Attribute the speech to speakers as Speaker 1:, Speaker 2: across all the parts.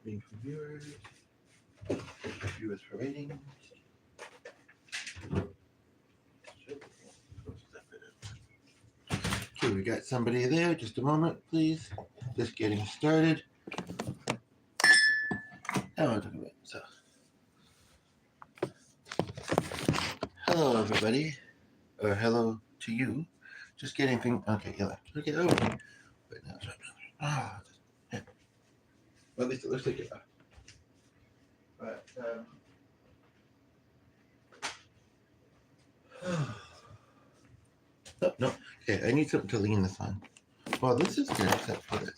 Speaker 1: Waiting for viewers. Viewers for ratings. Okay, we got somebody there. Just a moment, please. Just getting started. Oh, so, hello, everybody, or hello to you. Just getting things. Okay, you left. Okay, over. But now, yeah. Well, at least it looks like it. But no. Okay, I need something to lean this on. Well, this is good except for this.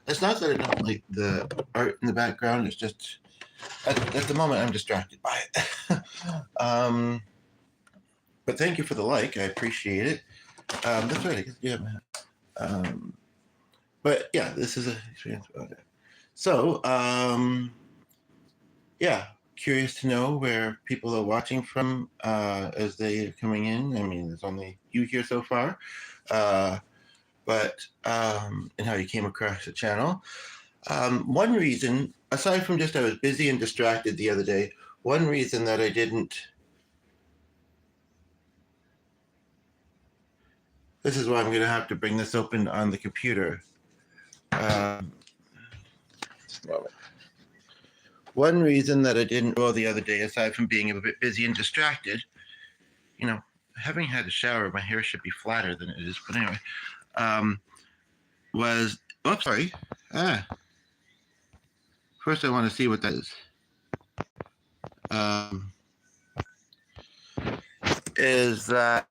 Speaker 1: It's not that I don't like the art in the background. It's just at the moment I'm distracted by it. But thank you for the like. I appreciate it. That's right. I guess yeah, man. But yeah, this is an experience. Okay. So yeah, curious to know where people are watching from as they are coming in. I mean, there's only you here so far. But and how you came across the channel. One reason, aside from just I was busy and distracted the other day, one reason that I didn't. This is why I'm going to have to bring this open on the computer. Just a moment. One reason that I didn't roll the other day, aside from being a bit busy and distracted, you know, having had a shower, my hair should be flatter than it is. But anyway, was oops, sorry. First, I want to see what that is. Is that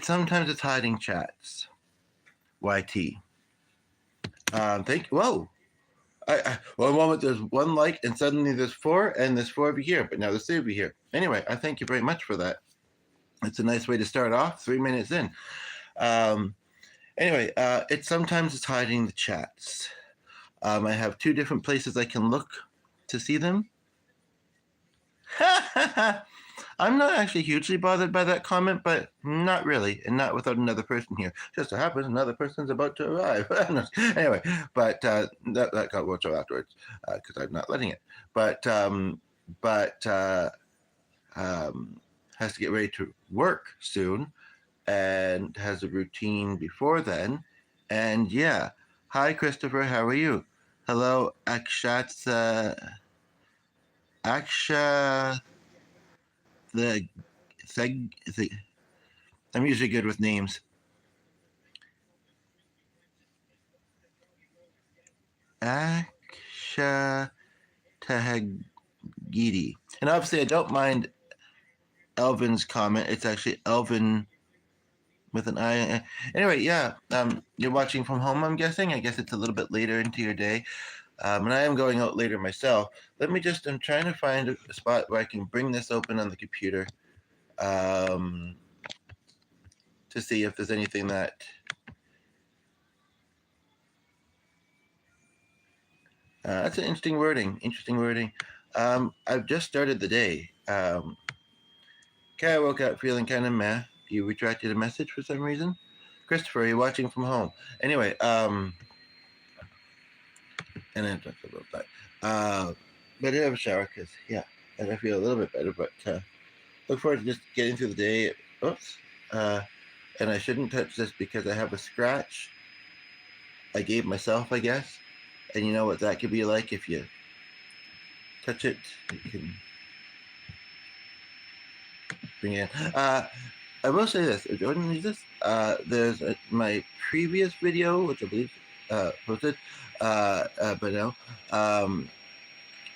Speaker 1: sometimes it's hiding chats. YT. Thank you. Whoa. One moment there's one like, and suddenly there's four, and there's four over here, but now there's three over here. Anyway, I thank you very much for that. It's a nice way to start off. 3 minutes in. Anyway, sometimes it's hiding the chats. I have two different places I can look to see them. I'm not actually hugely bothered by that comment, but not really, and not without another person here. Just so happens another person's about to arrive. Anyway, but that got watched out afterwards because I'm not letting it. But has to get ready to work soon and has a routine before then. And yeah, hi Christopher, how are you? Hello, Aksha. I'm usually good with names. Aksha Tahagidi. And obviously I don't mind Elvin's comment. It's actually Elvin with an I. Anyway, yeah, you're watching from home, I'm guessing. I guess it's a little bit later into your day. And I am going out later myself. I'm trying to find a spot where I can bring this open on the computer to see if there's anything that that's an interesting wording. I've just started the day. Okay, I woke up feeling kind of meh. You retracted a message for some reason? Christopher, you're watching from home. Anyway, and then talk about that. But I have a shower because, yeah, and I feel a little bit better, but look forward to just getting through the day. Oops. And I shouldn't touch this because I have a scratch I gave myself, I guess. And you know what that could be like if you touch it. You can bring it in. I will say this. If Jordan needs this, there's my previous video, which I believe posted, but no,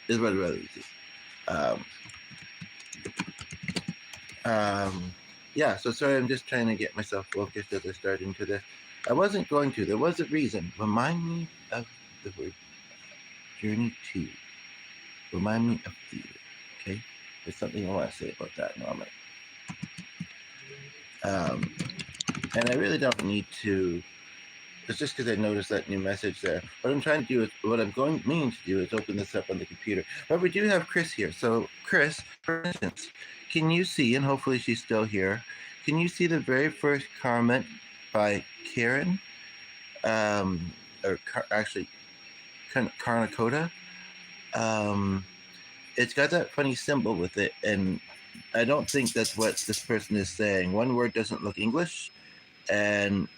Speaker 1: is really, really easy. Yeah, so sorry, I'm just trying to get myself focused as I start into this. I wasn't going to. There was a reason. Remind me of the word journey to. Remind me of the. Okay? There's something I want to say about that moment. And I really don't need to. It's just because I noticed that new message there. What I'm trying to do is, what I'm meaning to do is open this up on the computer. But we do have Chris here. So, Chris, for instance, can you see, and hopefully she's still here, can you see the very first comment by Karen? Or actually, Karnakota? Um, it's got that funny symbol with it, and I don't think that's what this person is saying. One word doesn't look English, and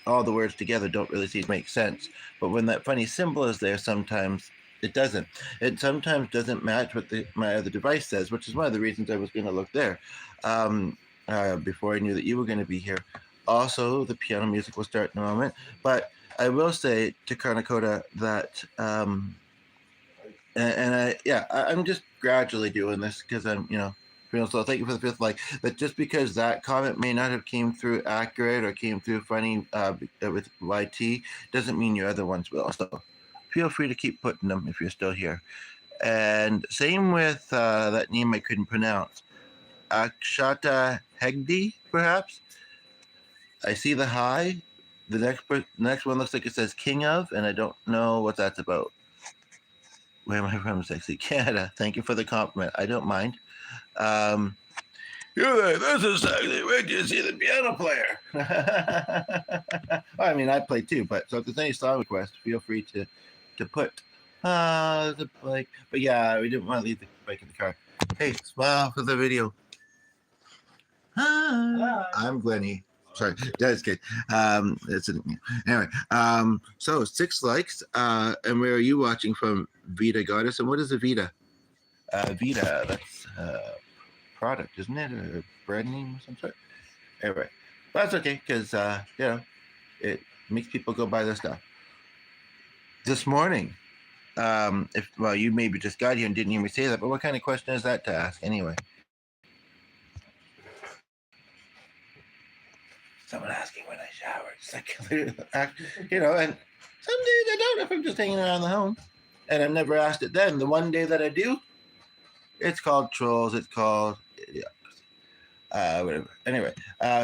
Speaker 1: all the words together don't really seem to make sense. But when that funny symbol is there, sometimes it doesn't. It sometimes doesn't match what my other device says, which is one of the reasons I was going to look there before I knew that you were going to be here. Also, the piano music will start in a moment. But I will say to Karnakota that, I'm just gradually doing this because I'm, so thank you for the fifth like. But just because that comment may not have came through accurate or came through funny with YT doesn't mean your other ones will. So feel free to keep putting them if you're still here. And same with that name I couldn't pronounce, Akshata Hegde, perhaps. I see the hi. The next one looks like it says King of, and I don't know what that's about. Where am I from? Sexy Canada. Thank you for the compliment. I don't mind. You're like, this is sexy. Wait till you see the piano player. I mean, I play too, but so if there's any song requests, feel free to put the bike. But yeah, we didn't want to leave the bike in the car. Hey, smile for the video. Hi. I'm Glennie. Sorry, that's good. Anyway. So 6 likes. And where are you watching from, Vita Goddess? And what is a Vita? Vita, that's product, isn't it? A brand name of some sort. Anyway, but that's okay because it makes people go buy their stuff. This morning, you maybe just got here and didn't hear me say that, but what kind of question is that to ask anyway? Someone asking when I shower. It's like, and some days I don't if I'm just hanging around the home. And I've never asked it then. The one day that I do, it's called trolls. It's called whatever. Anyway,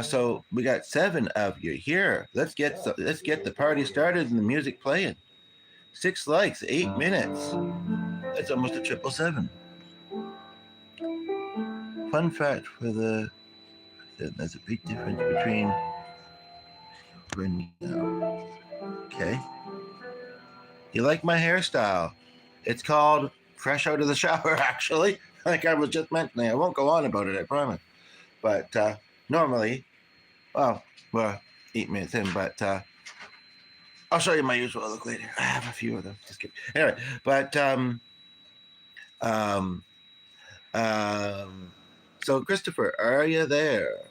Speaker 1: so we got 7 of you here. Let's get the party started and the music playing. 6 likes, 8 minutes. That's almost a 777. Fun fact for there's a big difference between. Okay. You like my hairstyle? It's called fresh out of the shower, actually. Like I was just mentioning. I won't go on about it, I promise. But normally, we're 8 minutes in, but I'll show you my usual look later. I have a few of them. Just kidding. Anyway, but so Christopher, are you there?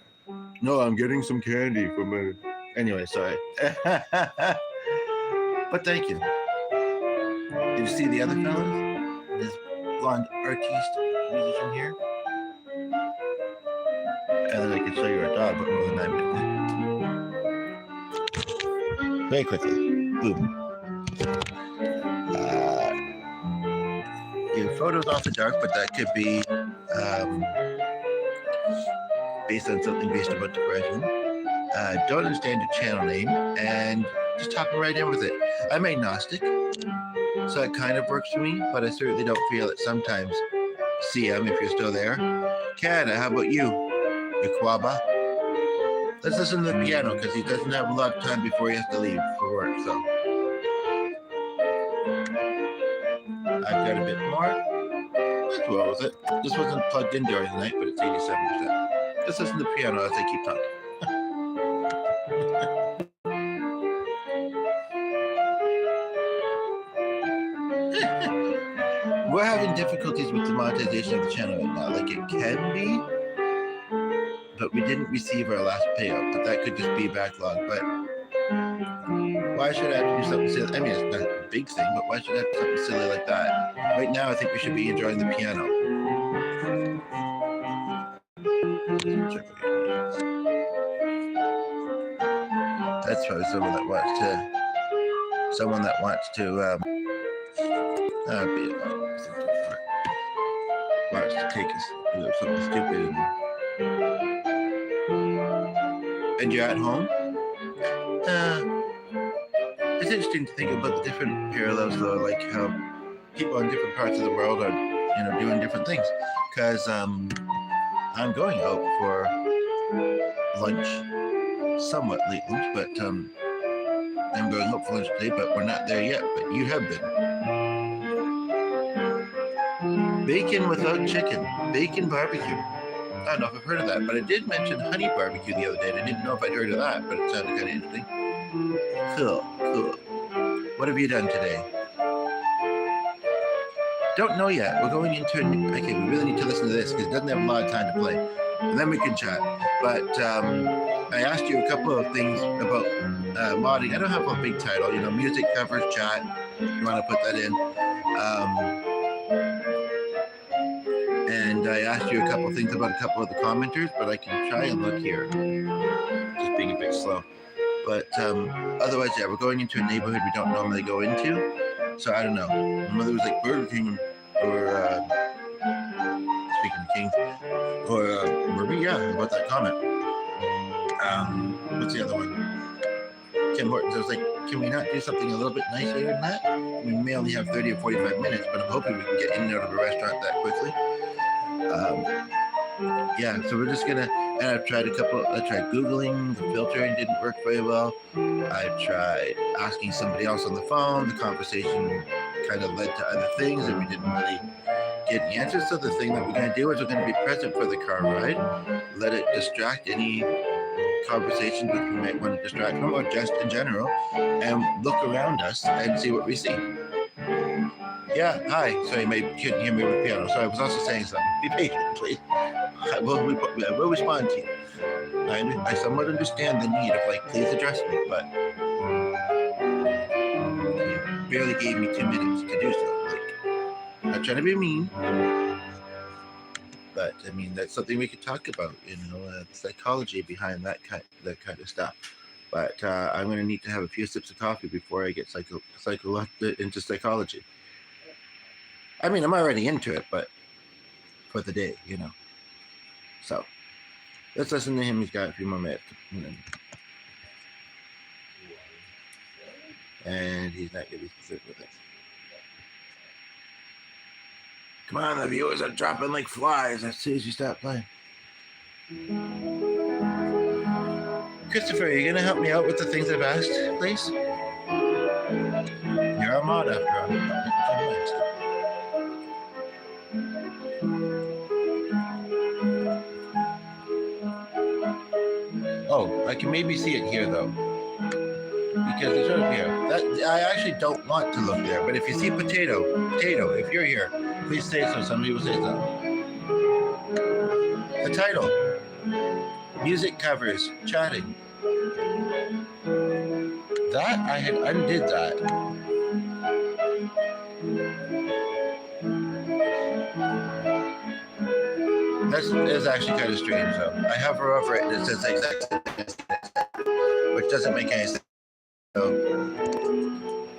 Speaker 1: No, I'm getting some candy from a. Anyway, sorry. But thank you. Did you see the other fellas? This blonde artiste musician here. And then I can show you our dog, but more than 9 minutes. Very quickly. Boom. Your photo's off the dark, but that could be based on something based about depression. Don't understand your channel name, and just hopping right in with it. I'm agnostic, so it kind of works for me, but I certainly don't feel it sometimes. CM, if you're still there. Canada, how about you? Iquaba? Let's listen to the piano, because he doesn't have a lot of time before he has to leave for work, so. I've got a bit more. That's well with it. This wasn't plugged in during the night, but it's 87%. Let's listen to the piano as I keep talking. We're having difficulties with the monetization of the channel right now. Like it can be, but we didn't receive our last payout. But that could just be backlog. But why should I have to do something silly? I mean, it's not a big thing, but why should I have to do something silly like that? Right now, I think we should be enjoying the piano. That's probably someone that wants to take us something stupid. And you're at home? It's interesting to think about the different parallels, though, like how people in different parts of the world are, doing different things. because I'm going out for lunch, somewhat late lunch, but I'm going out for lunch today, but we're not there yet, but you have been. Bacon without chicken, bacon barbecue. I don't know if I've heard of that, but I did mention honey barbecue the other day, and I didn't know if I'd heard of that, but it sounded kind of interesting. Cool. What have you done today? Don't know yet. We're going into okay, we really need to listen to this because it doesn't have a lot of time to play. And then we can chat. But I asked you a couple of things about modding. I don't have a big title, music covers, chat. You want to put that in. And I asked you a couple of things about a couple of the commenters, but I can try and look here. Just being a bit slow. But otherwise, yeah, we're going into a neighborhood we don't normally go into. So I don't know. Whether it was like Burger King or speaking of King or Burger, yeah, about that comment. What's the other one? Ken Hortons. I was like, can we not do something a little bit nicer than that? We may only have 30 or 45 minutes, but I'm hoping we can get in and out of a restaurant that quickly. Yeah, so we're just gonna, and I tried Googling, the filtering didn't work very well. I tried asking somebody else on the phone, the conversation kind of led to other things and we didn't really get the answers. So the thing that we're gonna do is we're gonna be present for the car ride, let it distract any conversations which we might want to distract from or just in general, and look around us and see what we see. Yeah, hi. Sorry, you couldn't hear me with the piano. Sorry, I was also saying something. Be patient, please. I will respond to you. I somewhat understand the need of, please address me, but you barely gave me 2 minutes to do so. I'm not trying to be mean, but I mean, that's something we could talk about, the psychology behind that kind of stuff. But I'm going to need to have a few sips of coffee before I get into psychology. I mean, I'm already into it, but for the day, So, let's listen to him. He's got a few more minutes. And he's not going to be specific with it. Come on, the viewers are dropping like flies as soon as you start playing. Christopher, are you going to help me out with the things I've asked, please? You're a mod after all. Oh, I can maybe see it here though, because it's right here. I actually don't want to look there, but if you see potato, if you're here, please say so. Somebody will say so. The title: music covers, chatting. That I had undid that. That's actually kind of strange, though. I hover over it and it says exactly, which doesn't make any sense. So,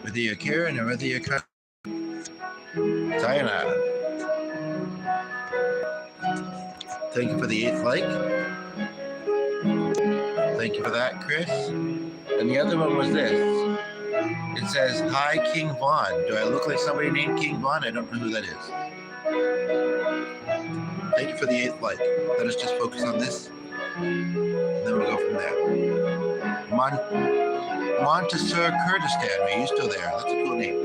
Speaker 1: whether you're Karen or whether you're Sayonara. Thank you for the 8th like. Thank you for that, Chris. And the other one was this. It says, "Hi, King Vaughn." Do I look like somebody named King Vaughn? I don't know who that is. Thank you for the 8th like. Let us just focus on this. And then we'll go from there. Montessor Kurdistan. Are you still there? That's a cool name.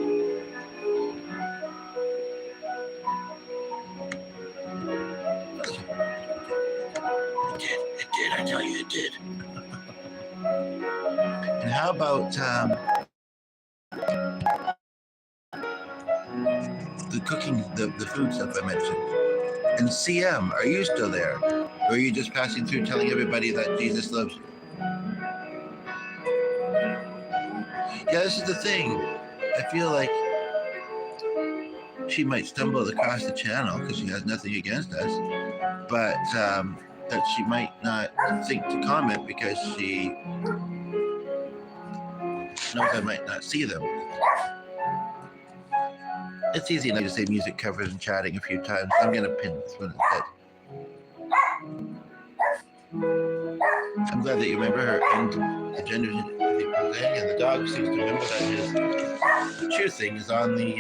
Speaker 1: It did. I tell you, it did. And how about the cooking, the food stuff I mentioned? And CM, are you still there? Or are you just passing through telling everybody that Jesus loves you? Yeah, this is the thing. I feel like she might stumble across the channel because she has nothing against us, but that she might not think to comment because she knows I might not see them. It's easy enough to say music covers and chatting a few times. I'm going to pin this one instead. I'm glad that you remember her and the gender and the dog seems to remember that his choosing is on the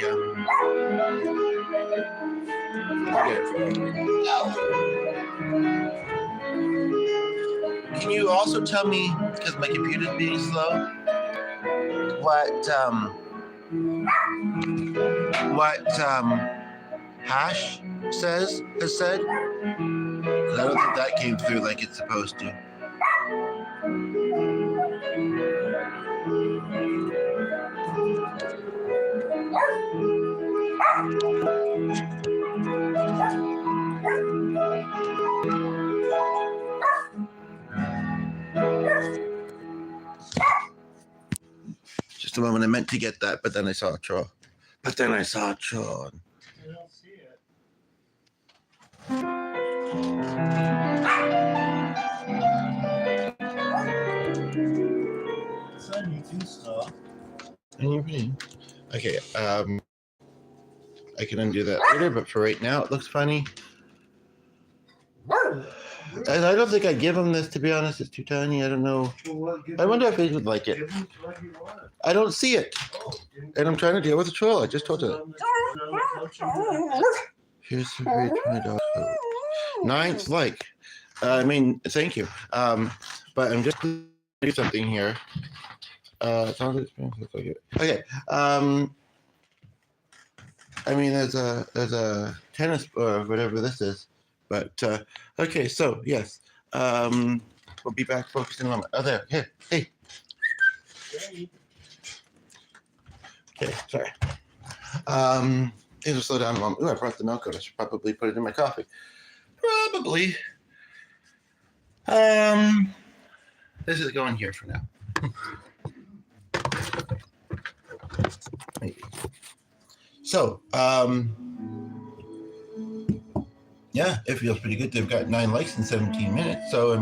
Speaker 1: Can you also tell me, because my computer's being slow, what hash has said? Because I don't think that came through like it's supposed to. Just a moment, I meant to get that, but then I saw a troll. I don't see it. It's on YouTube stuff. And you're reading. Okay, I can undo that later, but for right now, it looks funny. And I don't think I'd give him this, to be honest. It's too tiny. I don't know. I wonder if he would like it. I don't see it. And I'm trying to deal with the troll. I just told you. Here's the great my dog. Ninth like. Thank you. But I'm just going to do something here. Okay. There's a tennis or whatever this is. But okay, so yes, we'll be back focused in a moment. Oh, there, here, hey. Okay, sorry. Things will slow down a moment. Ooh, I brought the milk out. I should probably put it in my coffee. Probably. This is going here for now. So, yeah, it feels pretty good. They've got 9 likes in 17 minutes. So,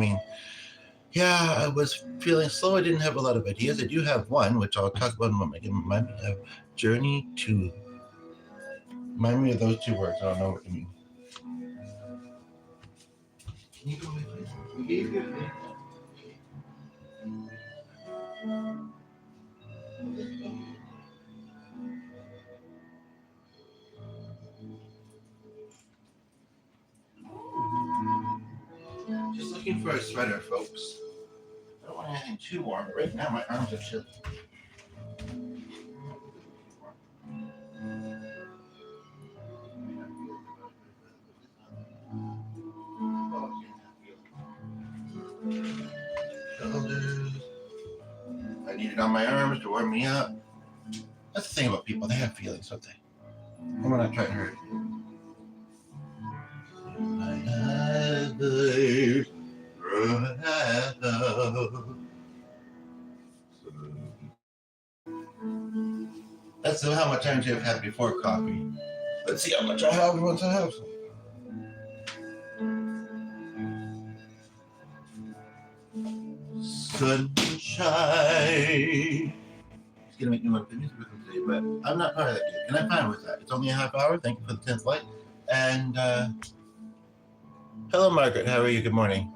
Speaker 1: yeah, I was feeling slow. I didn't have a lot of ideas. I do have one, which I'll talk about in a moment. Remind me of journey to. Remind me of those 2 words. I don't know what you mean. Can you go away, please? Just looking for a sweater, folks. I don't want anything too warm, but right now my arms are chilly. Shoulders. I need it on my arms to warm me up. That's the thing about people, they have feelings, don't they? I'm not trying to hurt you. That's how much energy I've had before coffee. Let's see how much I have once I have some. Sunshine. It's gonna make me want to music with them today, but I'm not part of that yet, and I'm fine with that. It's only a half hour. Thank you for the 10th light. And hello, Margaret. How are you? Good morning.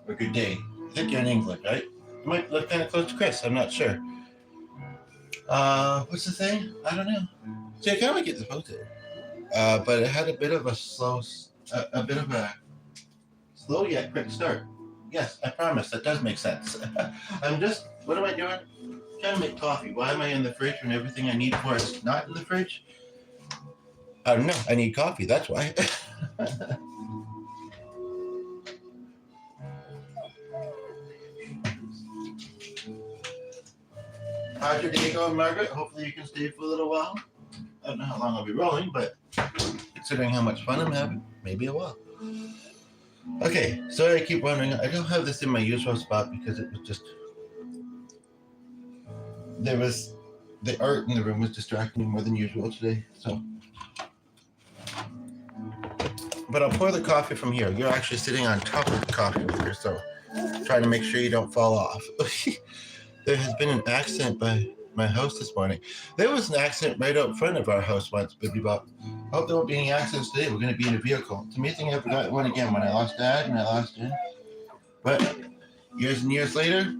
Speaker 1: Or good day. I think you're in England, right? You might look kind of close to Chris. I'm not sure. What's the thing? I don't know. See, I kind of get this posted, but it had a bit of a slow yet quick start. Yes, I promise. That does make sense. What am I doing? I'm trying to make coffee. Why am I in the fridge when everything I need for it is not in the fridge? I don't know. I need coffee. That's why. How's your day going, Margaret? Hopefully you can stay for a little while. I don't know how long I'll be rolling, but considering how much fun I'm having, maybe a while. Okay, sorry I keep wondering. I don't have this in my usual spot because it was just... The art in the room was distracting me more than usual today, so... But I'll pour the coffee from here. You're actually sitting on top of the coffee maker, so trying to make sure you don't fall off. There has been an accident by my house this morning. There was an accident right out front of our house once, Bibbidi Bob. I hope there won't be any accidents today. We're going to be in a vehicle. It's amazing I forgot one again when I lost Dad and I lost Jen. But years and years later,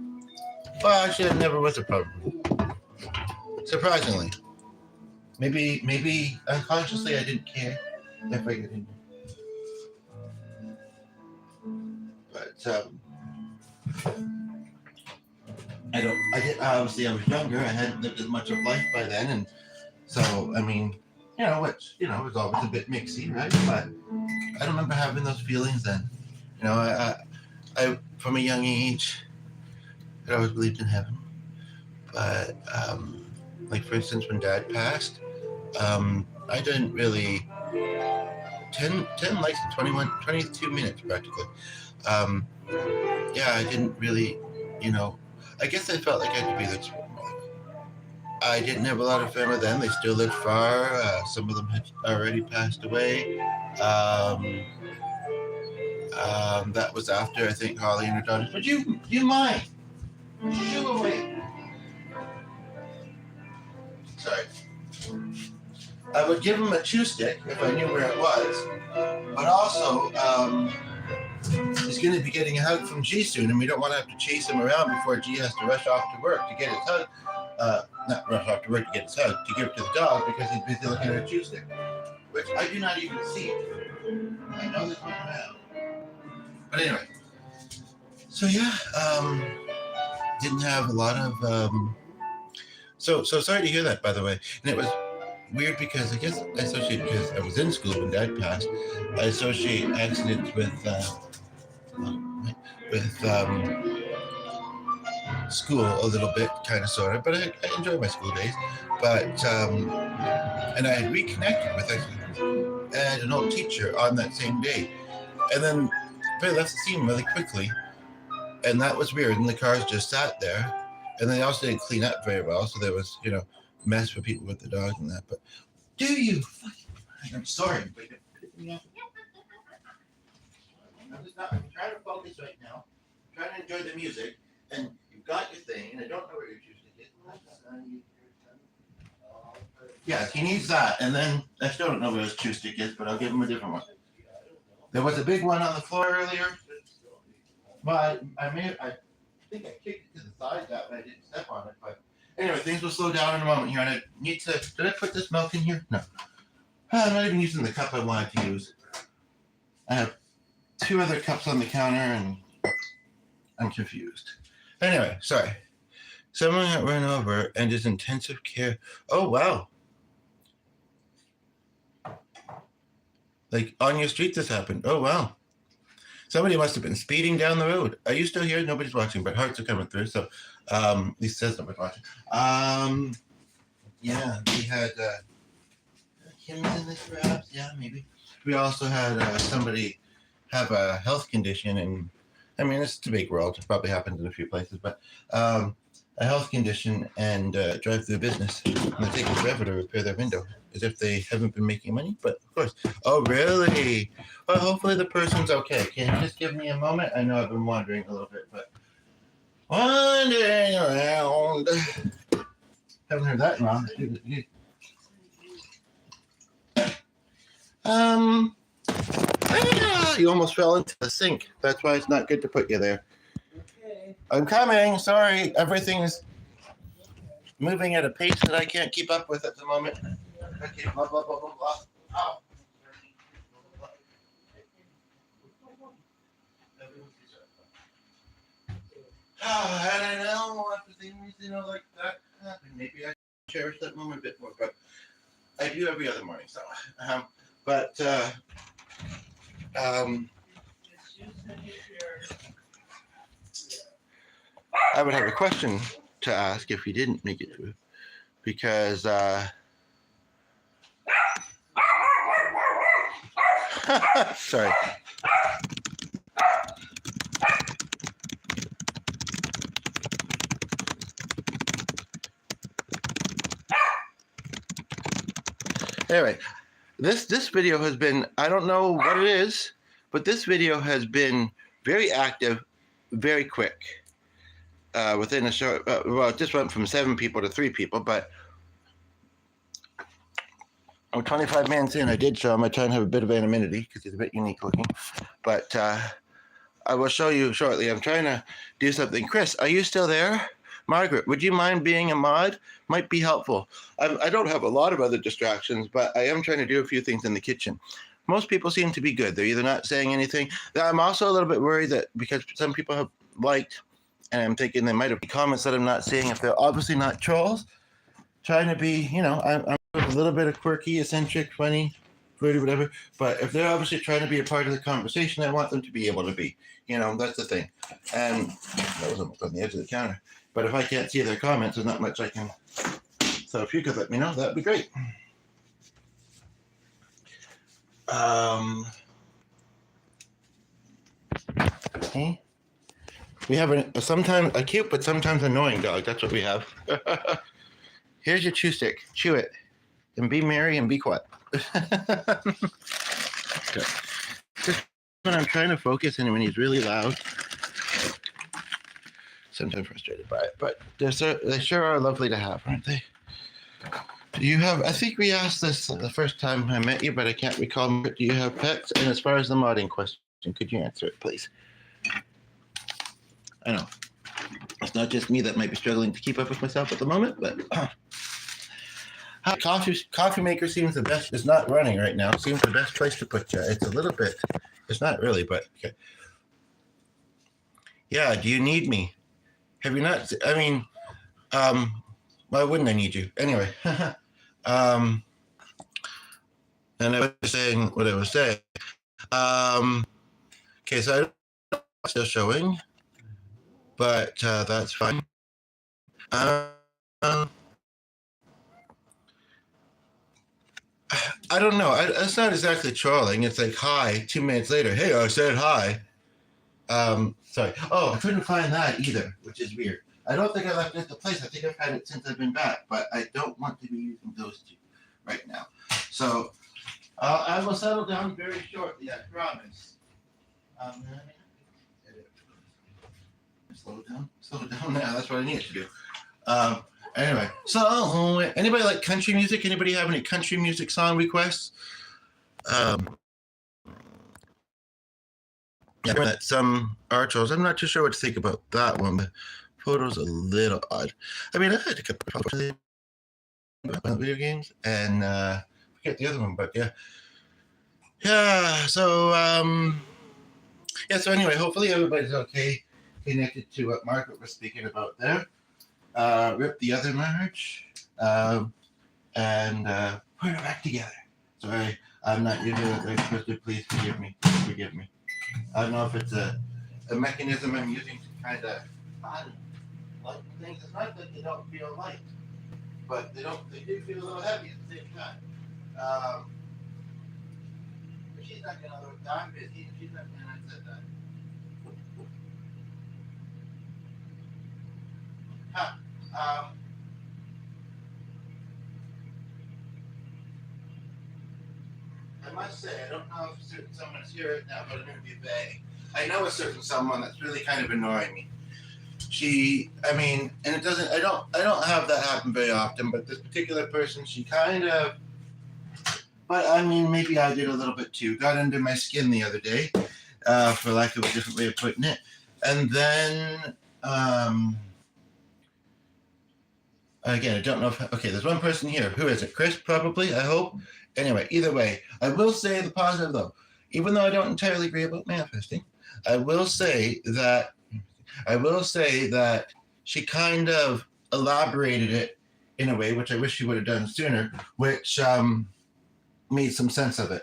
Speaker 1: well, actually, it never was a problem. Surprisingly. Maybe unconsciously I didn't care. if I get in. But obviously I was younger. I hadn't lived as much of life by then, and so I mean, which it was always a bit mixy, right? But I don't remember having those feelings then. I from a young age, I always believed in heaven. But like for instance, when Dad passed, I didn't really 10 likes in 22 minutes practically. I didn't really, I guess I felt like I had to be there. I didn't have a lot of family then. They still lived far. Some of them had already passed away. That was after, I think, Holly and her daughters. Would you mind? Shoo away. Sorry. I would give him a chew stick if I knew where it was. But also, he's going to be getting a hug from G soon, and we don't want to have to chase him around before G has to rush off to work to get his hug. Not rush off to work to get his hug, to give it to the dog because he's busy looking at a chew stick, which I do not even see. I know there's one around. But anyway, so didn't have a lot of. So sorry to hear that, by the way. And it was weird because I guess I associate, because I was in school when Dad passed, I associate accidents with school a little bit, kind of, sort of, but I enjoy my school days. But and I had reconnected with an old teacher on that same day, and then they left the scene really quickly, and that was weird. And the cars just sat there, and they also didn't clean up very well, so there was mess for people with the dogs and that. But I'm sorry, but you're pissing me off. I'm trying to focus right now. I'm trying to enjoy the music, and you've got your thing, and I don't know where your juice is. Yes, he needs that, and then I still don't know where his chew stick is, but I'll give him a different one. There was a big one on the floor earlier, but I think I kicked it to the side that way. I didn't step on it, but anyway, things will slow down in a moment here, and I need to. Did I put this milk in here? No, I'm not even using the cup I wanted to use. I have 2 other cups on the counter, and I'm confused. Anyway, sorry. Someone got run over and is intensive care. Oh, wow. Like on your street this happened. Oh, wow. Somebody must have been speeding down the road. Are you still here? Nobody's watching, but hearts are coming through. So at least says nobody's watching. We had Kim's in this perhaps. Yeah, maybe. We also had somebody have a health condition, and I mean, it's a big world. It probably happens in a few places, but a health condition and drive through business, and they take forever to repair their window, as if they haven't been making money. But of course, oh really? Well, hopefully the person's okay. Can you just give me a moment? I know I've been wandering a little bit, but wandering around. Haven't heard that in long. You almost fell into the sink. That's why it's not good to put you there. Okay. I'm coming. Sorry. Everything is moving at a pace that I can't keep up with at the moment. Okay, blah, blah, blah, blah, blah. Ow. And I know after things, like that happen, maybe I cherish that moment a bit more, but I do every other morning, so, I would have a question to ask if you didn't make it through, because sorry. Anyway, this video has been, I don't know what it is, but this video has been very active, very quick. Within a short, well, it just went from 7 people to 3 people, but I'm 25 minutes in. I did show him. I try and have a bit of anonymity because he's a bit unique looking, but I will show you shortly. I'm trying to do something. Chris, are you still there? Margaret, would you mind being a mod? Might be helpful. I don't have a lot of other distractions, but I am trying to do a few things in the kitchen. most people seem to be good. They're either not saying anything. I'm also a little bit worried that because some people have liked, and I'm thinking they might have comments that I'm not seeing, if they're obviously not trolls, trying to be, I'm a little bit of quirky, eccentric, funny, fruity, whatever. But if they're obviously trying to be a part of the conversation, I want them to be able to be. That's the thing. And that was almost on the edge of the counter. But if I can't see their comments, there's not much I can. So if you could let me know, that'd be great. Okay. We have sometimes a cute but sometimes annoying dog. That's what we have. Here's your chew stick. Chew it. And be merry and be quiet. Okay. Just when I'm trying to focus and when he's really loud, sometimes frustrated by it. But they sure are lovely to have, aren't they? Do you have, I think we asked this the first time I met you, but I can't recall. Do you have pets? And as far as the modding question, could you answer it, please? I know it's not just me that might be struggling to keep up with myself at the moment, but coffee maker seems the best. It's not running right now. It seems the best place to put you. It's a little bit. It's not really, but okay. Yeah. Do you need me? Have you not? I mean, why wouldn't I need you anyway? And I was saying what I was saying. Okay, so I'm still showing, but that's fine. I don't know. It's not exactly trolling. It's like, hi, 2 minutes later. Hey, I said hi. Sorry. Oh, I couldn't find that either, which is weird. I don't think I left it at the place. I think I've had it since I've been back, but I don't want to be using those two right now. So I will settle down very shortly, I promise. Slow down now. That's what I need to do. Anyway, so anybody like country music? Anybody have any country music song requests? Yeah, that some art trolls. I'm not too sure what to think about that one, but photo's a little odd. I mean, I had a couple of photos about video games, and forget the other one, but yeah. So so anyway, hopefully everybody's okay, connected to what Margaret was speaking about there. Rip the other marriage, and put it back together. Sorry, I'm not usually very supposed to. Please forgive me. I don't know if it's a mechanism I'm using to kind of lighten things. It's not that they don't feel light, but they do feel a little heavy at the same time. But she's not gonna look. I'm busy. She's not gonna said that. I must say, I don't know if certain someone's here right now, but I'm going to be vague. I know a certain someone that's really kind of annoying me. And it doesn't. I don't have that happen very often. But this particular person, she kind of. But I mean, maybe I did a little bit too. Got under my skin the other day, for lack of a different way of putting it. And then. Again, I don't know if. Okay, there's one person here. Who is it? Chris, probably, I hope. Anyway, either way, I will say the positive, though. Even though I don't entirely agree about manifesting, I will say that she kind of elaborated it in a way, which I wish she would have done sooner, which made some sense of it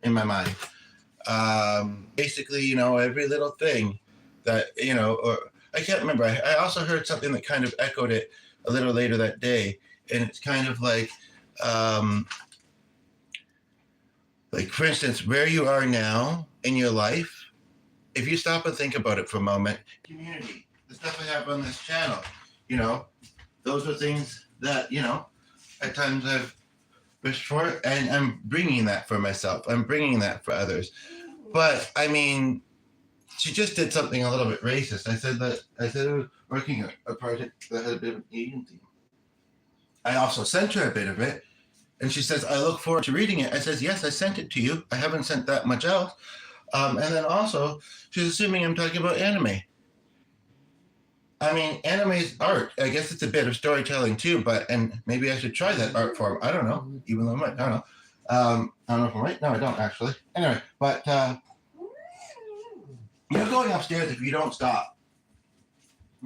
Speaker 1: in my mind. Basically, every little thing that, or I can't remember. I also heard something that kind of echoed it a little later that day. And it's kind of like for instance, where you are now in your life, if you stop and think about it for a moment, community, the stuff I have on this channel, those are things that, at times I've wished for, and I'm bringing that for myself. I'm bringing that for others. But, I mean, she just did something a little bit racist. I said I was working a project that had a bit of an Asian theme. I also sent her a bit of it, and she says, I look forward to reading it. I says, yes, I sent it to you. I haven't sent that much else. And then also, she's assuming I'm talking about anime. I mean, anime is art. I guess it's a bit of storytelling too, and maybe I should try that art form. I don't know, even though I don't know. I don't know if I'm right. No, I don't actually. Anyway, but you're going upstairs if you don't stop.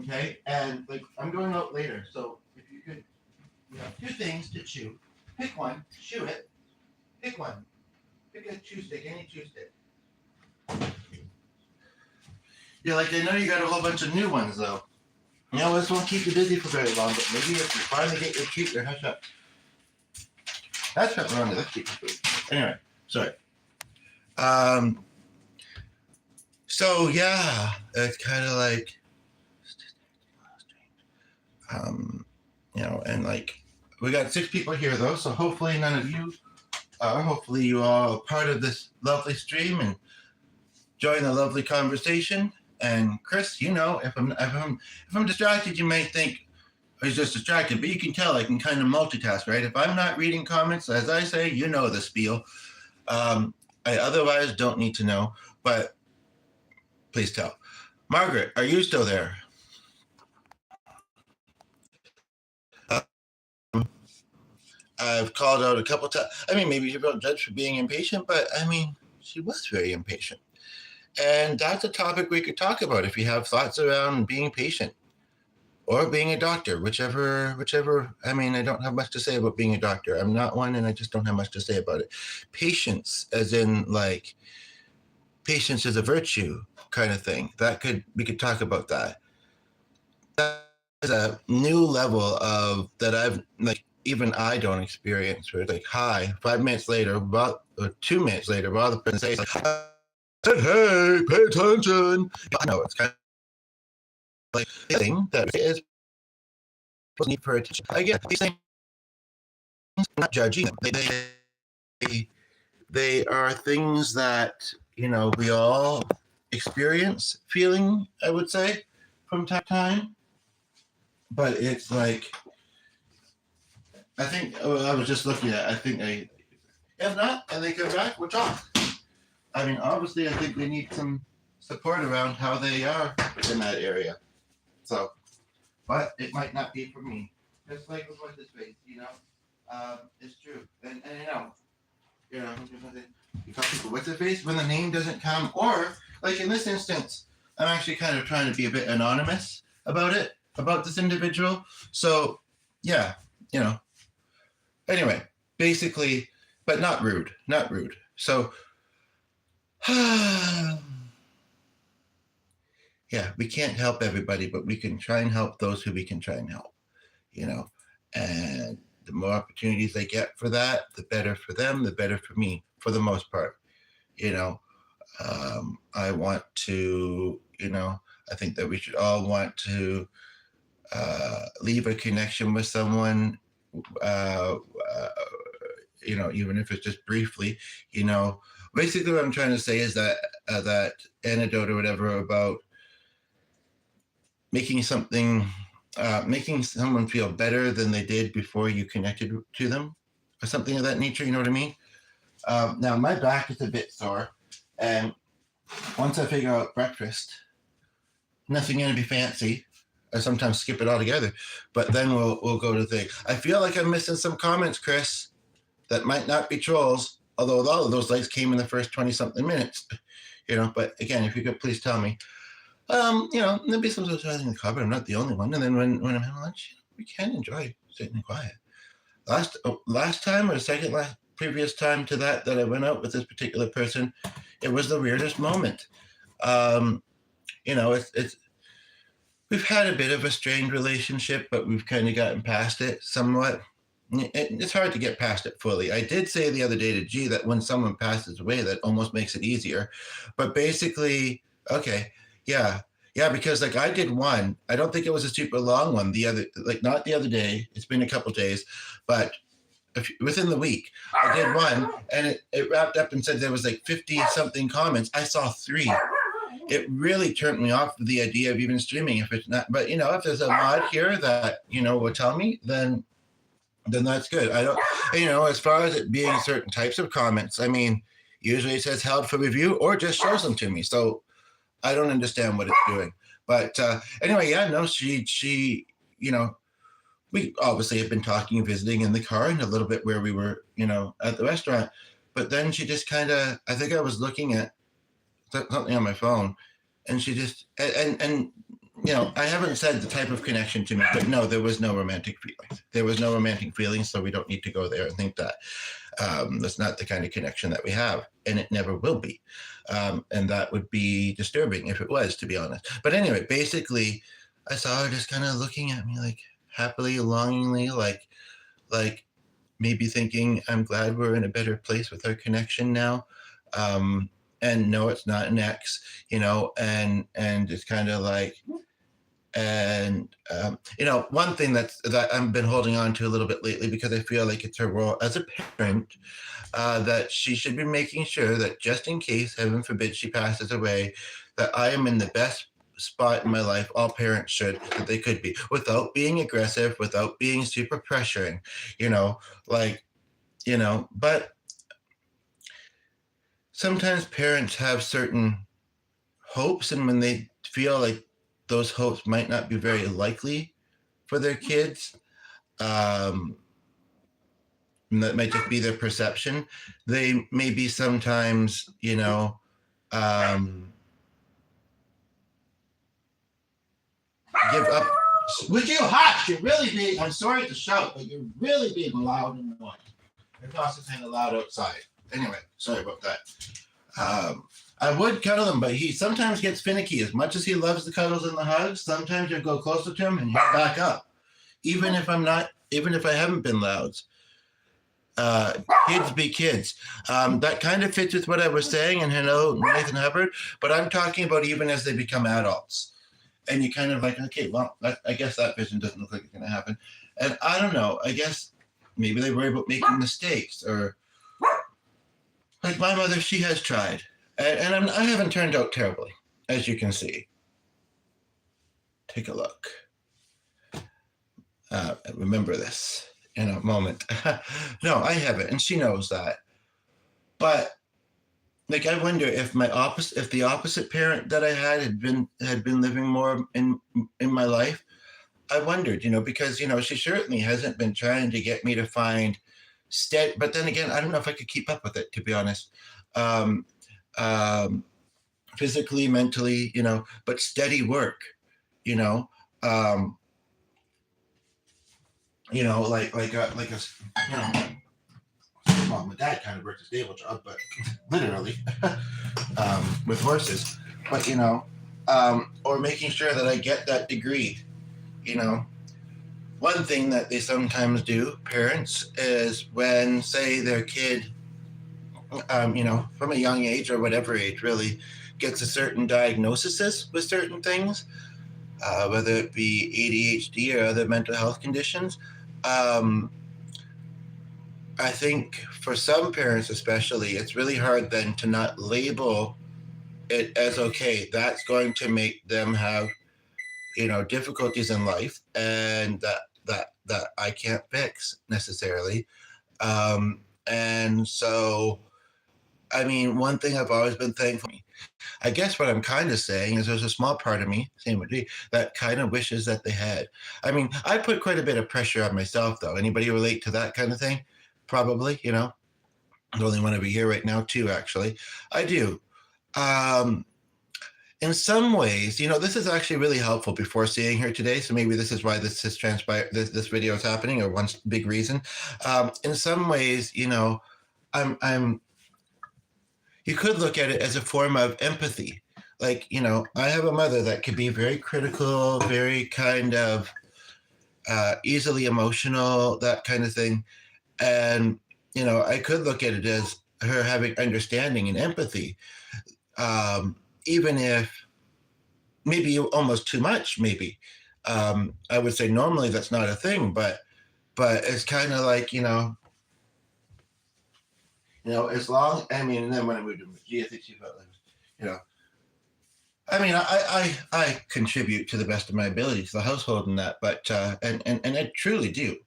Speaker 1: Okay, and like I'm going out later, so if you could, you have two things to chew. Pick one, chew it. Pick one. Pick a chew stick, any chew stick. Yeah, like I know you got a whole bunch of new ones though. You know, this won't keep you busy for very long, but maybe if you finally get your treat, or hush up. That's pepperoni. Let's keep the food. Anyway, sorry. So yeah, it's kind of like, you know, and like we got 6 people here though, so hopefully none of you are. Hopefully you all are part of this lovely stream and join the lovely conversation. And Chris, you know, if I'm distracted, you may think I was just distracted, but you can tell I can kind of multitask, right? If I'm not reading comments, as I say, you know the spiel. I otherwise don't need to know, but please tell. Margaret, are you still there? I've called out a couple times. I mean, maybe you don't judge for being impatient, but I mean, she was very impatient. And that's a topic we could talk about if you have thoughts around being patient or being a doctor, whichever. I mean, I don't have much to say about being a doctor. I'm not one, and I just don't have much to say about it. Patience, as in like patience is a virtue kind of thing. We could talk about that. That is a new level of that I've like even I don't experience. Where it's like, hi, 5 minutes later, or 2 minutes later, while the person says, like, hey, pay attention. I know it's kind of like a thing that is need for attention. I get these things, I'm not judging them. They are things that, you know, we all experience feeling, I would say, from time to time. But it's like, I think, I was just looking at, if not, and they come back, we'll talk. I mean, obviously, I think they need some support around how they are in that area. So, but it might not be for me. Just like with what's his face, you know, it's true. And you know, you call people what's his face when the name doesn't come, or like in this instance, I'm actually kind of trying to be a bit anonymous about it, about this individual. So, yeah, you know. Anyway, basically, but not rude. So, yeah, we can't help everybody, but we can try and help those who we can try and help, you know. And the more opportunities they get for that, the better for them, the better for me, for the most part, you know. I want to, you know, I think that we should all want to leave a connection with someone, you know, even if it's just briefly, you know. Basically what I'm trying to say is that that anecdote or whatever about making someone feel better than they did before you connected to them, or something of that nature. You know what I mean? Now my back is a bit sore, and once I figure out breakfast, nothing going to be fancy. I sometimes skip it altogether, but then we'll go to things. I feel like I'm missing some comments, Chris, that might not be trolls, although all of those likes came in the first 20-something minutes, you know. But again, if you could please tell me. You know, there'll be some socializing in the car, but I'm not the only one. And then when I'm having lunch, we can enjoy sitting quiet. Last time or previous time to that I went out with this particular person, it was the weirdest moment. You know, it's we've had a bit of a strained relationship, but we've kind of gotten past it somewhat. It's hard to get past it fully. I did say the other day to G that when someone passes away, that almost makes it easier. But basically, okay. Yeah, because like I did one. I don't think it was a super long one. Not the other day. It's been a couple days, but within the week, I did one, and it wrapped up and said there was like 50-something comments. I saw 3. It really turned me off the idea of even streaming if it's not. But you know, if there's a mod here that you know will tell me, then that's good. I don't, you know, as far as it being certain types of comments, I mean, usually it says held for review or just shows them to me. So I don't understand what it's doing. But anyway, yeah, no, she, you know, we obviously had been talking and visiting in the car and a little bit where we were, at the restaurant. But then she just kind of, I think I was looking at something on my phone, and she just, and I haven't said the type of connection to me, but no, there was no romantic feelings. There was no romantic feelings, so we don't need to go there and think that. That's not the kind of connection that we have, and it never will be. And that would be disturbing if it was, to be honest. But anyway, basically, I saw her just kind of looking at me like happily, longingly, like maybe thinking, I'm glad we're in a better place with our connection now. And no, it's not an ex, and it's kind of like, and one thing that I've been holding on to a little bit lately, because I feel like it's her role as a parent, that she should be making sure that just in case, heaven forbid, she passes away, that I am in the best spot in my life. All parents should, that they could be, without being aggressive, without being super pressuring, but sometimes parents have certain hopes, and when they feel like those hopes might not be very likely for their kids, and that might just be their perception, they maybe sometimes, give up. Would you hush? You're really being, I'm sorry to shout, but you're really being loud and annoying. It's also kind of loud outside. Anyway, sorry about that. I would cuddle him, but he sometimes gets finicky. As much as he loves the cuddles and the hugs, sometimes I go closer to him and he'll back up. Even if I haven't been loud. Kids be kids. That kind of fits with what I was saying, and hello, Nathan Hubbard, but I'm talking about even as they become adults. And you kind of like, okay, well, I guess that vision doesn't look like it's going to happen. And I don't know, I guess maybe they worry about making mistakes, or like my mother, she has tried. And I haven't turned out terribly, as you can see. Take a look. Remember this in a moment. No, I haven't, and she knows that. But like, I wonder if the opposite parent that I had been living more in my life. I wondered, because she certainly hasn't been trying to get me to find steady. But then again, I don't know if I could keep up with it, to be honest. Physically, mentally, but steady work, mom and dad kind of worked a stable job, but literally with horses, but or making sure that I get that degree, One thing that they sometimes do, parents, is when, say, their kid, from a young age or whatever age really, gets a certain diagnosis with certain things, whether it be ADHD or other mental health conditions. I think for some parents especially, it's really hard then to not label it as, okay, that's going to make them have, difficulties in life, and that I can't fix necessarily. And so, I mean, one thing I've always been thankful, I guess what I'm kind of saying is there's a small part of me, same with me, that kind of wishes that they had. I mean, I put quite a bit of pressure on myself, though. Anybody relate to that kind of thing? Probably, the only one over here right now, too, actually. I do. In some ways, this is actually really helpful before seeing her today. So maybe this is why this has transpired, this video is happening, or one big reason. In some ways, I'm you could look at it as a form of empathy. Like, I have a mother that could be very critical, very kind of easily emotional, that kind of thing. And, I could look at it as her having understanding and empathy, even if maybe almost too much, maybe. I would say normally that's not a thing, but it's kind of like, as long, I mean, and then when I moved to Magia, I think she felt like, I mean, I contribute to the best of my ability to the household and that, but, and I truly do.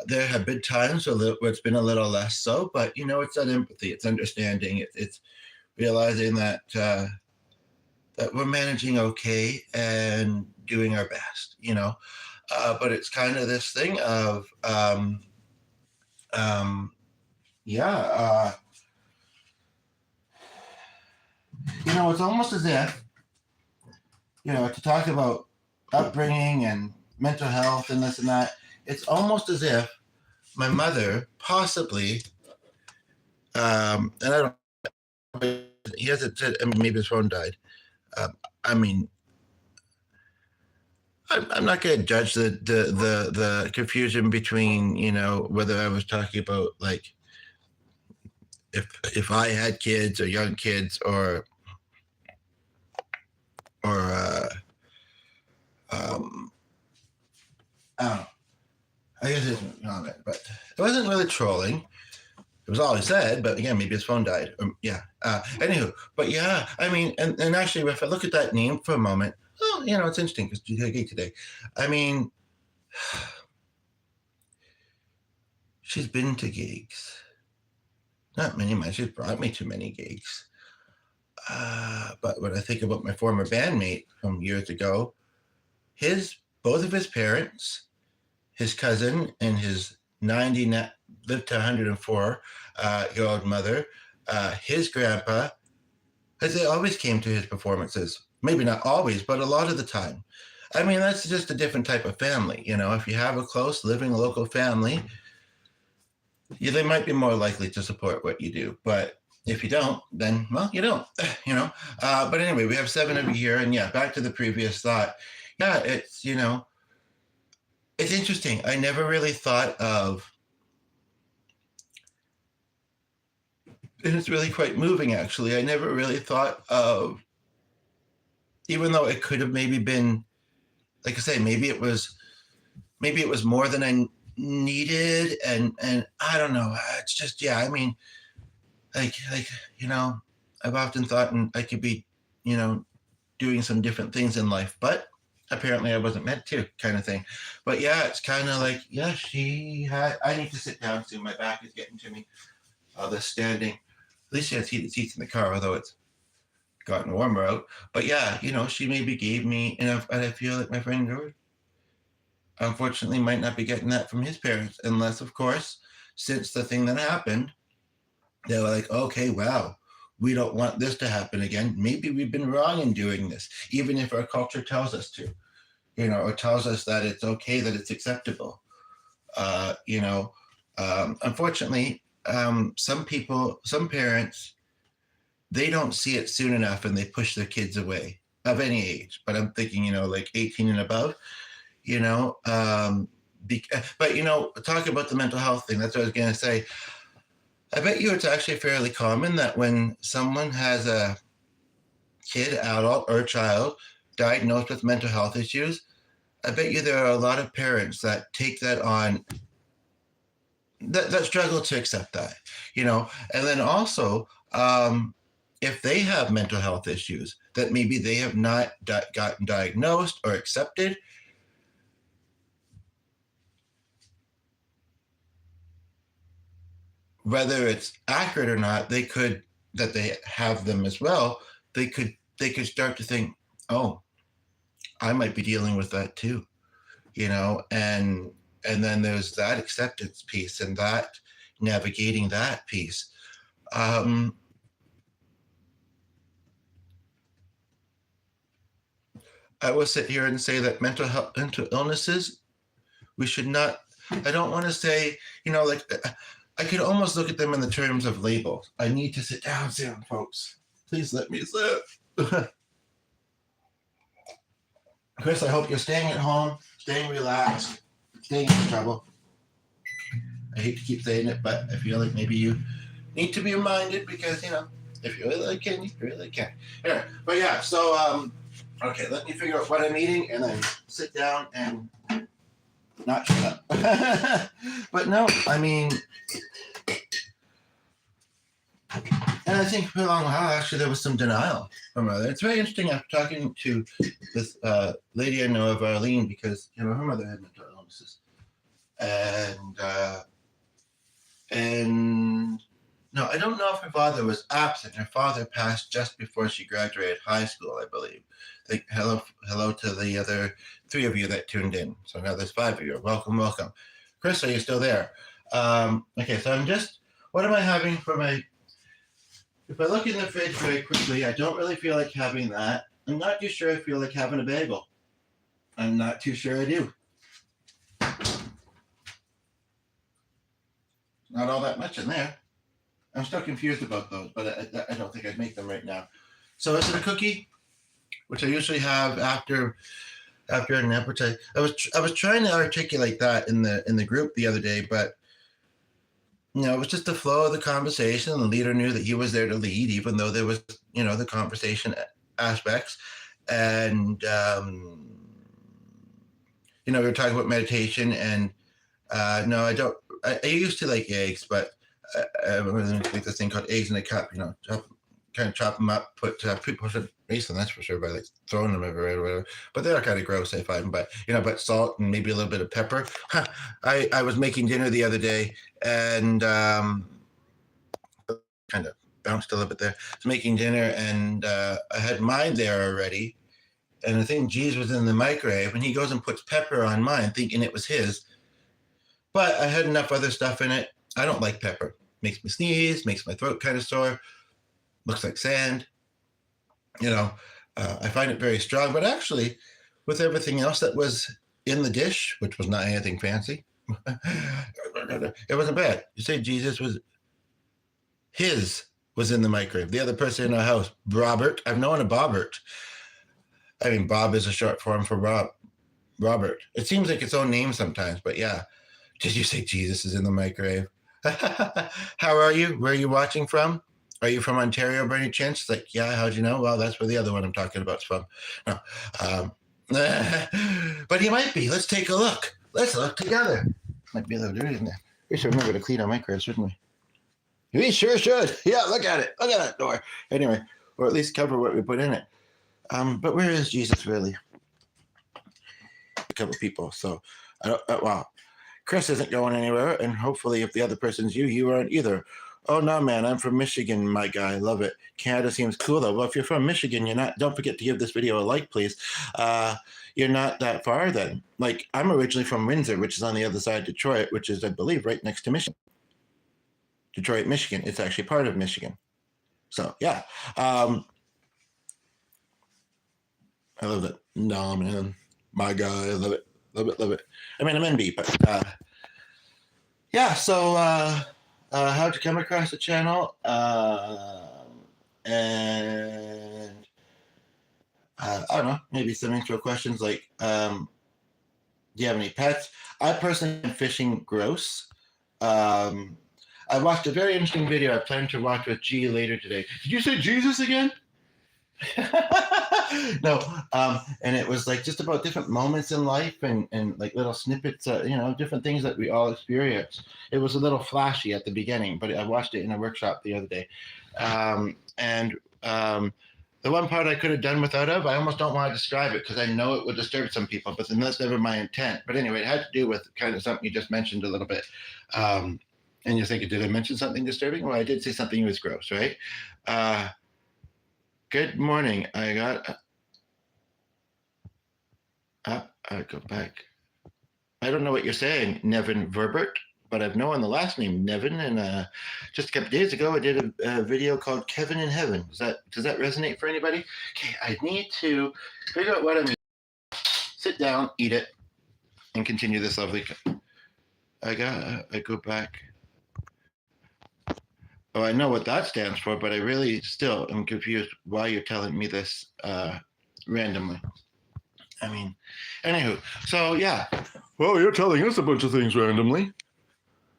Speaker 1: There have been times where it's been a little less so, but, it's that empathy, it's understanding, it's realizing that, that we're managing okay and doing our best, But it's kind of this thing of, um, yeah, it's almost as if, to talk about upbringing and mental health and this and that, it's almost as if my mother possibly, and I don't, he hasn't said, I mean, maybe his phone died. I mean, I'm not going to judge the confusion between, whether I was talking about like if I had kids or young kids or I don't know. I guess it's a comment, but it wasn't really trolling. It was all he said, but again, maybe his phone died. Yeah. Anywho, but yeah, I mean, and actually, if I look at that name for a moment, oh, it's interesting because you had a gig today. I mean, she's been to gigs. Not many, man. She's brought me to many gigs. But when I think about my former bandmate from years ago, both of his parents, his cousin, and his 90 lived to 104 year old mother, his grandpa, as they always came to his performances. Maybe not always, but a lot of the time. I mean, that's just a different type of family. If you have a close living local family, they might be more likely to support what you do. But if you don't, then, well, you don't, But anyway, we have 7 of you here. And yeah, back to the previous thought. Yeah, it's, it's interesting. I never really thought of, and it's really quite moving, actually. I never really thought of, even though it could have maybe been, like I say, maybe it was more than I needed, and I don't know. It's just, yeah. I mean, like I've often thought, and I could be, doing some different things in life, but apparently I wasn't meant to, kind of thing. But yeah, it's kind of like, yeah, I need to sit down soon. My back is getting to me. This standing. At least she has heated seats in the car, although it's gotten warmer out. But yeah, she maybe gave me, and I feel like my friend George, unfortunately, might not be getting that from his parents, unless, of course, since the thing that happened, they were like, okay, wow, we don't want this to happen again. Maybe we've been wrong in doing this, even if our culture tells us to, or tells us that it's okay, that it's acceptable. Unfortunately, some parents, they don't see it soon enough and they push their kids away of any age. But I'm thinking, like 18 and above, but, talking about the mental health thing, that's what I was going to say. I bet you it's actually fairly common that when someone has a kid, adult, or child diagnosed with mental health issues, I bet you there are a lot of parents that take that on, that struggle to accept that, and then also, if they have mental health issues that maybe they have not gotten diagnosed or accepted, whether it's accurate or not, that they have them as well, they could start to think, oh, I might be dealing with that too, and then there's that acceptance piece and that navigating that piece. I will sit here and say that mental illnesses, we should not, I don't want to say, like, I could almost look at them in the terms of labels. I need to sit down soon, folks. Please let me sit. Chris, I hope you're staying at home, staying relaxed, staying in trouble. I hate to keep saying it, but I feel like maybe you need to be reminded because, if you really can, you really can. Anyway, but yeah, so, okay, let me figure out what I'm eating and then sit down and not shut up. But no, I mean, and I think for a long while, actually, there was some denial from mother. It's very interesting after talking to this lady I know of, Arlene, because, her mother had mental illnesses. And No, I don't know if her father was absent. Her father passed just before she graduated high school, I believe. Like, hello to the other 3 of you that tuned in. So now there's 5 of you. Welcome, welcome. Chris, are you still there? Okay, so what am I having for my, if I look in the fridge very quickly, I don't really feel like having that. I'm not too sure I feel like having a bagel. I'm not too sure I do. Not all that much in there. I'm still confused about those, but I don't think I'd make them right now. So is it a cookie, which I usually have after a nap? Which I was trying to articulate that in the group the other day, but it was just the flow of the conversation. The leader knew that he was there to lead, even though there was the conversation aspects, and we were talking about meditation, and no, I don't. I used to like eggs, but I'm going to make this thing called eggs in a cup. Kind of chop them up, put race, and that's for sure, by like throwing them everywhere or whatever. But they're kind of gross, I find. But but salt and maybe a little bit of pepper. I was making dinner the other day, and kind of bounced a little bit there. I was making dinner, and I had mine there already. And I think G's was in the microwave, and he goes and puts pepper on mine, thinking it was his. But I had enough other stuff in it. I don't like pepper. Makes me sneeze, makes my throat kind of sore, looks like sand. I find it very strong. But actually, with everything else that was in the dish, which was not anything fancy, it wasn't bad. You say Jesus was in the microwave. The other person in our house, Robert. I've known a Bobbert. I mean, Bob is a short form for Robert. It seems like its own name sometimes, but yeah. Did you say Jesus is in the microwave? How are you? Where are you watching from? Are you from Ontario by any chance? It's like, yeah, how'd you know? Well, that's where the other one I'm talking about is from. No. But he might be. Let's take a look. Let's look together. Might be a little dirty in there. We should remember to clean our microwave, shouldn't we? We sure should. Yeah, look at it. Look at that door. Anyway, or at least cover what we put in it. But where is Jesus really? A couple people. So, wow. Chris isn't going anywhere, and hopefully if the other person's you aren't either. Oh, no, man, I'm from Michigan, my guy. I love it. Canada seems cool, though. Well, if you're from Michigan, don't forget to give this video a like, please. You're not that far, then. Like, I'm originally from Windsor, which is on the other side of Detroit, which is, I believe, right next to Michigan. Detroit, Michigan. It's actually part of Michigan. So, yeah. I love it. No, man. My guy, I love it. Love it. I mean, I'm NB, but yeah, so how'd you come across the channel? And I don't know, maybe some intro questions like, do you have any pets? I personally am fishing gross. I watched a very interesting video I plan to watch with G later today. Did you say Jesus again? No, and it was like just about different moments in life and like little snippets, different things that we all experience. It was a little flashy at the beginning, but I watched it in a workshop the other day. The one part I could have done without I almost don't want to describe it because I know it would disturb some people, but then that's never my intent. But anyway, it had to do with kind of something you just mentioned a little bit. And you're thinking, did I mention something disturbing? Well, I did say something was gross, right? Good morning. I got. I go back. I don't know what you're saying, Nevin Verbert, but I've known the last name Nevin, and just a couple days ago I did a video called Kevin in Heaven. Does that resonate for anybody? Okay, I need to figure out what I'm. Sit down, eat it, and continue this lovely. I go back. Oh, I know what that stands for, but I really still am confused why you're telling me this randomly. I mean, anywho, so yeah. Well, you're telling us a bunch of things randomly.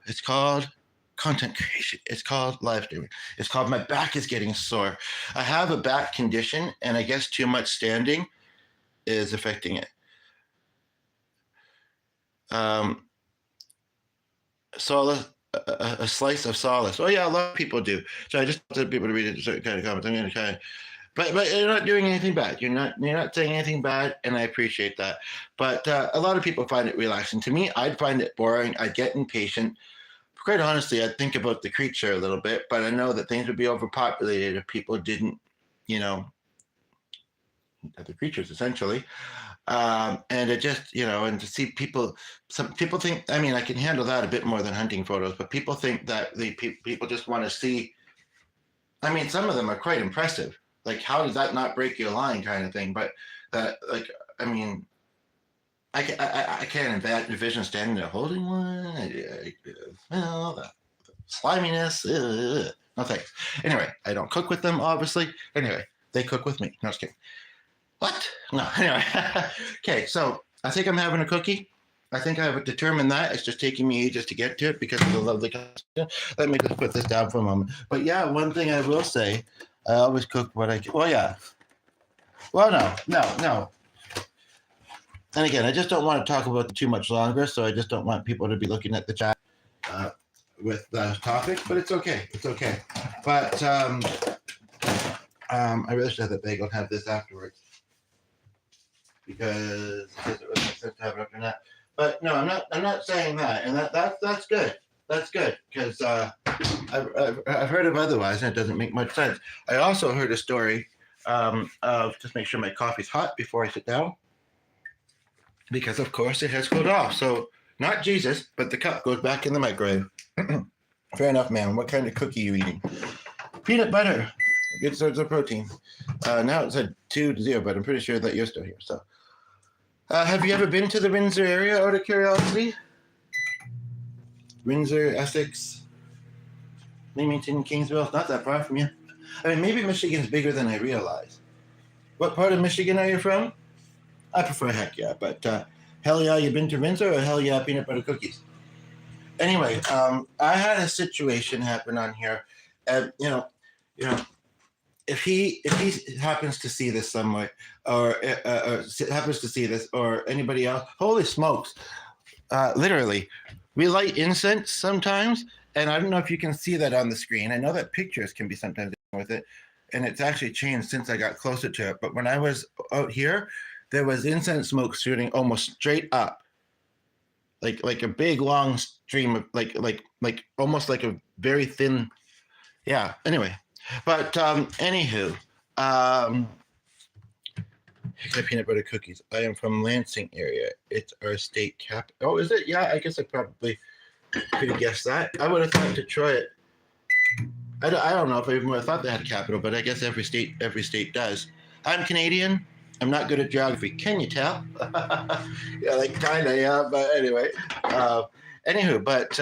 Speaker 1: It's called content creation. It's called live streaming. It's called my back is getting sore. I have a back condition, and I guess too much standing is affecting it. Solace. A slice of solace. Oh yeah, a lot of people do. So I just want people to read a certain kind of comments. I'm going to kind of, but you're not doing anything bad. You're not saying anything bad, and I appreciate that. But a lot of people find it relaxing. To me, I'd find it boring. I'd get impatient. quite honestly, I think about the creature a little bit, but I know that things would be overpopulated if people didn't, you know, the creatures essentially. And it just, and to see people, some people think, I mean, I can handle that a bit more than hunting photos, but people think that people just want to see. I mean, some of them are quite impressive. Like, how does that not break your line, kind of thing? But that, like, I mean, I can't envision standing there holding one. Well, the sliminess. No thanks. Anyway, I don't cook with them, obviously. Anyway, they cook with me. No, just kidding. What? No, anyway. Okay, so I think I'm having a cookie. I think I've determined that. It's just taking me ages to get to it because of the lovely costume. Let me just put this down for a moment. But yeah, one thing I will say, I always cook what I can. Well, yeah. Well, no. And again, I just don't want to talk about it too much longer, so I just don't want people to be looking at the chat with the topic, but it's okay. It's okay. But I really should have that bagel and have this afterwards because it doesn't really make sense to have it after that. But no, I'm not saying that, and that's good. That's good because I've heard of otherwise, and it doesn't make much sense. I also heard a story of just make sure my coffee's hot before I sit down, because of course it has cooled off. So not Jesus, but the cup goes back in the microwave. Fair enough, man. What kind of cookie are you eating? Peanut butter. Good source of protein. Now it said 2-0, but I'm pretty sure that you're still here. So, have you ever been to the Windsor area out of curiosity? Windsor, Essex, Leamington, Kingsville. It's not that far from you. I mean, maybe Michigan's bigger than I realize. What part of Michigan are you from? I prefer heck yeah, but hell yeah, you been to Windsor, or hell yeah, peanut butter cookies? Anyway, I had a situation happen on here, and if he happens to see this somewhere, or happens to see this, or anybody else, holy smokes! Literally, we light incense sometimes, and I don't know if you can see that on the screen. I know that pictures can be sometimes with it, and it's actually changed since I got closer to it. But when I was out here, there was incense smoke shooting almost straight up, like a big long stream of like almost like a very thin. Yeah. Anyway, but anywho, peanut butter cookies. I am from Lansing area. It's our state cap. Oh, is it? Yeah, I guess I probably could have guessed that. I would have thought Detroit. I don't know if I even would have thought they had a capital, but I guess every state does. I'm Canadian. I'm not good at geography. Can you tell? Yeah, like kind of, yeah. But anyway, anywho, but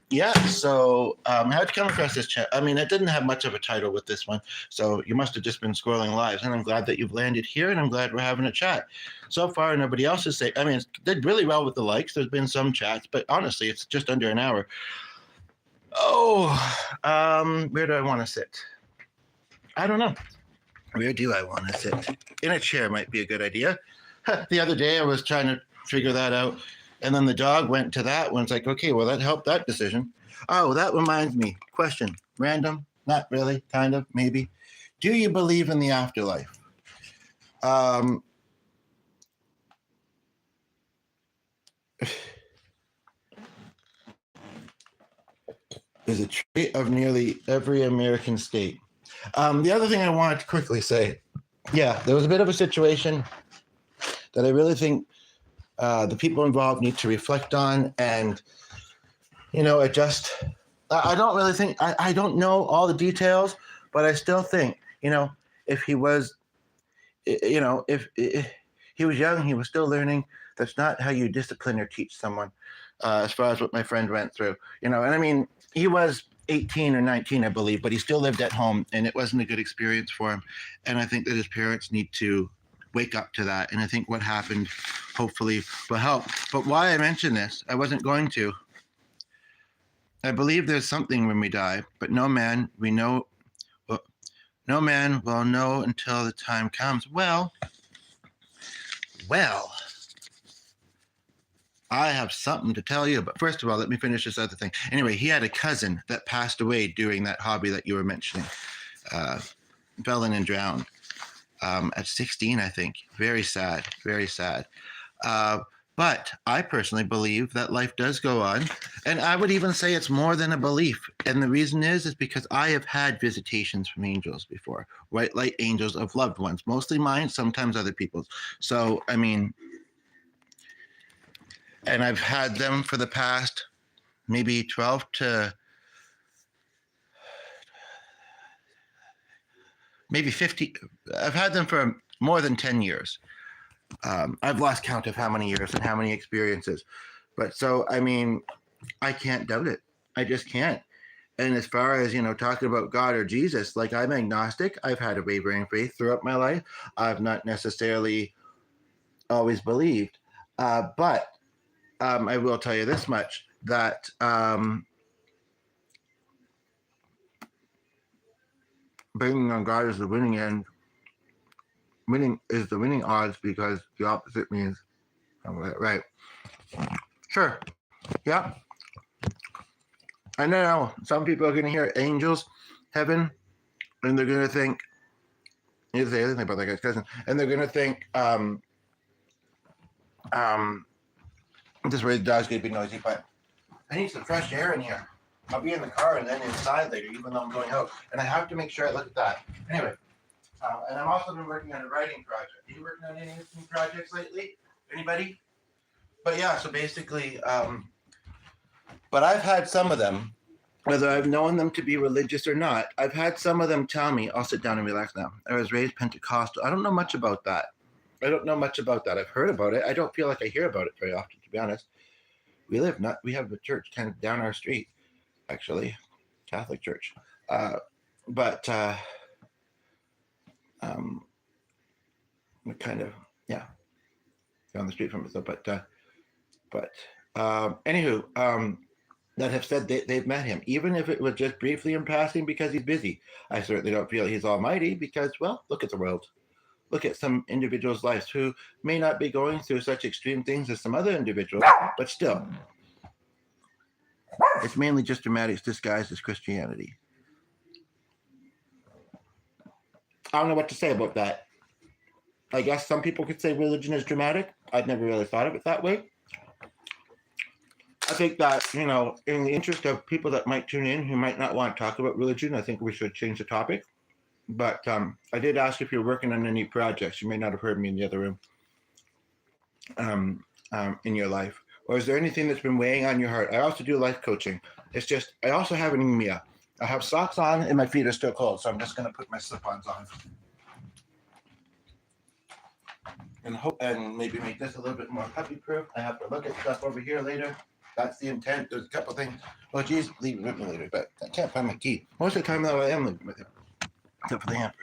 Speaker 1: yeah. So how'd you come across this chat? I mean, it didn't have much of a title with this one, so you must have just been scrolling lives. And I'm glad that you've landed here, and I'm glad we're having a chat. So far, nobody else is saying. I mean, it did really well with the likes. There's been some chats, but honestly, it's just under an hour. Oh, where do I want to sit? I don't know. Where do I want to sit? In a chair might be a good idea. The other day I was trying to figure that out, and then the dog went to that one. It's like, okay, well, that helped that decision. Oh, that reminds me. Question. Random. Not really. Kind of. Maybe. Do you believe in the afterlife? Is a trait of nearly every American state. The other thing I wanted to quickly say, yeah, there was a bit of a situation that I really think the people involved need to reflect on and, adjust. I don't really think, I don't know all the details, but I still think, if he was, if he was young, he was still learning. That's not how you discipline or teach someone, as far as what my friend went through, and I mean, he was 18 or 19, I believe, but he still lived at home, and it wasn't a good experience for him. And I think that his parents need to wake up to that. And I think what happened hopefully will help. But why I mention this, I wasn't going to. I believe there's something when we die, but no man will know until the time comes. Well, I have something to tell you, but first of all, let me finish this other thing. Anyway, he had a cousin that passed away doing that hobby that you were mentioning, fell in and drowned at 16, I think. Very sad, very sad. But I personally believe that life does go on. And I would even say it's more than a belief. And the reason is because I have had visitations from angels before, white light angels of loved ones, mostly mine, sometimes other people's. So, I mean, and I've had them for the past maybe 12 to maybe 50. I've had them for more than 10 years. I've lost count of how many years and how many experiences. But so, I mean, I can't doubt it. I just can't. And as far as, talking about God or Jesus, like I'm agnostic. I've had a wavering faith throughout my life. I've not necessarily always believed. But I will tell you this much that bringing on God is the winning end. Winning is the winning odds because the opposite means right. Sure. Yeah. I know some people are going to hear angels, heaven, and they're going to think, you say anything about that guy's cousin, and they're going to think, this way the dog's going to be noisy, but I need some fresh air in here. I'll be in the car and then inside later, even though I'm going out. And I have to make sure I look at that. Anyway, and I've also been working on a writing project. Are you working on any projects lately? Anybody? But yeah, so basically, but I've had some of them, whether I've known them to be religious or not, I've had some of them tell me, I'll sit down and relax now. I was raised Pentecostal. I don't know much about that. I've heard about it. I don't feel like I hear about it very often, to be honest. We have a church kind of down our street, actually, Catholic church. But kind of, yeah, down the street from us. But anywho, that have said they've met him, even if it was just briefly in passing because he's busy. I certainly don't feel he's almighty because, well, look at the world. Look at some individuals' lives who may not be going through such extreme things as some other individuals, but still, it's mainly just dramatics disguised as Christianity. I don't know what to say about that. I guess some people could say religion is dramatic. I'd never really thought of it that way. I think that, in the interest of people that might tune in who might not want to talk about religion, I think we should change the topic. But I did ask if you're working on any projects. You may not have heard me in the other room in your life. Or is there anything that's been weighing on your heart? I also do life coaching. It's just, I also have anemia. I have socks on and my feet are still cold, so I'm just going to put my slip-ons on. And maybe make this a little bit more puppy-proof. I have to look at stuff over here later. That's the intent. There's a couple things. Well, geez, leave it with me later, but I can't find my key. Most of the time, though, I am leaving with it, except for the hamper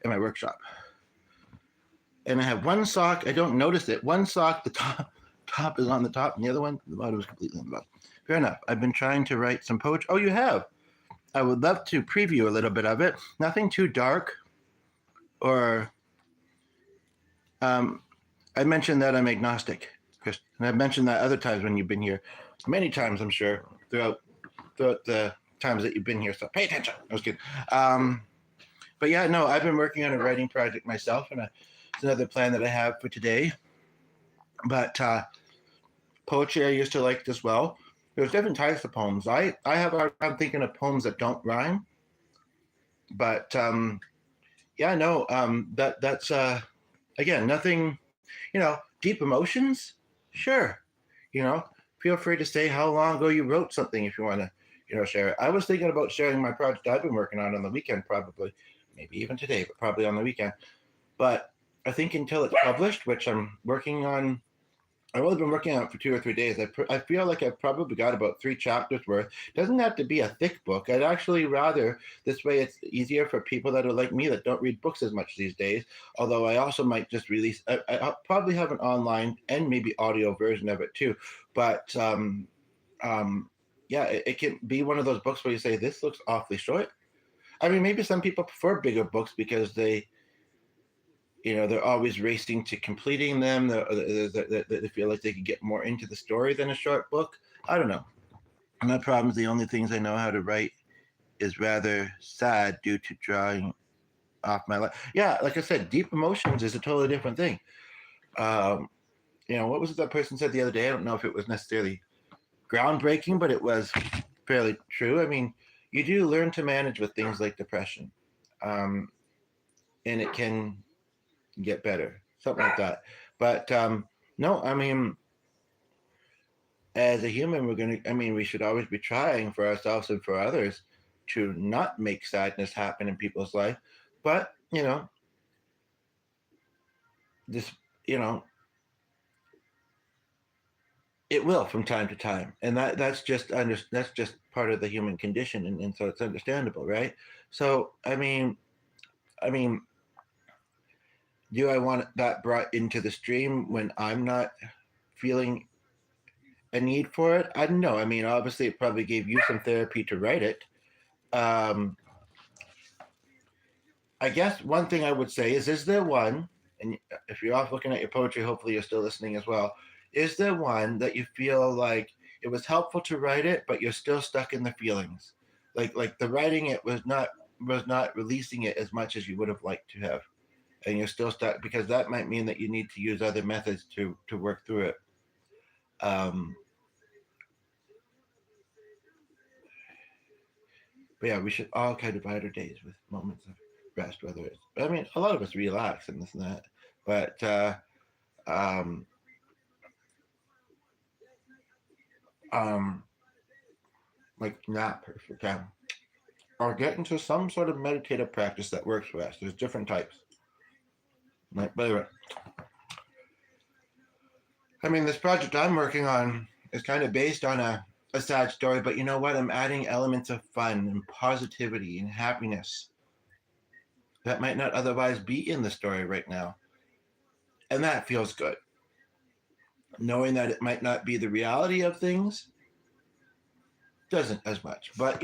Speaker 1: in my workshop. And I have one sock. I don't notice it. One sock, the top is on the top, and the other one, the bottom is completely on the bottom. Fair enough. I've been trying to write some poetry. Oh, you have? I would love to preview a little bit of it. Nothing too dark or... I mentioned that I'm agnostic, Chris, and I've mentioned that other times when you've been here, many times, I'm sure, throughout the times that you've been here. So pay attention. I was kidding. But yeah, no, I've been working on a writing project myself, and it's another plan that I have for today. But poetry I used to like as well. There's different types of poems. I'm thinking of poems that don't rhyme. But yeah, no, that's again, nothing, deep emotions. Sure. Feel free to say how long ago you wrote something if you want to, share it. I was thinking about sharing my project I've been working on the weekend, probably, maybe even today, but probably on the weekend. But I think until it's published, which I'm working on, I've only been working on it for 2 or 3 days. I feel like I've probably got about 3 chapters worth. It doesn't have to be a thick book. I'd actually rather, this way it's easier for people that are like me that don't read books as much these days. Although I also might just release, I'll probably have an online and maybe audio version of it too. But yeah, it can be one of those books where you say, this looks awfully short. I mean, maybe some people prefer bigger books because they they're always racing to completing them. They feel like they could get more into the story than a short book. I don't know. My problem is the only things I know how to write is rather sad due to drawing off my life. Yeah, like I said, deep emotions is a totally different thing. what was it that person said the other day? I don't know if it was necessarily groundbreaking, but it was fairly true. I mean, you do learn to manage with things like depression, um, and it can get better, something like that. But no, I mean, as a human, we should always be trying for ourselves and for others to not make sadness happen in people's life. But, this, you know, it will from time to time, and that's just part of the human condition, and so it's understandable, right? So, I mean, do I want that brought into the stream when I'm not feeling a need for it? I don't know. I mean, obviously, it probably gave you some therapy to write it. Um, I guess one thing I would say is there one, and if you're off looking at your poetry, hopefully you're still listening as well. Is there one that you feel like it was helpful to write it, but you're still stuck in the feelings? Like the writing it was not releasing it as much as you would have liked to have, and you're still stuck because that might mean that you need to use other methods to work through it. Um, but yeah, we should all kind of divide our days with moments of rest, whether it's, I mean, a lot of us relax and this and that, but um, um, like nap if you can, or get into some sort of meditative practice that works for us. There's different types. Like, by the way, I mean, this project I'm working on is kind of based on a sad story, but you know what? I'm adding elements of fun and positivity and happiness that might not otherwise be in the story right now. And that feels good. Knowing that it might not be the reality of things doesn't as much. But,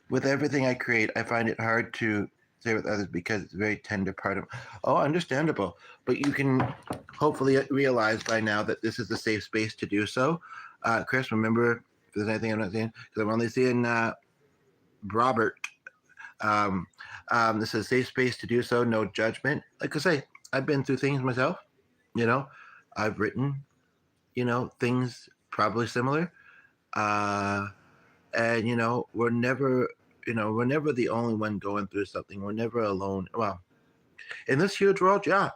Speaker 1: with everything I create, I find it hard to say with others because it's a very tender part of. Oh, understandable. But you can hopefully realize by now that this is a safe space to do so. Chris, remember if there's anything I'm not saying, because I'm only seeing Robert. Um, this is a safe space to do so, no judgment. Like I say, I've been through things myself. You know, I've written, things probably similar. Uh, and we're never the only one going through something. We're never alone. Well, in this huge world, yeah,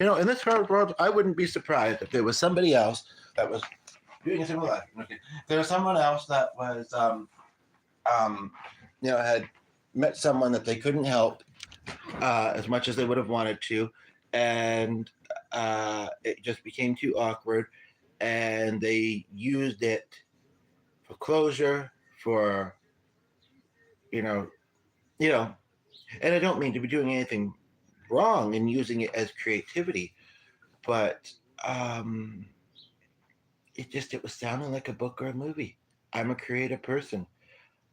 Speaker 1: in this huge world, I wouldn't be surprised if there was somebody else that was doing a similar life. Okay. If there was someone else that was, um, had met someone that they couldn't help as much as they would have wanted to, and it just became too awkward, and they used it for closure, for you know, you know, and I don't mean to be doing anything wrong in using it as creativity, but um, it was sounding like a book or a movie. I'm a creative person.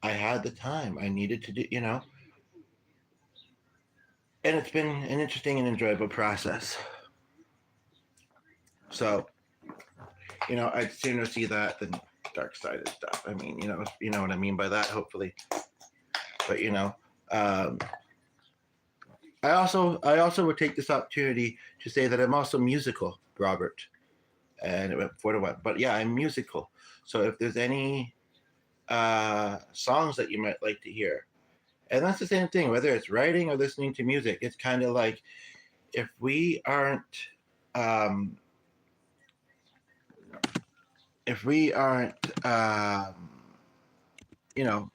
Speaker 1: I had the time. I needed to do. And it's been an interesting and enjoyable process. So, I'd sooner see that than dark sided stuff. I mean, you know what I mean by that, hopefully. But um, I also would take this opportunity to say that I'm also musical, Robert, and it went 4-1. But yeah, I'm musical. So if there's any songs that you might like to hear, and that's the same thing, whether it's writing or listening to music, it's kind of like if we aren't um, if we aren't you know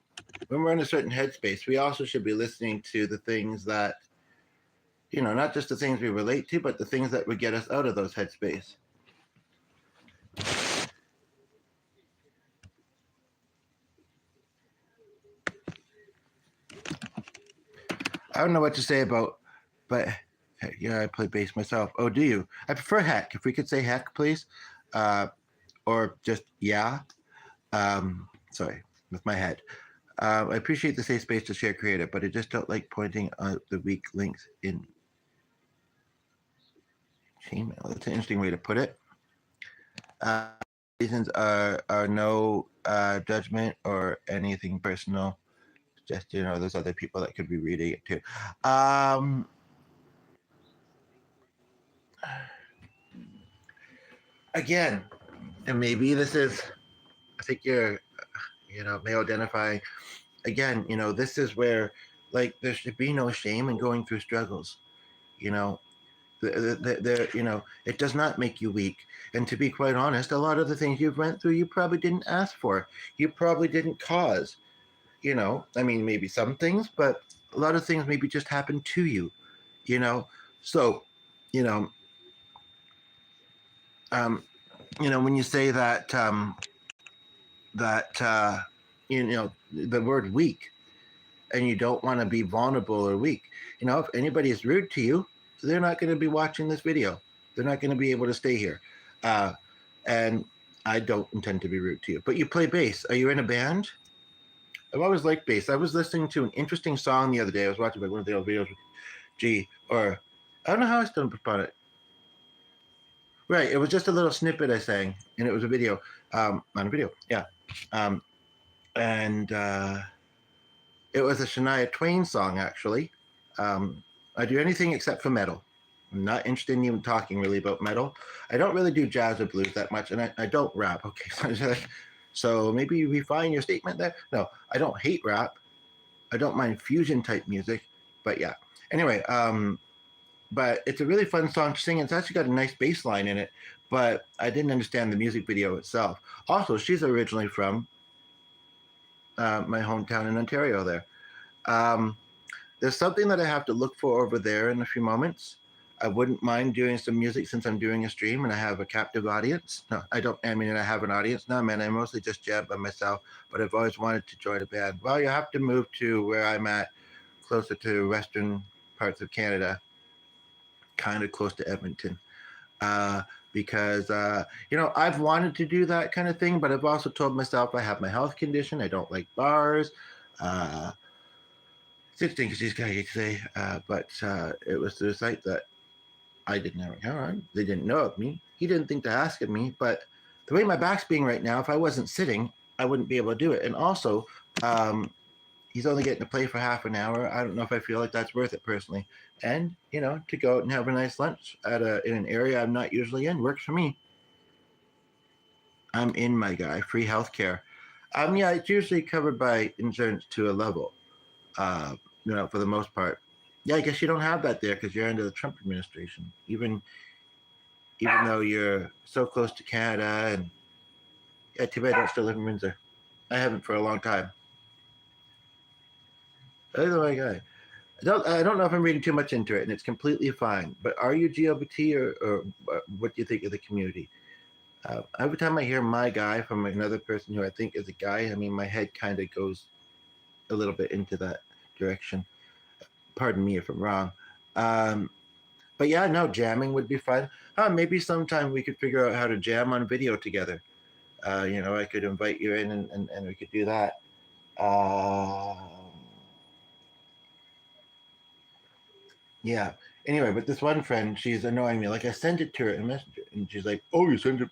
Speaker 1: when we're in a certain headspace, we also should be listening to the things that not just the things we relate to, but the things that would get us out of those headspace. I don't know what to say about, but yeah, I play bass myself. Oh, do you? I prefer heck. If we could say heck, please, uh, or just yeah. Sorry, with my head. I appreciate the safe space to share creative, but I just don't like pointing out the weak links in Gmail. That's an interesting way to put it. Reasons are no judgment or anything personal. Just there's other people that could be reading it too. again, and maybe this is, I think you're, male identifying. Again, this is where, like, there should be no shame in going through struggles. You know, it does not make you weak. And to be quite honest, a lot of the things you've went through, you probably didn't ask for. You probably didn't cause. I mean, maybe some things, but a lot of things maybe just happened to you. You know, so, you know, um, when you say that that the word weak, and you don't want to be vulnerable or weak. If anybody is rude to you, they're not going to be watching this video. They're not going to be able to stay here. And I don't intend to be rude to you. But you play bass. Are you in a band? I've always liked bass. I was listening to an interesting song the other day. I was watching one of the old videos with G, or I don't know how I stumbled upon it. Right, it was just a little snippet I sang, and it was a video, on a video, yeah. And it was a Shania Twain song, actually. I do anything except for metal. I'm not interested in even talking really about metal. I don't really do jazz or blues that much, and I don't rap. Okay, so maybe you refine your statement there. No, I don't hate rap. I don't mind fusion type music, but yeah. Anyway, but it's a really fun song to sing. It's actually got a nice bass line in it, but I didn't understand the music video itself. Also, she's originally from my hometown in Ontario there. There's something that I have to look for over there in a few moments. I wouldn't mind doing some music since I'm doing a stream and I have a captive audience. No, I don't. I mean, I have an audience now, man. I mostly just jab by myself, but I've always wanted to join a band. Well, you have to move to where I'm at, closer to western parts of Canada, kind of close to Edmonton. Because I've wanted to do that kind of thing, but I've also told myself I have my health condition. I don't like bars. It's interesting because these guys say, but it was the site that I didn't know. They didn't know of me. He didn't think to ask of me, but the way my back's being right now, if I wasn't sitting, I wouldn't be able to do it. And also, he's only getting to play for half an hour. I don't know if I feel like that's worth it personally. And to go out and have a nice lunch in an area I'm not usually in works for me. I'm in, my guy. Free healthcare. Yeah, it's usually covered by insurance to a level. For the most part. Yeah, I guess you don't have that there because you're under the Trump administration. Even though you're so close to Canada, and yeah, too bad I don't still live in Windsor. I haven't for a long time. Oh my God. I don't know if I'm reading too much into it, and it's completely fine. But are you GLBT or what do you think of the community? Every time I hear "my guy" from another person who I think is a guy, I mean, my head kind of goes a little bit into that direction. Pardon me if I'm wrong. But yeah, no, jamming would be fun. Maybe sometime we could figure out how to jam on video together. I could invite you in and we could do that. Yeah. Anyway, but this one friend, she's annoying me. Like I sent it to her in Messenger, and she's like, "Oh, you sent it,"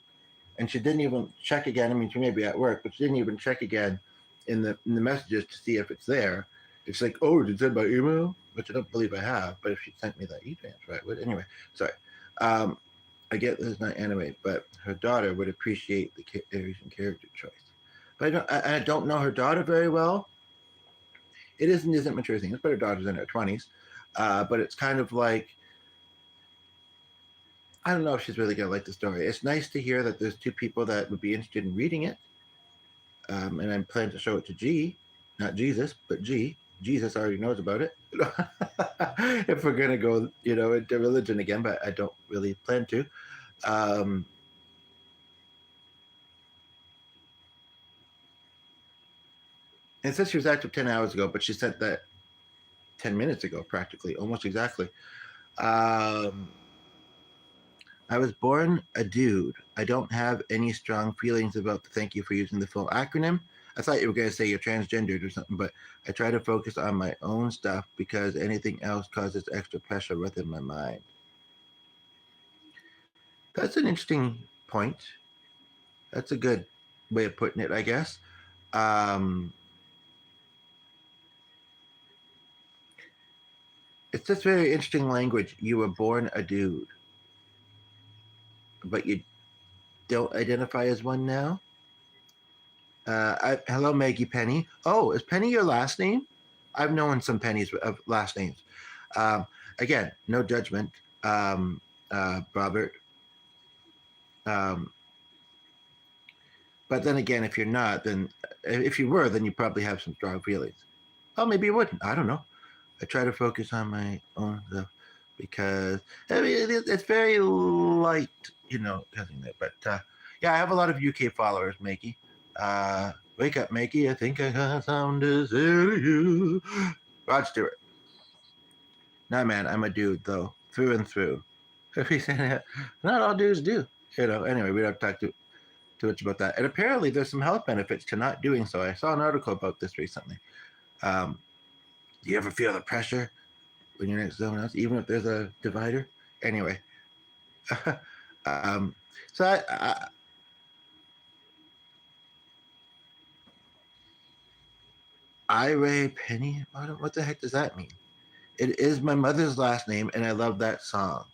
Speaker 1: and she didn't even check again. I mean, she may be at work, but she didn't even check again in the messages to see if it's there. It's like, "Oh, did you send by email?" Which I don't believe I have. But if she sent me that email, right? But anyway, sorry. I get this is not anime, but her daughter would appreciate the Asian character choice. But I don't know her daughter very well. It isn't mature thing. It's but her daughter's in her 20s. But it's kind of like, I don't know if she's really going to like the story. It's nice to hear that there's two people that would be interested in reading it. And I'm planning to show it to G, not Jesus, but G. Jesus already knows about it. If we're going to go, into religion again, but I don't really plan to. It says she was active 10 hours ago, but she sent that 10 minutes ago, practically, almost exactly. I was born a dude. I don't have any strong feelings about the thank you for using the full acronym. I thought you were going to say you're transgendered or something, but I try to focus on my own stuff because anything else causes extra pressure within my mind. That's an interesting point. That's a good way of putting it, I guess. It's just very interesting language. You were born a dude, but don't identify as one now. Hello, Maggie Penny. Oh, is Penny your last name? I've known some Pennies of last names. Um, Again, no judgment, Robert. Um, but then again, if you're not, then if you were, then you probably have some strong feelings. Oh, maybe you wouldn't. I don't know. I try to focus on my own stuff because I mean it's very light, cousin there. But yeah, I have a lot of UK followers, Makey. Wake up, Makey. I think I got something to say to you. Rod Stewart. Nah, man, I'm a dude though, through and through. Not all dudes do. Anyway, we don't talk too much about that. And apparently, there's some health benefits to not doing so. I saw an article about this recently. Do you ever feel the pressure when you're next to someone else, even if there's a divider? Anyway, so Ray Penny. What the heck does that mean? It is my mother's last name, and I love that song.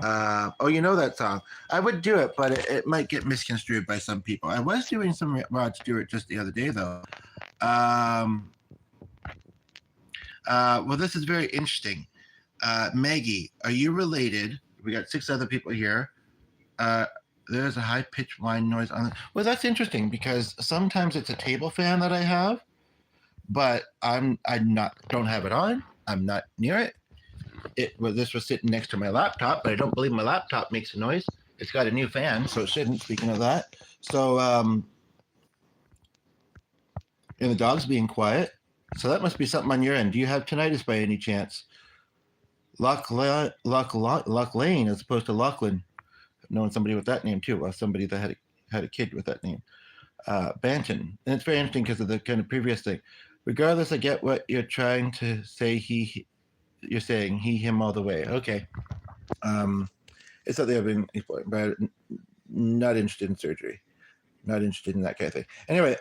Speaker 1: Oh, you know that song. I would do it, but it might get misconstrued by some people. I was doing some Rod Stewart just the other day, though. Well, this is very interesting. Maggie, are you related? We got 6 other people here. There's a high-pitched whine noise on it. Well, that's interesting because sometimes it's a table fan that I have, but I don't have it on. I'm not near it. This was sitting next to my laptop, but I don't believe my laptop makes a noise. It's got a new fan, so it shouldn't. Speaking of that, so and the dog's being quiet. So that must be something on your end. Do you have tinnitus by any chance? Loch Lane as opposed to Lachlan. I've known somebody with that name too. Well, somebody that had a kid with that name. Banton. And it's very interesting because of the kind of previous thing. Regardless, I get what you're trying to say. You're saying he, him all the way. Okay. It's something I've been, but not interested in surgery. Not interested in that kind of thing. Anyway,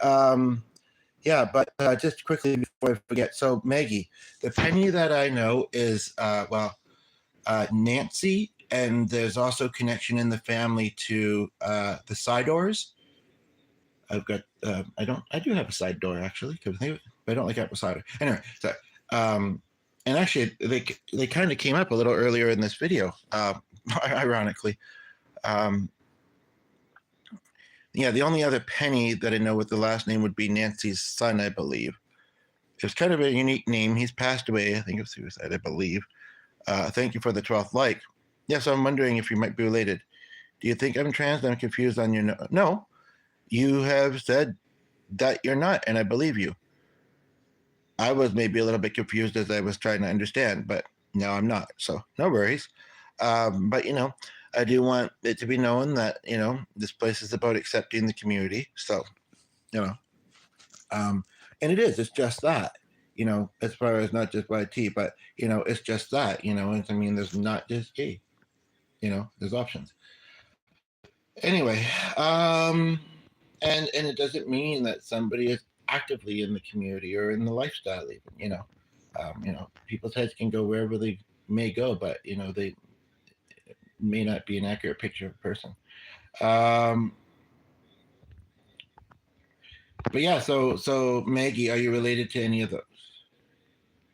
Speaker 1: yeah, but just quickly before I forget. So Maggie, the Penny that I know is, Nancy, and there's also connection in the family to the Sidors. I've got, I do have a side door actually, but I don't like apple cider. Anyway, so, and actually they kind of came up a little earlier in this video, ironically. Yeah, the only other Penny that I know with the last name would be Nancy's son, I believe. It's kind of a unique name. He's passed away, I think of suicide, I believe. Thank you for the 12th like. Yes, I'm wondering if you might be related. Do you think I'm trans? I'm confused on your no. You have said that you're not, and I believe you. I was maybe a little bit confused as I was trying to understand, but now I'm not. So no worries. But I do want it to be known that this place is about accepting the community. So and it is. It's just that. As far as not just YT, but it's just that. I mean, there's not just gay. There's options. Anyway, and it doesn't mean that somebody is actively in the community or in the lifestyle even. People's heads can go wherever they may go, but they may not be an accurate picture of a person. But yeah, so Maggie, are you related to any of those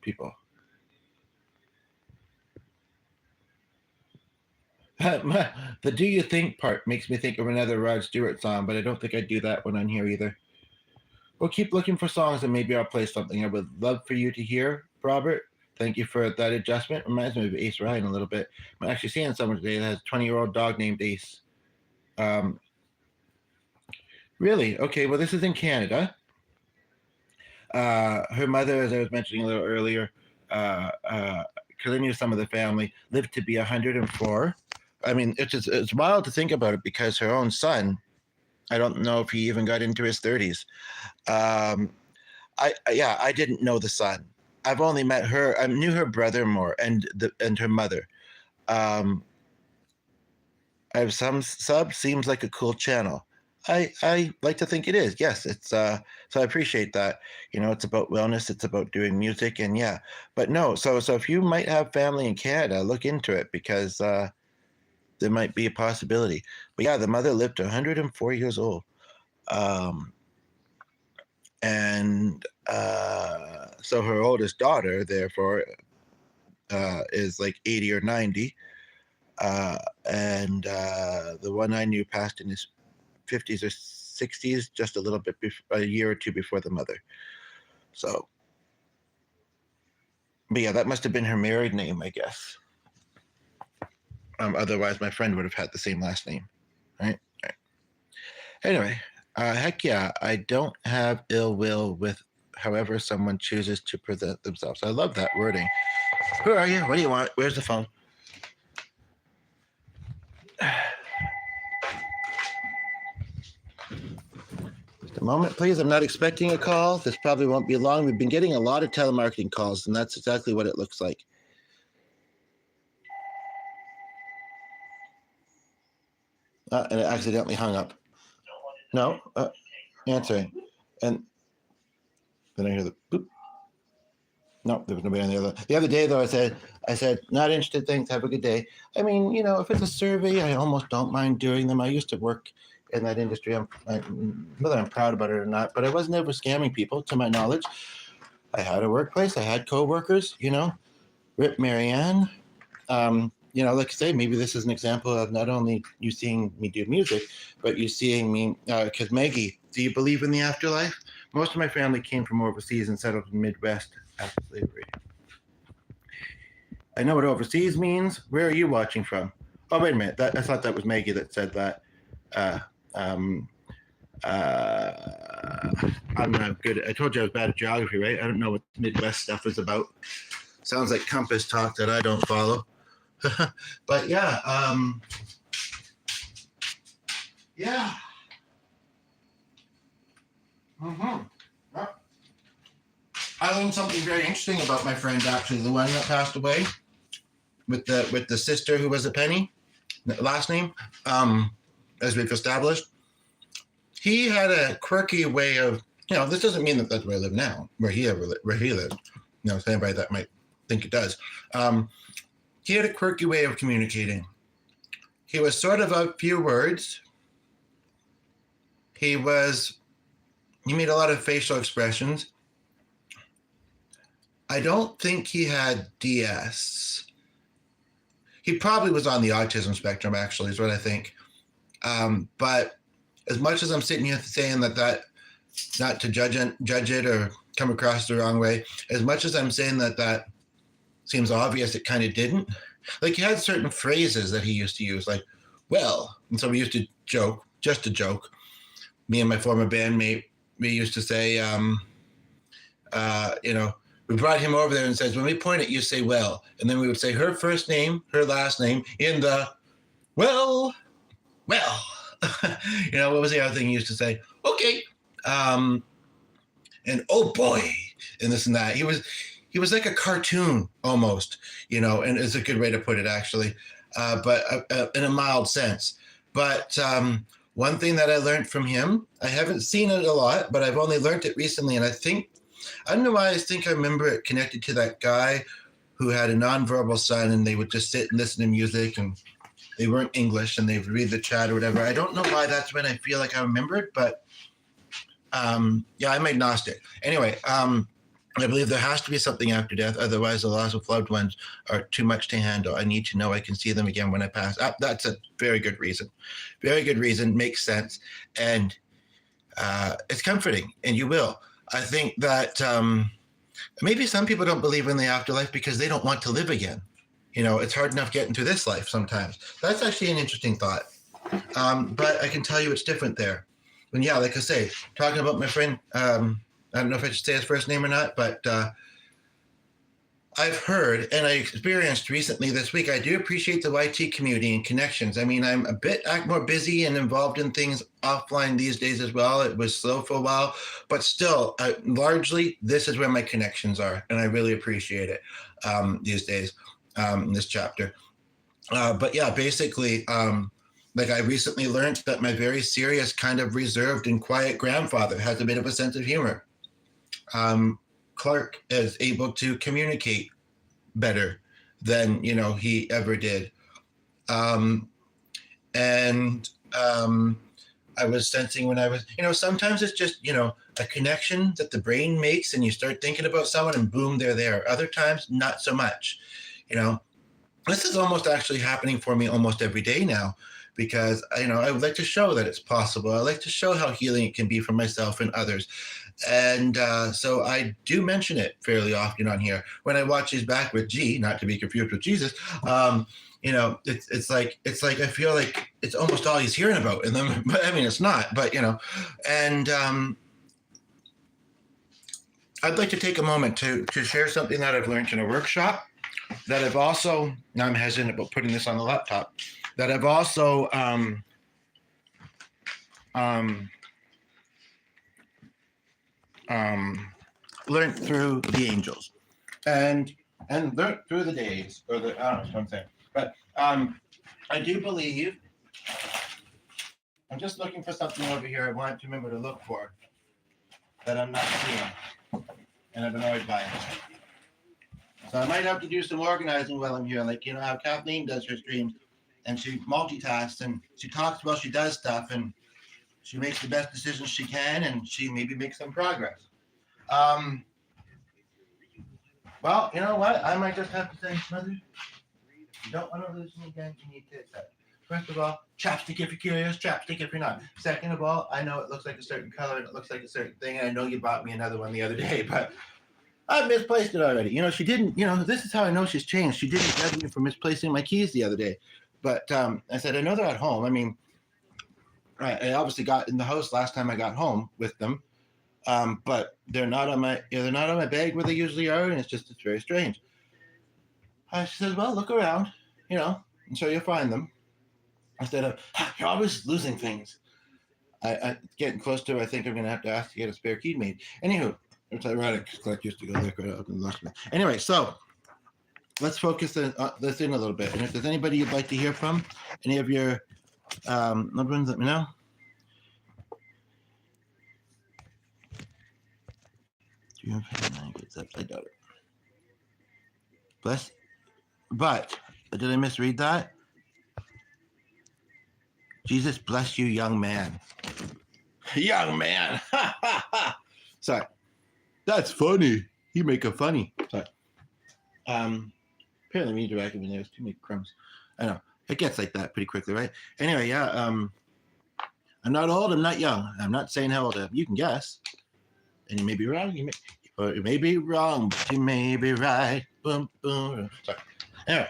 Speaker 1: people? The "do you think" part makes me think of another Rod Stewart song, but I don't think I'd do that one on here either. We'll keep looking for songs and maybe I'll play something I would love for you to hear, Robert. Thank you for that adjustment. Reminds me of Ace Ryan a little bit. I'm actually seeing someone today that has a 20-year-old dog named Ace. Really? Okay, well, this is in Canada. Her mother, as I was mentioning a little earlier, because I knew some of the family, lived to be 104. I mean, it's wild to think about it because her own son, I don't know if he even got into his 30s. I didn't know the son. I've only met her. I knew her brother more and her mother. I have some sub. Seems like a cool channel. I like to think it is. Yes, it's so I appreciate that. It's about wellness. It's about doing music, and yeah. But no, so if you might have family in Canada, look into it because there might be a possibility. But yeah, the mother lived 104 years old. And so her oldest daughter, therefore, is like 80 or 90. And the one I knew passed in his 50s or 60s, just a little bit, a year or two before the mother. So, but yeah, that must have been her married name, I guess. Otherwise, my friend would have had the same last name, right? Anyway, heck yeah, I don't have ill will with however someone chooses to present themselves. I love that wording. Who are you? What do you want? Where's the phone? Just a moment, please. I'm not expecting a call. This probably won't be long. We've been getting a lot of telemarketing calls, and that's exactly what it looks like. And it accidentally hung up. No, answering. And then I hear the boop. No, there was nobody on the other. The other day, though, I said, not interested. Thanks. Have a good day. I mean, if it's a survey, I almost don't mind doing them. I used to work in that industry. Whether I'm proud about it or not, but I wasn't ever scamming people, to my knowledge. I had a workplace. I had coworkers. Rip Marianne. Like I say, maybe this is an example of not only you seeing me do music, but you seeing me, because Maggie, do you believe in the afterlife? Most of my family came from overseas and settled in the Midwest after slavery. I know what overseas means. Where are you watching from? Oh, wait a minute. I thought that was Maggie that said that. I'm not good. I told you I was bad at geography, right? I don't know what Midwest stuff is about. Sounds like compass talk that I don't follow. But yeah, yeah. I learned something very interesting about my friend, actually, the one that passed away with the sister who was a Penny, last name, as we've established. He had a quirky way of, this doesn't mean that that's where I live now, where he lived. To anybody that might think it does. He had a quirky way of communicating. He was sort of a few words. He made a lot of facial expressions. I don't think he had DS. He probably was on the autism spectrum, actually, is what I think. But as much as I'm sitting here saying that not to judge it or come across the wrong way, as much as I'm saying that seems obvious, it kind of didn't. Like, he had certain phrases that he used to use, like, well, and so we used to joke, just a joke. Me and my former bandmate, we used to say, we brought him over there and says, when we point at you, say, well. And then we would say her first name, her last name in the, well. What was the other thing he used to say? Okay. And oh boy, and this and that. He was like a cartoon almost, and it's a good way to put it, actually, but in a mild sense. But one thing that I learned from him, I haven't seen it a lot, but I've only learned it recently. And I don't know why, I think I remember it connected to that guy who had a nonverbal son, and they would just sit and listen to music, and they weren't English, and they would read the chat or whatever. I don't know why that's when I feel like I remember it, but I'm agnostic. Anyway, I believe there has to be something after death. Otherwise, the loss of loved ones are too much to handle. I need to know I can see them again when I pass. That's a very good reason. Very good reason. Makes sense. And it's comforting, and you will. I think that maybe some people don't believe in the afterlife because they don't want to live again. It's hard enough getting through this life sometimes. That's actually an interesting thought. But I can tell you it's different there. And yeah, like I say, talking about my friend, I don't know if I should say his first name or not, but I've heard and I experienced recently this week, I do appreciate the YT community and connections. I mean, I'm a bit more busy and involved in things offline these days as well. It was slow for a while, but still, largely, this is where my connections are, and I really appreciate it these days in this chapter. But yeah, basically, like I recently learned that my very serious, kind of reserved and quiet grandfather has a bit of a sense of humor. Clark is able to communicate better than he ever did. And I was sensing when I was, sometimes it's just, a connection that the brain makes and you start thinking about someone and boom, they're there. Other times, not so much. This is almost actually happening for me almost every day now because, I would like to show that it's possible. I like to show how healing it can be for myself and others. And so I do mention it fairly often on here. When I watch these back with G, not to be confused with Jesus, it's like I feel like it's almost all he's hearing about in them. But I mean, it's not. But and I'd like to take a moment to share something that I've learned in a workshop. That I've also, now I'm hesitant about putting this on the laptop, that I've also learned through the angels and learned through the days, or the, I don't know what I'm saying. But I do believe, I'm just looking for something over here I wanted to remember to look for that I'm not seeing, and I've been annoyed by it. So I might have to do some organizing while I'm here, like how Kathleen does her streams, and she multitasks and she talks while she does stuff, and she makes the best decisions she can, and she maybe makes some progress. Well, you know what? I might just have to say, Mother, you don't want to lose me again. You need to accept. First of all, chapstick if you're curious, chapstick if you're not. Second of all, I know it looks like a certain color and it looks like a certain thing, and I know you bought me another one the other day, but I've misplaced it already. She didn't, this is how I know she's changed. She didn't judge me for misplacing my keys the other day. But I said, I know they're at home. I mean, I obviously got in the house last time I got home with them. But they're not on my bag where they usually are, and it's very strange. She says, well, look around, and so you'll find them. Instead of, you're always losing things. I getting close to, I think I'm going to have to ask to get a spare key made. Anywho, it's ironic because Clark used to go there right up and lost me. Anyway, so let's focus this in a little bit. And if there's anybody you'd like to hear from, any of your loved ones, let me know. Do you have language? I doubt it. Bless. But did I misread that? Jesus bless you, young man. Young man. Sorry. That's funny. You make it funny. Sorry. Apparently redirected when there's too many crumbs. I know. It gets like that pretty quickly, right? Anyway, yeah. I'm not old. I'm not young. I'm not saying how old I am. You can guess. And you may be wrong. You may be wrong, but you may be right. Boom, boom. Sorry. Anyway,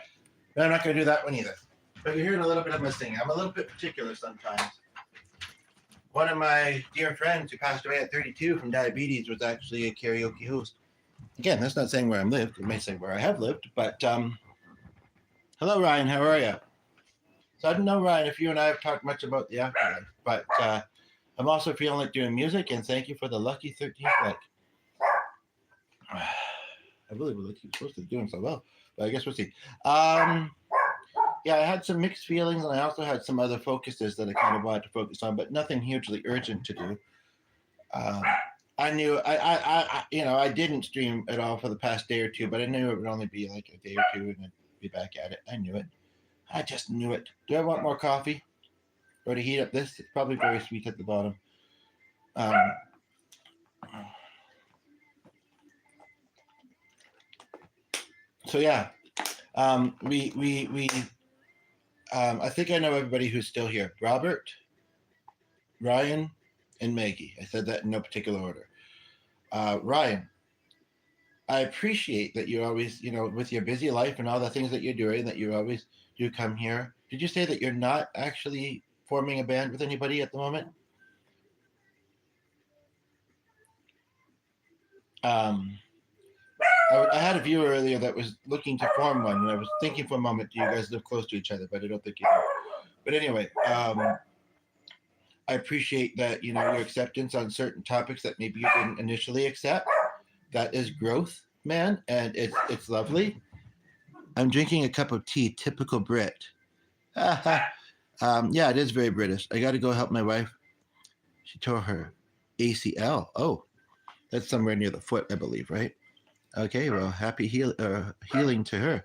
Speaker 1: I'm not going to do that one either. But you're hearing a little bit of my singing. I'm a little bit particular sometimes. One of my dear friends who passed away at 32 from diabetes was actually a karaoke host. Again, that's not saying where I'm lived. It may say where I have lived. But hello, Ryan. How are you? So I don't know, Ryan, if you and I have talked much about the afterlife. But I'm also feeling like doing music. And thank you for the lucky 13th like. I really would like to be supposed to be doing so well. But I guess we'll see. Yeah, I had some mixed feelings, and I also had some other focuses that I kind of wanted to focus on, but nothing hugely urgent to do. I knew I didn't stream at all for the past day or two, but I knew it would only be like a day or two, and I'd be back at it. I knew it. I just knew it. Do I want more coffee, or to heat up this? It's probably very sweet at the bottom. So yeah, I think I know everybody who's still here. Robert, Ryan, and Maggie. I said that in no particular order. Ryan, I appreciate that you're always, with your busy life and all the things that you're doing, that you always do come here. Did you say that you're not actually forming a band with anybody at the moment? I had a viewer earlier that was looking to form one, and I was thinking for a moment, do you guys live close to each other? But I don't think you do. But anyway, I appreciate that, your acceptance on certain topics that maybe you didn't initially accept. That is growth, man, and it's lovely. I'm drinking a cup of tea, typical Brit. Yeah, it is very British. I got to go help my wife. She tore her ACL. Oh, that's somewhere near the foot, I believe, right? Okay, well, happy healing to her.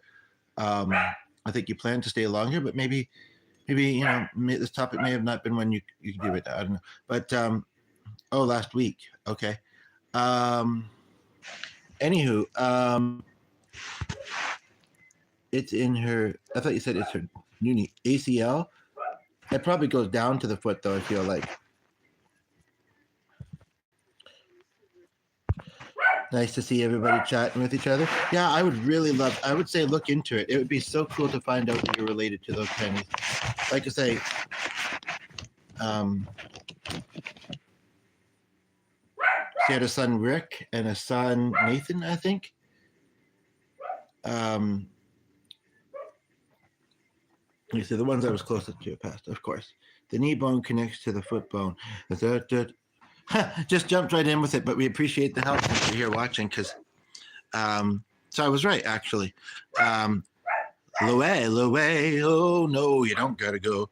Speaker 1: I think you plan to stay longer, but maybe maybe this topic may have not been one you could do right now. I don't know, but last week. Okay. Anywho, it's in her. I thought you said it's her uni ACL. It probably goes down to the foot, though. I feel like. Nice to see everybody chatting with each other. Yeah, I would really love. I would say look into it. It would be so cool to find out that you're related to those pennies. Like I say, she had a son Rick and a son Nathan, I think. You see, the ones I was closest to passed, of course. The knee bone connects to the foot bone. Just jumped right in with it, but we appreciate the help if you're here watching, because so I was right, actually. Loay, oh no, you don't gotta go.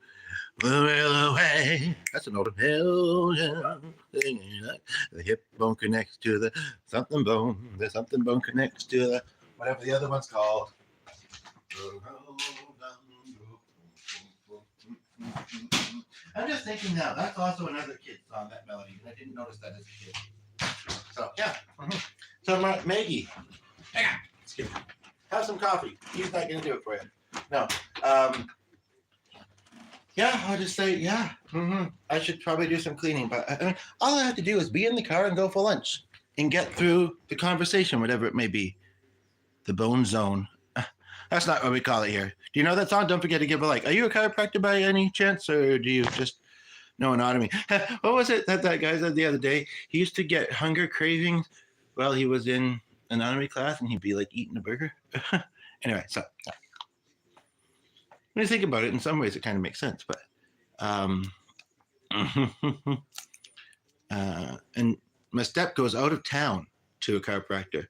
Speaker 1: Loay. That's an old hell, yeah. The hip bone connects to the something bone. The something bone connects to the whatever the other one's called. I'm just thinking now, that's also another kid song, that melody. I didn't notice that as a kid. So, yeah. So, Maggie, hang on. Excuse me. Have some coffee. He's not going to do it for you. No. Yeah, I'll just say, yeah. I should probably do some cleaning. But I mean, all I have to do is be in the car and go for lunch and get through the conversation, whatever it may be. The Bone Zone. That's not what we call it here. Do you know that song? Don't forget to give a like. Are you a chiropractor by any chance, or do you just know anatomy? What was it that guy said the other day? He used to get hunger cravings while he was in anatomy class, and he'd be like eating a burger. Anyway, so when you think about it, in some ways it kind of makes sense. But and my step goes out of town to a chiropractor.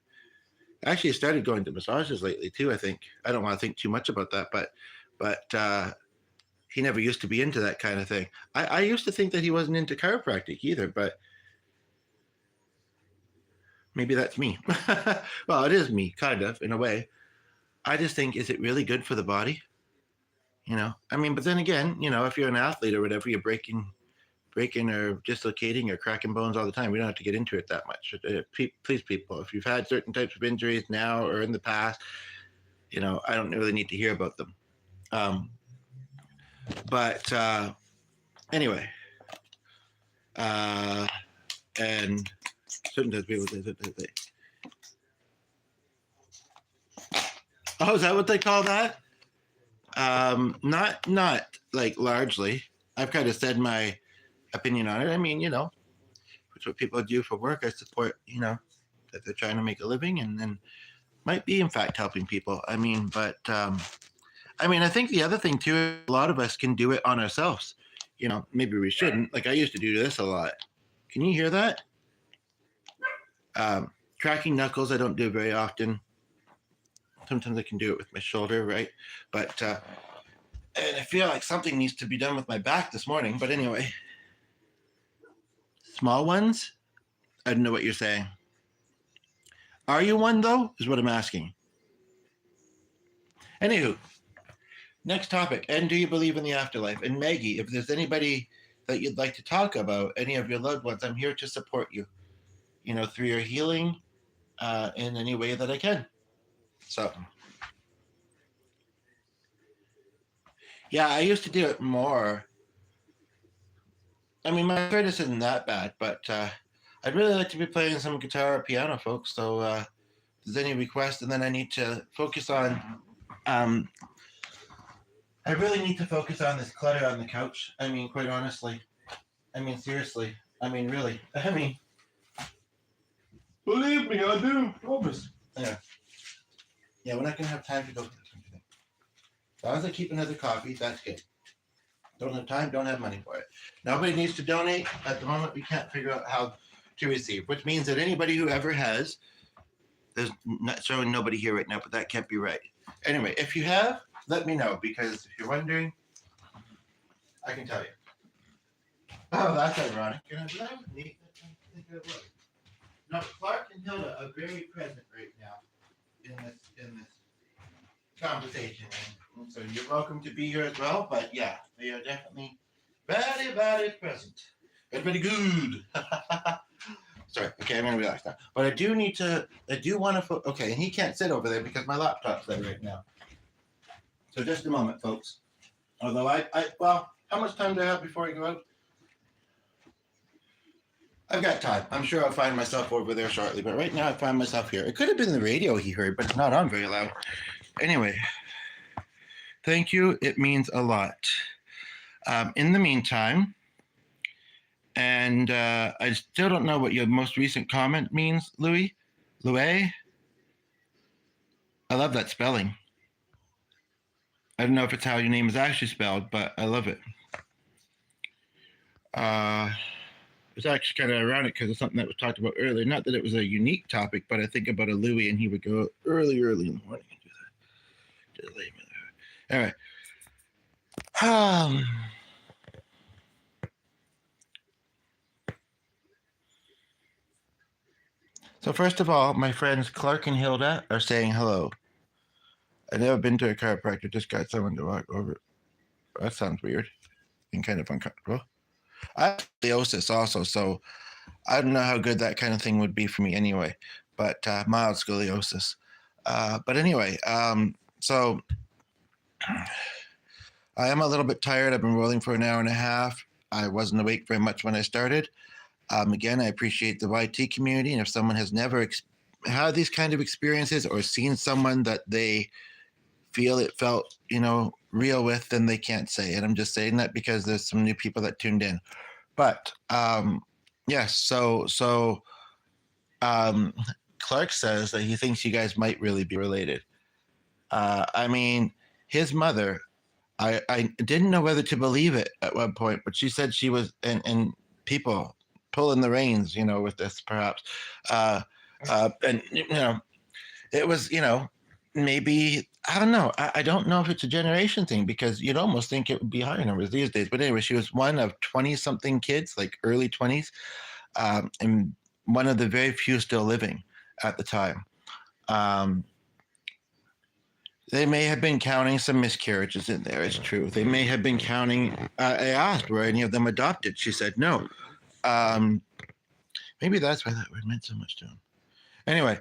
Speaker 1: Actually, I started going to massages lately too. I think I don't want to think too much about that, but he never used to be into that kind of thing. I used to think that he wasn't into chiropractic either, but maybe that's me. Well, it is me, kind of, in a way. I just think, is it really good for the body? I mean, but then again, if you're an athlete or whatever, you're breaking or dislocating or cracking bones all the time. We don't have to get into it that much. Please, people, if you've had certain types of injuries now or in the past, I don't really need to hear about them. But anyway, and sometimes people say, oh, is that what they call that? Not like largely. I've kind of said my opinion on it. I mean, it's what people do for work. I support, that they're trying to make a living and might be in fact helping people. I mean, but I think the other thing too, a lot of us can do it on ourselves. Maybe we shouldn't. Like I used to do this a lot. Can you hear that? Cracking knuckles, I don't do very often. Sometimes I can do it with my shoulder, right? But and I feel like something needs to be done with my back this morning. But anyway, small ones, I don't know what you're saying. Are you one though? Is what I'm asking. Anywho, next topic. And do you believe in the afterlife? And Maggie, if there's anybody that you'd like to talk about, any of your loved ones, I'm here to support you. Through your healing, in any way that I can. So, yeah, I used to do it more. I mean, my arthritis isn't that bad, but I'd really like to be playing some guitar or piano, folks. So, if there's any requests, and then I need to focus on. I really need to focus on this clutter on the couch. I mean, quite honestly. I mean, seriously. I mean, really. I mean, believe me, I do. Promise. Yeah, we're not going to have time to go through something. As long as I keep another coffee, that's good. Don't have time, don't have money for it. Nobody needs to donate. At the moment, we can't figure out how to receive, which means that anybody who ever has, there's not showing nobody here right now, but that can't be right. Anyway, if you have, let me know, because if you're wondering, I can tell you. Oh, that's ironic. That was neat. No, Clark and Hilda are very present right now in this conversation. So you're welcome to be here as well. But yeah, they are definitely very, very present. Very, very good. Sorry, okay, I'm gonna relax now. But I do want to, okay, and he can't sit over there because my laptop's there right now. So just a moment, folks. Although well, how much time do I have before I go out? I've got time. I'm sure I'll find myself over there shortly, but right now I find myself here. It could have been the radio he heard, but it's not on very loud. Anyway, thank you. It means a lot. In the meantime, and I still don't know what your most recent comment means, Louis. Louis? I love that spelling. I don't know if it's how your name is actually spelled, but I love it. It's actually kind of ironic because it's something that was talked about earlier. Not that it was a unique topic, but I think about a Louis and he would go early in the morning and do that. Anyway. So first of all, my friends Clark and Hilda are saying hello. I've never been to a chiropractor, just got someone to walk over. That sounds weird and kind of uncomfortable. I have scoliosis also, so I don't know how good that kind of thing would be for me anyway, but mild scoliosis. But anyway, so I am a little bit tired. I've been rolling for an hour and a half. I wasn't awake very much when I started. Again, I appreciate the YT community, and if someone has never had these kind of experiences or seen someone that they feel it felt, real with, then they can't say it. I'm just saying that because there's some new people that tuned in. But yes, so Clark says that he thinks you guys might really be related. I mean, his mother, I didn't know whether to believe it at one point, but she said she was, and people pulling the reins, with this perhaps. And, it was, maybe, I don't know. I don't know if it's a generation thing because you'd almost think it would be higher numbers these days. But anyway, she was one of 20 something kids, like early 20s, and one of the very few still living at the time. They may have been counting some miscarriages in there. It's true. They may have been counting. I asked, were any of them adopted? She said no. Maybe that's why that word meant so much to him. Anyway,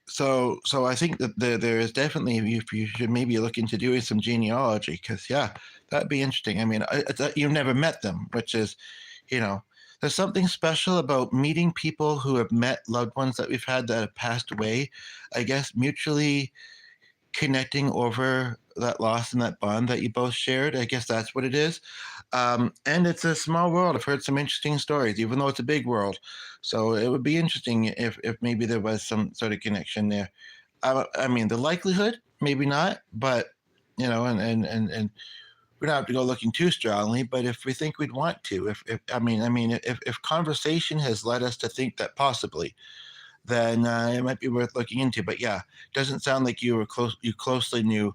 Speaker 1: so I think that there is definitely, if you should maybe look into doing some genealogy, because that'd be interesting. I mean, you've never met them, which is, there's something special about meeting people who have met loved ones that we've had that have passed away. I guess mutually connecting over that loss and that bond that you both shared. I guess that's what it is. And it's a small world. I've heard some interesting stories, even though it's a big world. So it would be interesting if maybe there was some sort of connection there. I mean, the likelihood, maybe not, but and we don't have to go looking too strongly. But if we think we'd want to, if conversation has led us to think that possibly, then it might be worth looking into. But it doesn't sound like you closely knew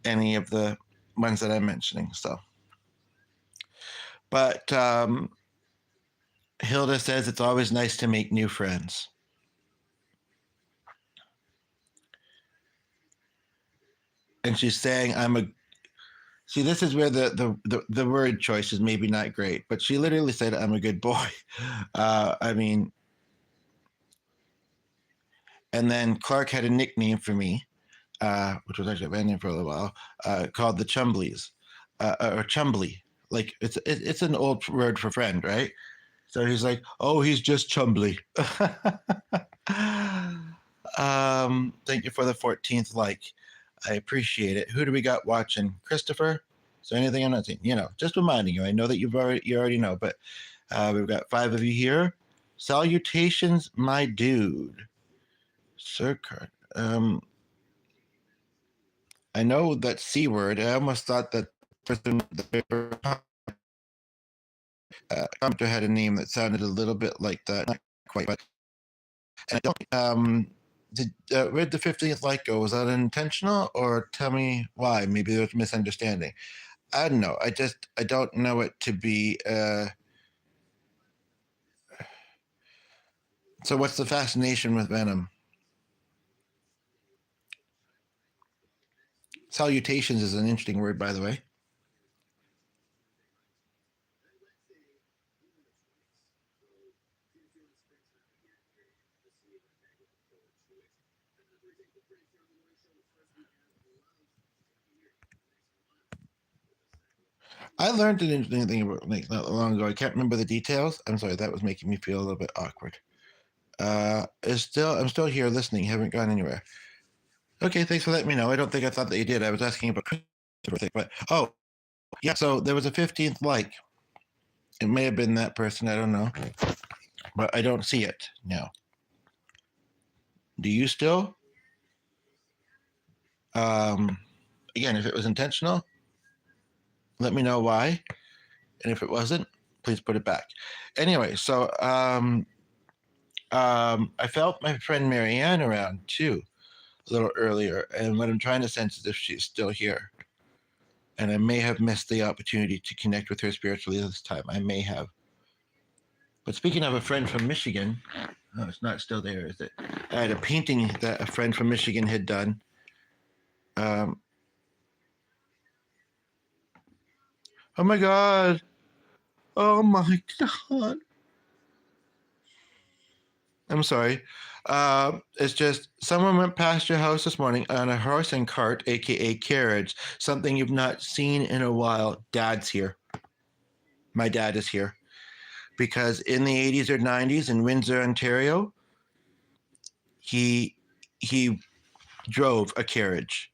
Speaker 1: any of the ones that I'm mentioning. So. But Hilda says it's always nice to make new friends. And she's saying, see, this is where the word choice is maybe not great, but she literally said, I'm a good boy. And then Clark had a nickname for me, which was actually a band name for a little while, called the Chumbleys, or Chumbly. Like it's an old word for friend, right? So he's like, oh, he's just Chumbly. Thank you for the 14th like. I appreciate it. Who do we got watching? Christopher? Is there anything I'm not seeing? Just reminding you. I know that you already know, but we've got 5 of you here. Salutations, my dude. Sir Card. I know that C word. I almost thought that person commenter had a name that sounded a little bit like that. Not quite, but and I don't. Where'd the 50th like go? Was that intentional, or tell me why? Maybe there was a misunderstanding. I don't know. I don't know it to be. So what's the fascination with Venom? Salutations is an interesting word, by the way. I learned an interesting thing about like not long ago. I can't remember the details. I'm sorry, that was making me feel a little bit awkward. I'm still here listening. Haven't gone anywhere. Okay, thanks for letting me know. I don't think I thought that you did. I was asking about Christopher, but oh yeah. So there was a 15th like. It may have been that person. I don't know, but I don't see it now. Do you still? Um, Again, if it was intentional, let me know why, and if it wasn't, please put it back. Anyway, so I felt my friend Marianne around too a little earlier, and what I'm trying to sense is if she's still here. And I may have missed the opportunity to connect with her spiritually this time. I may have. But speaking of a friend from Michigan, oh, it's not still there, is it? I had a painting that a friend from Michigan had done. Oh my God. Oh my God. I'm sorry. It's just someone went past your house this morning on a horse and cart, aka carriage, something you've not seen in a while. Dad's here. My dad is here because in the 80s or 90s in Windsor, Ontario, he drove a carriage,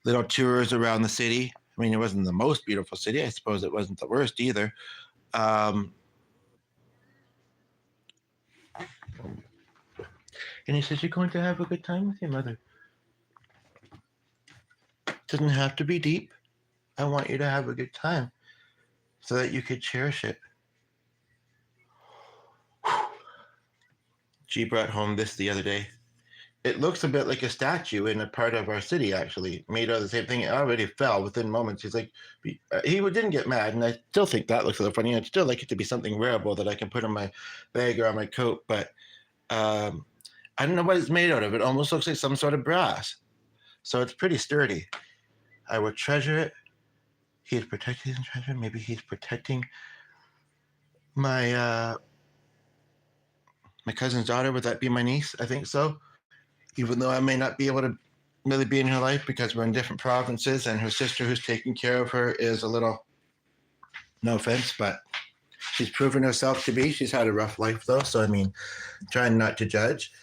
Speaker 1: little tours around the city. I mean, it wasn't the most beautiful city. I suppose it wasn't the worst either. And he says, "You're going to have a good time with your mother. It doesn't have to be deep. I want you to have a good time so that you could cherish it." She brought home this the other day. It looks a bit like a statue in a part of our city, actually, made out of the same thing. It already fell within moments. He's like, he didn't get mad, and I still think that looks a little funny. I'd still like it to be something wearable that I can put on my bag or on my coat, but I don't know what it's made out of. It almost looks like some sort of brass. So it's pretty sturdy. I would treasure it. He is protecting his treasure. Maybe he's protecting my my cousin's daughter. Would that be my niece? I think so. Even though I may not be able to really be in her life because we're in different provinces, and her sister who's taking care of her is a little, no offense, but she's proven herself to be. She's had a rough life though, so I mean, trying not to judge.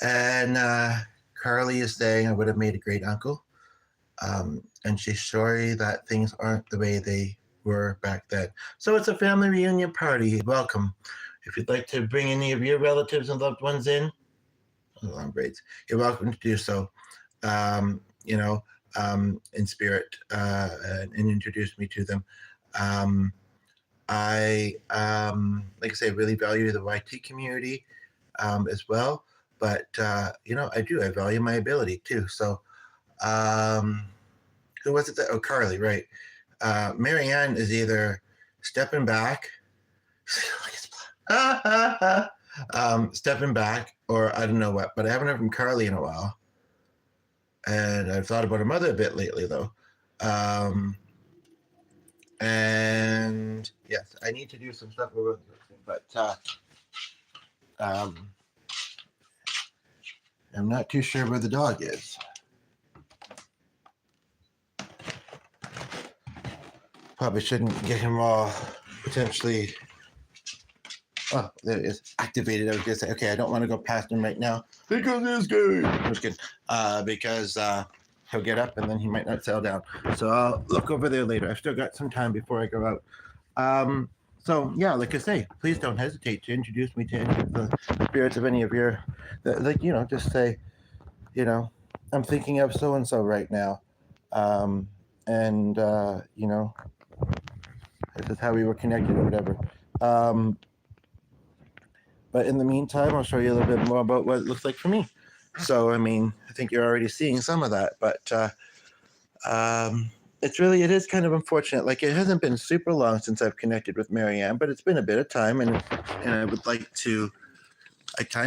Speaker 1: And Carly is saying I would have made a great uncle. And she's sorry that things aren't the way they were back then. So it's a family reunion party. Welcome. If you'd like to bring any of your relatives and loved ones in, long braids, you're welcome to do so. In spirit, and introduce me to them. I like I say, really value the YT community as well. But I value my ability too. So who was it that? Oh, Carly, right. Marianne is either stepping back, stepping back, or I don't know what, but I haven't heard from Carly in a while. And I've thought about her mother a bit lately, though. And yes, I need to do some stuff with her, but I'm not too sure where the dog is. Probably shouldn't get him all potentially. Oh, there it is. Activated. I was going to say, okay, I don't want to go past him right now because this game. I'm just kidding. Because he'll get up and then he might not settle down. So I'll look over there later. I've still got some time before I go out. So yeah, like I say, please don't hesitate to introduce me to any of the spirits of any of your, just say, I'm thinking of so and so right now, this is how we were connected or whatever. But in the meantime, I'll show you a little bit more about what it looks like for me. So, I mean, I think you're already seeing some of that, but it is kind of unfortunate. Like, it hasn't been super long since I've connected with Marianne, but it's been a bit of time, and I kind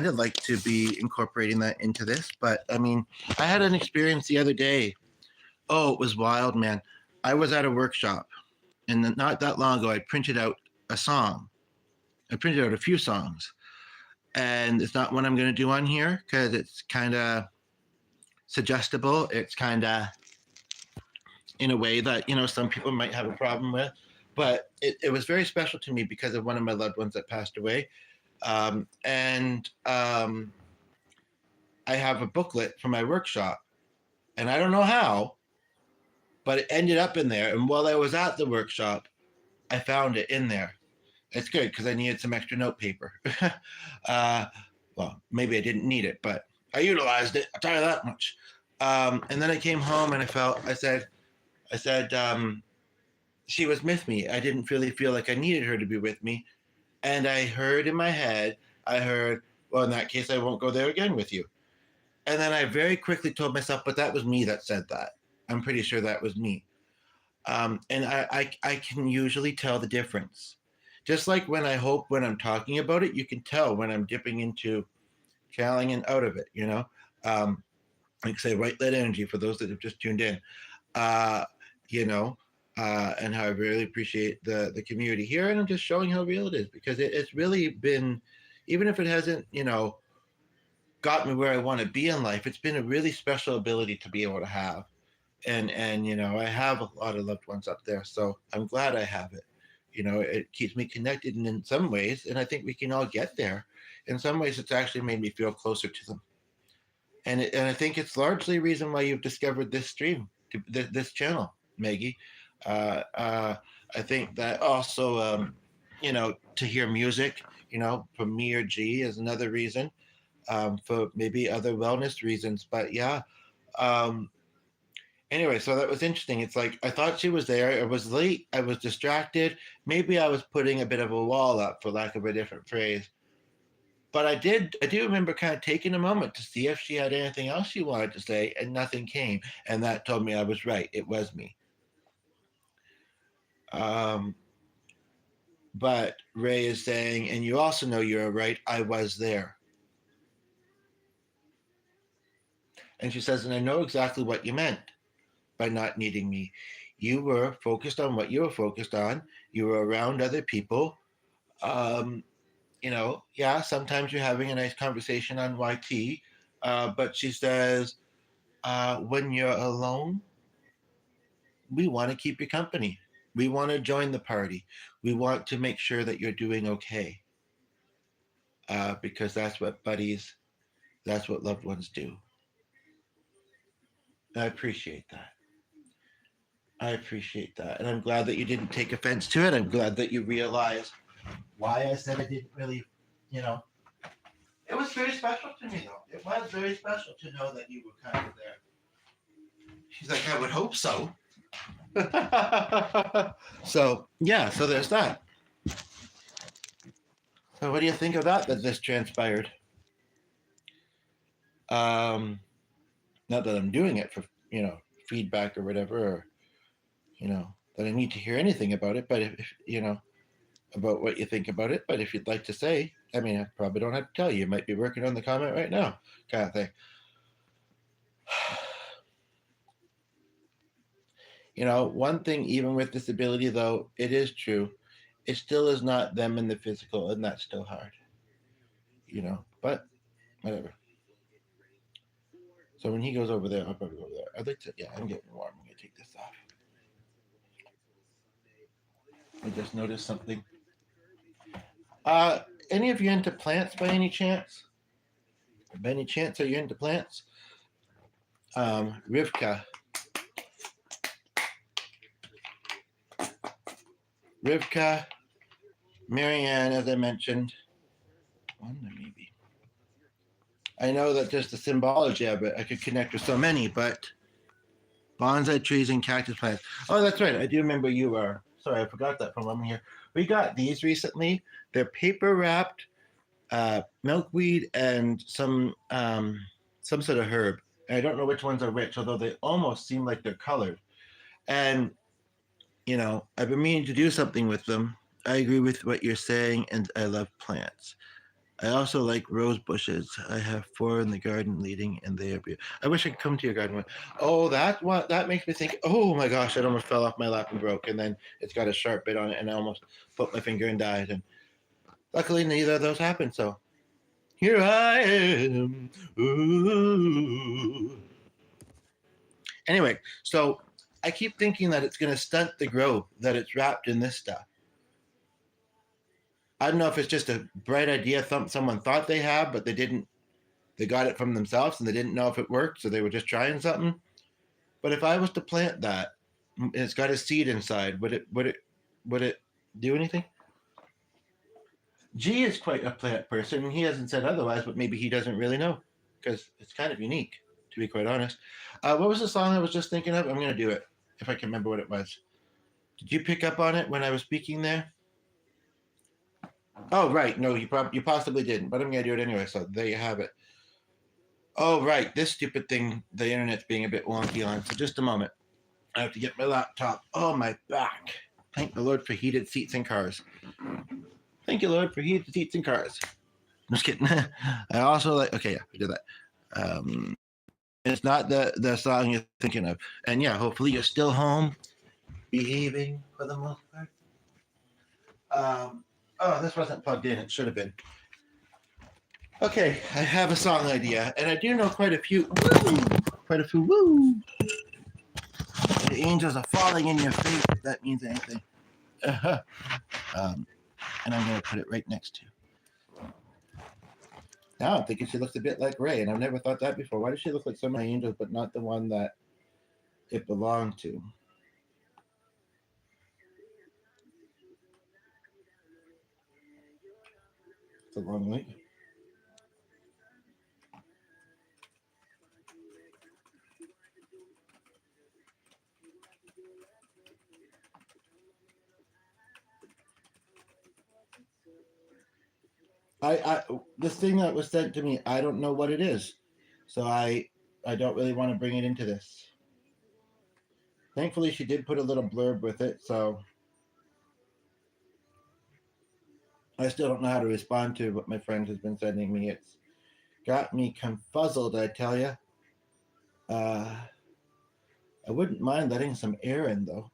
Speaker 1: of like to be incorporating that into this. But I mean, I had an experience the other day Oh, it was wild, man. I was at a workshop, and not that long ago, I printed out a song. I printed out a few songs, and it's not one I'm going to do on here because it's kind of suggestible. It's kind of in a way that some people might have a problem with, but it was very special to me because of one of my loved ones that passed away. And I have a booklet from my workshop, and I don't know how, but it ended up in there. And while I was at the workshop, I found it in there. It's good because I needed some extra note paper. uh, well, maybe I didn't need it, but I utilized it. I'll tell you that much. And then I came home and I said, she was with me. I didn't really feel like I needed her to be with me. And I heard in my head, well, in that case, I won't go there again with you. And then I very quickly told myself, but that was me that said that. I'm pretty sure that was me. And I can usually tell the difference. Just like when I'm talking about it, you can tell when I'm dipping into channeling and out of it, like say white light energy for those that have just tuned in, uh, you know, and how I really appreciate the community here. And I'm just showing how real it is because it's really been, even if it hasn't, got me where I want to be in life, it's been a really special ability to be able to have. And I have a lot of loved ones up there, so I'm glad I have it. It keeps me connected, and in some ways, and I think we can all get there. In some ways, it's actually made me feel closer to them. And I think it's largely a reason why you've discovered this stream, this channel, Maggie. I think that also, to hear music, from me or G is another reason, for maybe other wellness reasons. But yeah, um, anyway, so that was interesting. It's like I thought she was there. It was late. I was distracted. Maybe I was putting a bit of a wall up, for lack of a different phrase. But I do remember kind of taking a moment to see if she had anything else she wanted to say, and nothing came. And that told me I was right. It was me. Um, but Ray is saying, and you also know you're right. I was there. And she says, and I know exactly what you meant by not needing me. You were focused on what you were focused on. You were around other people. Um, yeah, sometimes you're having a nice conversation on YT, but she says, when you're alone, we want to keep you company. We want to join the party. We want to make sure that you're doing okay, because that's what buddies, that's what loved ones do. I appreciate that. I appreciate that. And I'm glad that you didn't take offense to it. I'm glad that you realized why I said I didn't really, you know, it was very special to me, though. It was very special to know that you were kind of there. She's like, I would hope so. So, yeah, so there's that. So, what do you think of that this transpired? Not that I'm doing it for, feedback or whatever, or, that I need to hear anything about it, but if about what you think about it. But if you'd like to say, I mean, I probably don't have to tell you. You might be working on the comment right now, kind of thing. One thing, even with disability, though, it is true. It still is not them in the physical, and that's still hard. But whatever. So when he goes over there, I'll probably go over there. I'd like to, yeah, I'm getting warm. I'm going to take this off. I just noticed something. Any of you into plants by any chance? By any chance, are you into plants? Rivka. Rivka, Marianne, as I mentioned. Wanda, maybe. I know that there's the symbology of it. I could connect with so many, but bonsai trees and cactus plants. Oh, that's right. I do remember you were. Sorry, I forgot that from over here. We got these recently. They're paper wrapped, milkweed, and some sort of herb. And I don't know which ones are which, although they almost seem like they're colored. And I've been meaning to do something with them. I agree with what you're saying, and I love plants. I also like rose bushes. I have 4 in the garden leading, and they are beautiful. I wish I could come to your garden one. Oh, that makes me think. Oh my gosh, it almost fell off my lap and broke, and then it's got a sharp bit on it, and I almost put my finger and died. And luckily, neither of those happened. So here I am. Ooh. Anyway, so I keep thinking that it's going to stunt the growth that it's wrapped in this stuff. I don't know if it's just a bright idea someone thought they had, but they didn't. They got it from themselves and they didn't know if it worked, so they were just trying something. But if I was to plant that, and it's got a seed inside, would it do anything? G is quite a plant person, and he hasn't said otherwise, but maybe he doesn't really know because it's kind of unique, to be quite honest. What was the song I was just thinking of? I'm going to do it if I can remember what it was. Did you pick up on it when I was speaking there? Oh, right. No, you possibly didn't, but I'm going to do it anyway. So there you have it. Oh, right. This stupid thing, the internet's being a bit wonky on. So just a moment. I have to get my laptop. Oh, my back. Thank the Lord for heated seats in cars. Thank you, Lord, for heated seats in cars. I'm just kidding. I also like, okay, yeah, we did that. It's not the song you're thinking of. And yeah, hopefully you're still home, behaving for the most part. Oh, this wasn't plugged in. It should have been. Okay, I have a song idea, and I do know quite a few. Woo! Quite a few. Woo! The angels are falling in your face, if that means anything. And I'm going to put it right next to. Now I'm thinking she looks a bit like Ray, and I've never thought that before. Why does she look like so many angels, but not the one that it belonged to? It's a long way. This thing that was sent to me, I don't know what it is, so I don't really want to bring it into this. Thankfully, she did put a little blurb with it, so I still don't know how to respond to what my friend has been sending me. It's got me confuzzled, I tell you. I wouldn't mind letting some air in though.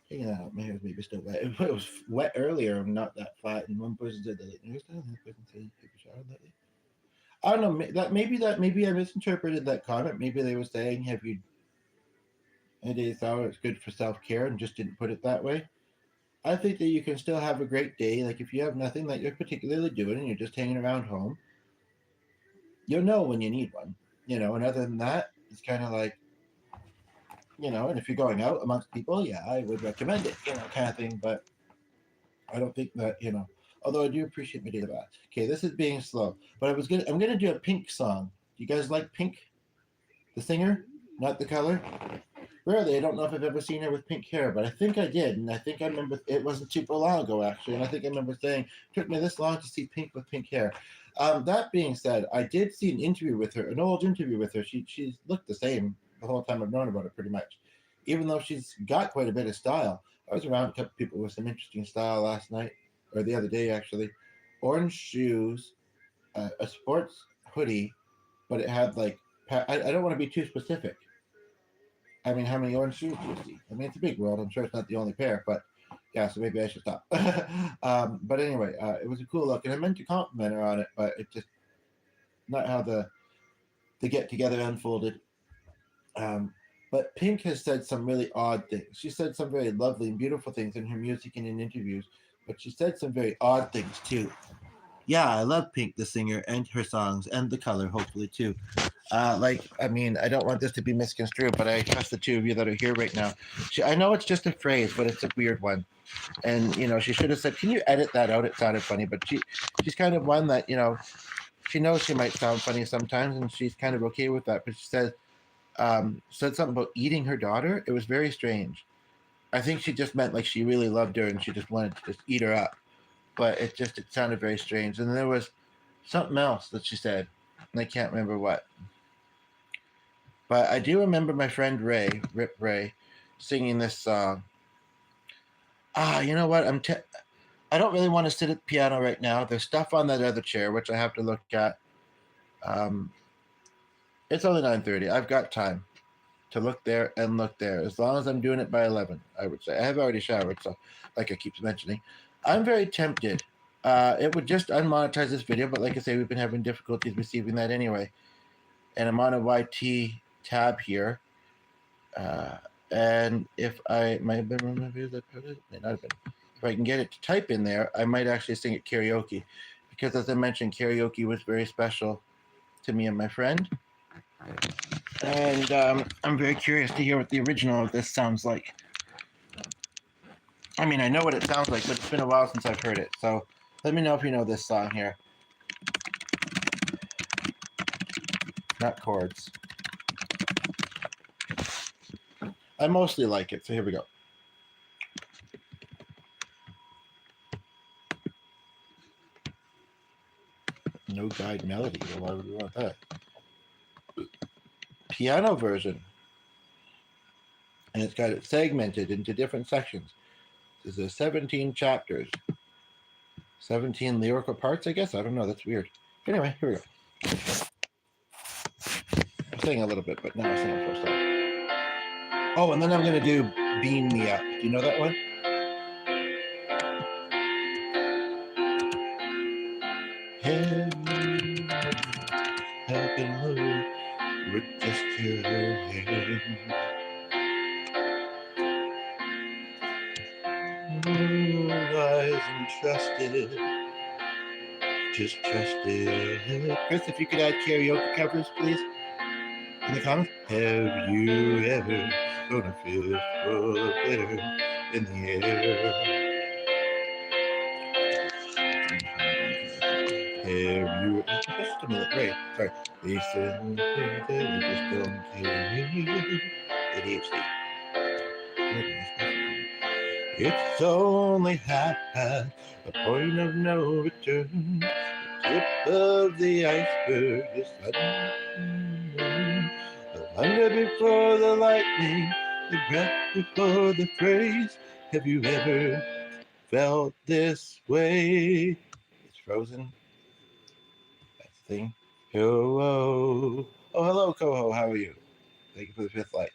Speaker 1: Taking that out, my hair's maybe still wet. It was wet earlier and not that flat. And one person said that I don't know maybe I misinterpreted that comment. Maybe they were saying, "Have you a day thought it's good for self care," and just didn't put it that way. I think that you can still have a great day. Like if you have nothing that you're particularly doing and you're just hanging around home, you'll know when you need one. And other than that, it's kind of like, and if you're going out amongst people, yeah, I would recommend it, kind of thing. But I don't think that, although I do appreciate my daily bath. Okay, this is being slow, but I'm gonna do a Pink song. Do you guys like Pink, the singer, not the color? Rarely, I don't know if I've ever seen her with pink hair, but I think I did, and I think I remember it wasn't too long ago actually, and I think I remember saying it took me this long to see Pink with pink hair. That being said, I did see an interview with her, an old interview with her. She's looked the same the whole time I've known about her, pretty much, even though she's got quite a bit of style. I was around a couple people with some interesting style last night, or the other day actually. Orange shoes, a sports hoodie, but it had like I don't want to be too specific. I mean, how many orange shoes do you see? I mean, it's a big world. I'm sure it's not the only pair, but yeah, so maybe I should stop. But anyway, it was a cool look, and I meant to compliment her on it, but it just not how the get together unfolded. But Pink has said some really odd things. She said some very lovely and beautiful things in her music and in interviews, but she said some very odd things too. Yeah, I love Pink, the singer, and her songs, and the color, hopefully too. I mean, I don't want this to be misconstrued, but I trust the two of you that are here right now. I know it's just a phrase, but it's a weird one. And she should have said, "Can you edit that out?" It sounded funny, but she's kind of one that she knows she might sound funny sometimes, and she's kind of okay with that. But she said something about eating her daughter. It was very strange. I think she just meant like she really loved her and she just wanted to just eat her up. But it sounded very strange. And then there was something else that she said, and I can't remember what. But I do remember my friend Ray, Rip Ray, singing this song. You know what? I don't really want to sit at the piano right now. There's stuff on that other chair which I have to look at. It's only 9:30. I've got time to look there and look there, as long as I'm doing it by 11, I would say. I have already showered, so like I keep mentioning. I'm very tempted. It would just unmonetize this video, but like I say, we've been having difficulties receiving that anyway. And I'm on a YT tab here. And if I might have been, may not have been. If I can get it to type in there, I might actually sing it karaoke. Because as I mentioned, karaoke was very special to me and my friend. And I'm very curious to hear what the original of this sounds like. I mean, I know what it sounds like, but it's been a while since I've heard it. So let me know if you know this song here. Not chords. I mostly like it, so here we go. No guide melody. Why would we want that? Piano version. And it's got it segmented into different sections. This is 17 chapters. 17 lyrical parts, I guess. I don't know. That's weird. Anyway, here we go. I'm saying a little bit, but now I'm saying first time. Oh, and then I'm going to do Beam Me Up. Do you know that one? Hey, helping low with just your hand. Wise and trusted, just trust it. Chris, if you could add karaoke covers, please, in the comments. Have you ever thrown a fist full of glitter in the air? Have you? Just a minute, right? Sorry. They said they just don't care. ADHD. It's only half past, a point of no return. The tip of the iceberg is sudden. The thunder before the lightning, the breath before the phrase. Have you ever felt this way? It's Frozen. That's the thing. Hello. Oh, hello, Coho. How are you? Thank you for the 15th light.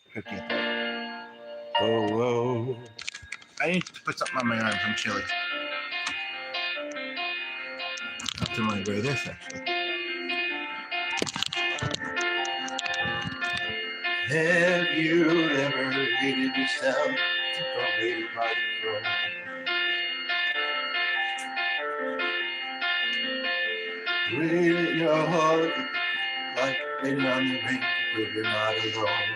Speaker 1: Oh. I need to put something on my arms. I'm chilly. I have to really wear this, actually. Have you ever hated yourself or waited by the throne? Waited your heart like waiting on the ring to prove you're not alone.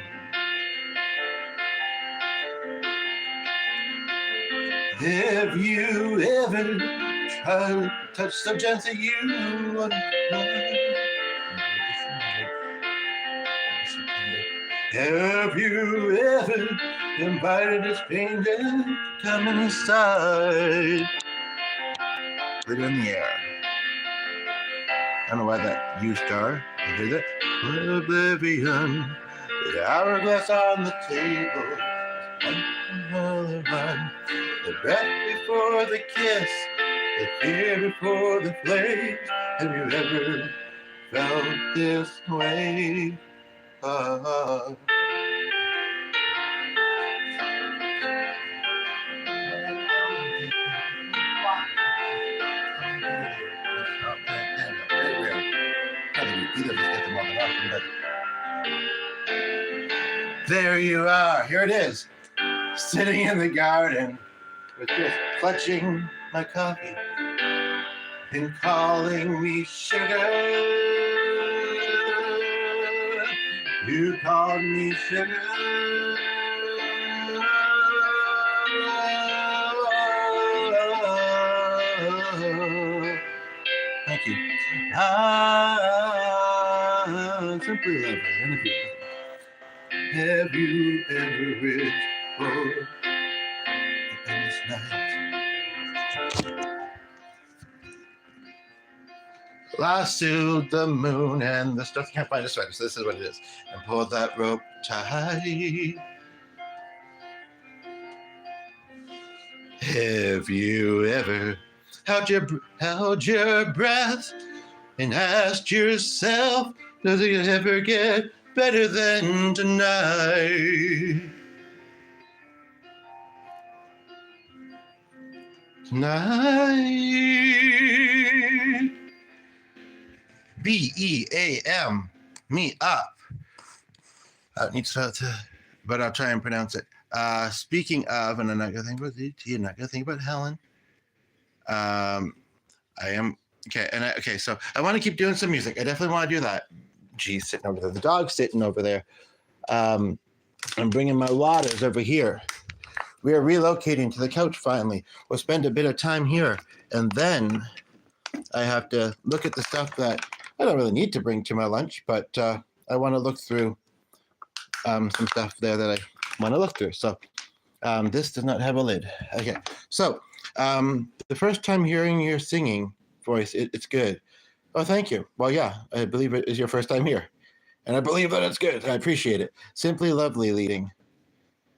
Speaker 1: Have you ever tried to touch so gently you wouldn't cry? Have you ever invited a stranger to come inside? Put it in the air. I don't know why that U star. You hear that? Oblivion. The hourglass on the table. The breath before the kiss. The fear before the flames. Have you ever felt this way? There you are. Here it is. Sitting in the garden with just clutching my coffee and calling me sugar. You called me sugar. Thank you. Simply lovely. And if you have you ever wished for a endless night? Lassoed the moon and the stars. Can't find a sweater, so this is what it is. And pull that rope tight. Have you ever held your breath and asked yourself, does it ever get better than tonight? Tonight. BEAM, me up. Needs to, but I'll try and pronounce it. Speaking of, and I'm not gonna think about DT, I'm not gonna think about Helen. I am okay, okay. So I want to keep doing some music. I definitely want to do that. Geez, sitting over there. The dog's sitting over there. I'm bringing my waters over here. We are relocating to the couch finally. We'll spend a bit of time here, and then I have to look at the stuff that I don't really need to bring to my lunch, but I want to look through some stuff there that I want to look through. So this does not have a lid. Okay, so the first time hearing your singing voice, it's good. Oh, thank you. Well, yeah, I believe it is your first time here, and I believe that it's good. I appreciate it. Simply lovely leading.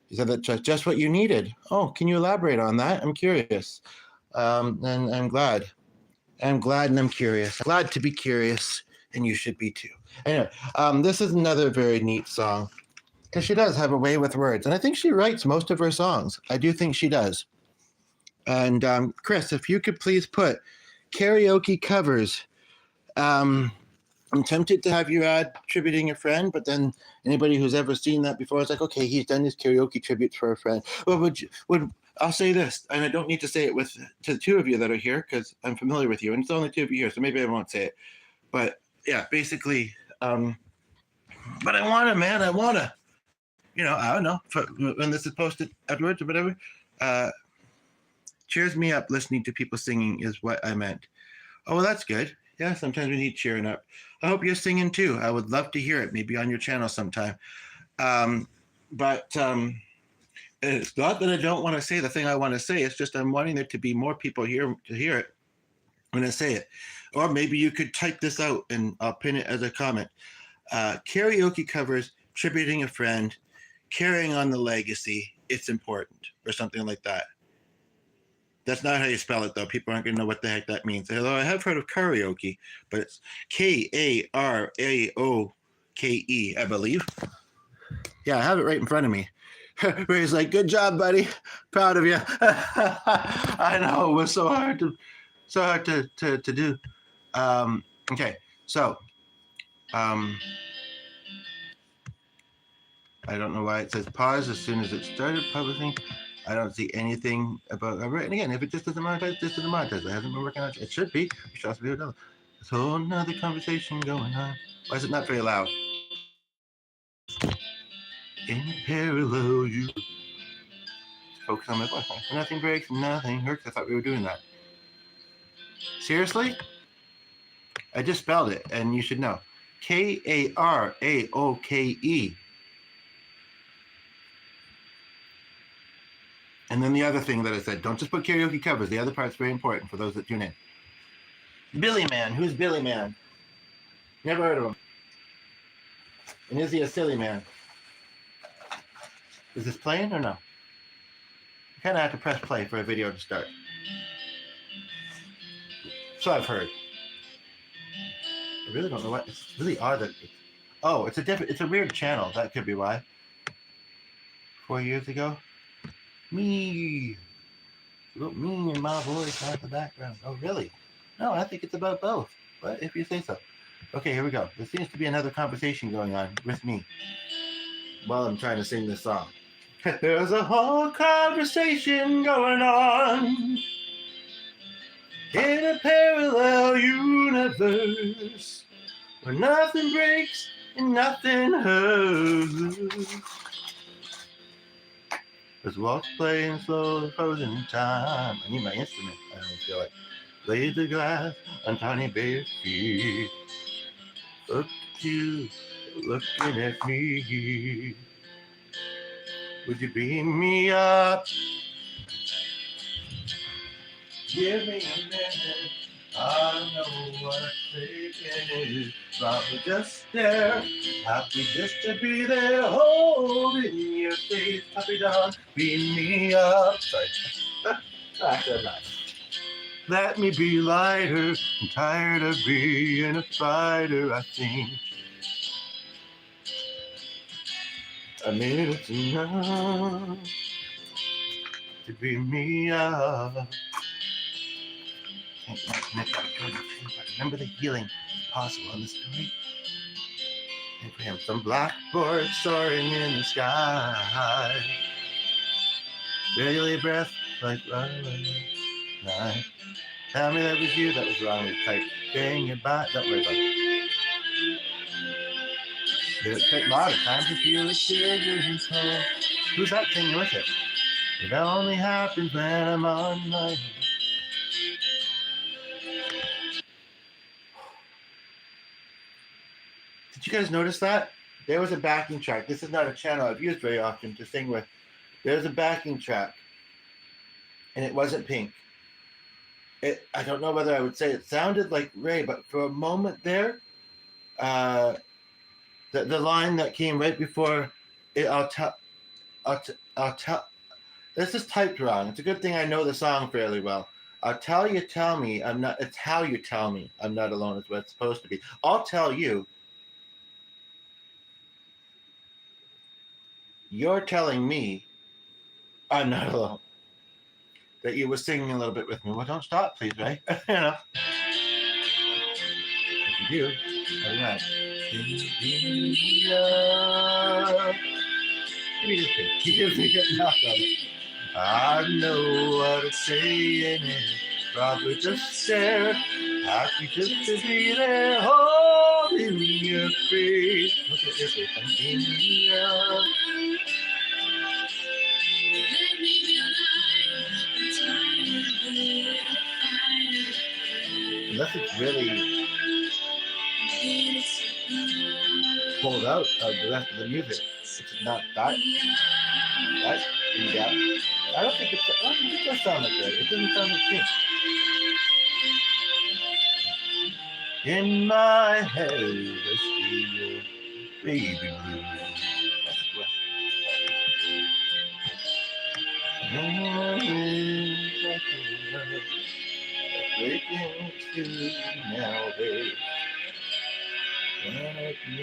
Speaker 1: You said that just what you needed. Oh, can you elaborate on that? I'm curious, and I'm glad. I'm glad and I'm curious. I'm glad to be curious, and you should be too. Anyway, this is another very neat song because she does have a way with words, and I think she writes most of her songs. I do think she does. And Chris, if you could please put karaoke covers. I'm tempted to have you add tributing a friend, but then anybody who's ever seen that before is like, okay, he's done his karaoke tributes for a friend. Well, I'll say this, and I don't need to say it to the two of you that are here because I'm familiar with you, and it's only two of you here, so maybe I won't say it. But yeah, basically, but I want to, I don't know, when this is posted afterwards or whatever, cheers me up listening to people singing is what I meant. Oh, well, that's good. Yeah, sometimes we need cheering up. I hope you're singing too. I would love to hear it, maybe on your channel sometime. But it's not that I don't want to say the thing I want to say. It's just I'm wanting there to be more people here to hear it when I say it. Or maybe you could type this out and I'll pin it as a comment. Karaoke covers, tributing a friend, carrying on the legacy, it's important, or something like that. That's not how you spell it, though. People aren't going to know what the heck that means. Although I have heard of karaoke, but it's Karaoke, I believe. Yeah, I have it right in front of me. Where he's like, "Good job, buddy. Proud of you." I know it was so hard to do. Okay, so I don't know why it says pause as soon as it started publishing. I don't see anything about it. And again, if it just doesn't monetize, it just doesn't monetize. It hasn't been working out. It should be. We should also be another. There's a whole nother conversation going on. Why is it not very loud? In parallel, you focus on my voice. Nothing breaks, nothing hurts. I thought we were doing that. Seriously? I just spelled it, and you should know. Karaoke. And then the other thing that I said, don't just put karaoke covers. The other part's very important for those that tune in. Billy Man. Who's Billy Man? Never heard of him. And is he a silly man? Is this playing or no? You kind of have to press play for a video to start. So I've heard. I really don't know what. It's really odd that. It's a weird channel. That could be why. 4 years ago. Me and my voice out the background. Oh, really? No, I think it's about both. But if you say so. Okay, here we go. There seems to be another conversation going on with me while I'm trying to sing this song. There's a whole conversation going on in a parallel universe where nothing breaks and nothing hurts. There's waltz playing slow, frozen time. I need my instrument. I don't feel like. Lay the glass on tiny bare feet. Look at you, looking at me. Would you beam me up? Give me a minute. I know what thinking is. Probably just there. Happy just to be there. Holding your face. Happy dog. Beam me up. Sorry. That's not. Let me be lighter. I'm tired of being a fighter, I think. A minute's enough to be me up. Can't connect that Jordan too, but remember the healing is possible in the story. And for him, some blackboard soaring in the sky. Barely breath like night. Tell me that was you, that was wrong with type. Saying goodbye, don't worry about it. It took a lot of time to feel the shivers cold. Who's that singing with it? It only happens when I'm on my own. Did you guys notice that? There was a backing track. This is not a channel I've used very often to sing with. There's a backing track, and it wasn't Pink. I don't know whether I would say it sounded like Ray, but for a moment there, the line that came right before it, I'll tell. This is typed wrong. It's a good thing I know the song fairly well. I'll tell you, tell me, I'm not. It's how you tell me I'm not alone is what it's supposed to be. I'll tell you. You're telling me I'm not alone. That you were singing a little bit with me. Well, don't stop, please, right? You know. If you do, every night. Give me a knock on it. I know what it's saying. Probably just stare. Happy just to be there, holding your face. Look at this, I'm in love. Unless it's really pulled out of the rest of the music, it's not that in depth. I don't think it does sound like that. It doesn't sound like Pink. In my head, I see baby blue. That's a question. Breaking to now, babe. Let me.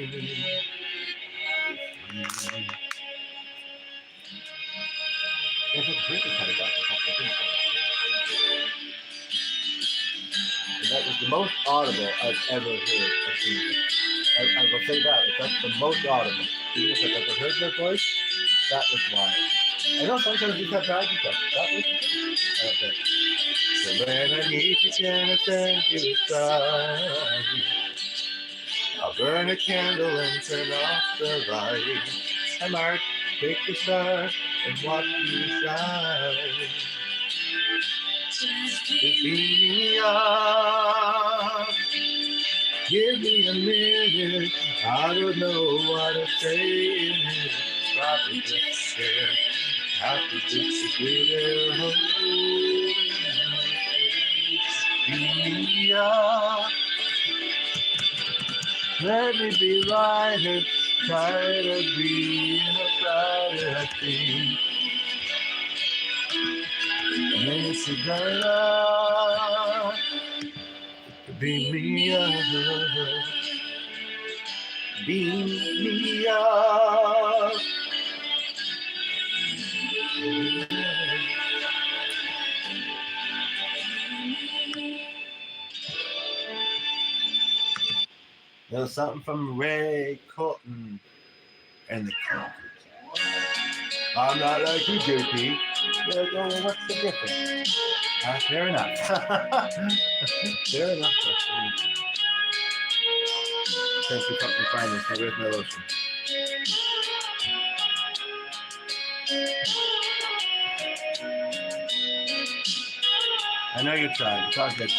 Speaker 1: There's a British had about this. That was the most audible I've ever heard of Susan. I will say that, but that's the most audible. Even if I've ever heard their voice, that was why. I know sometimes you have bad stuff. That was okay. So when I need you, can I send you a sign? I'll burn a candle and turn off the light. I might take the star and watch you shine. Just beam me up. Give me a minute. I don't know what to say. Probably just scared. Happy just to be there. Beam me up. Let me be lighter. Tired of being a fighter, I think. It's a better beam me up, beam me up. There's something from Ray Colton and the Conquerors. I'm not like you, JP. Well, what's the difference? Fair enough. Fair enough. Thank you for helping me find this. Now where's my lotion? I know you're trying. It's all good.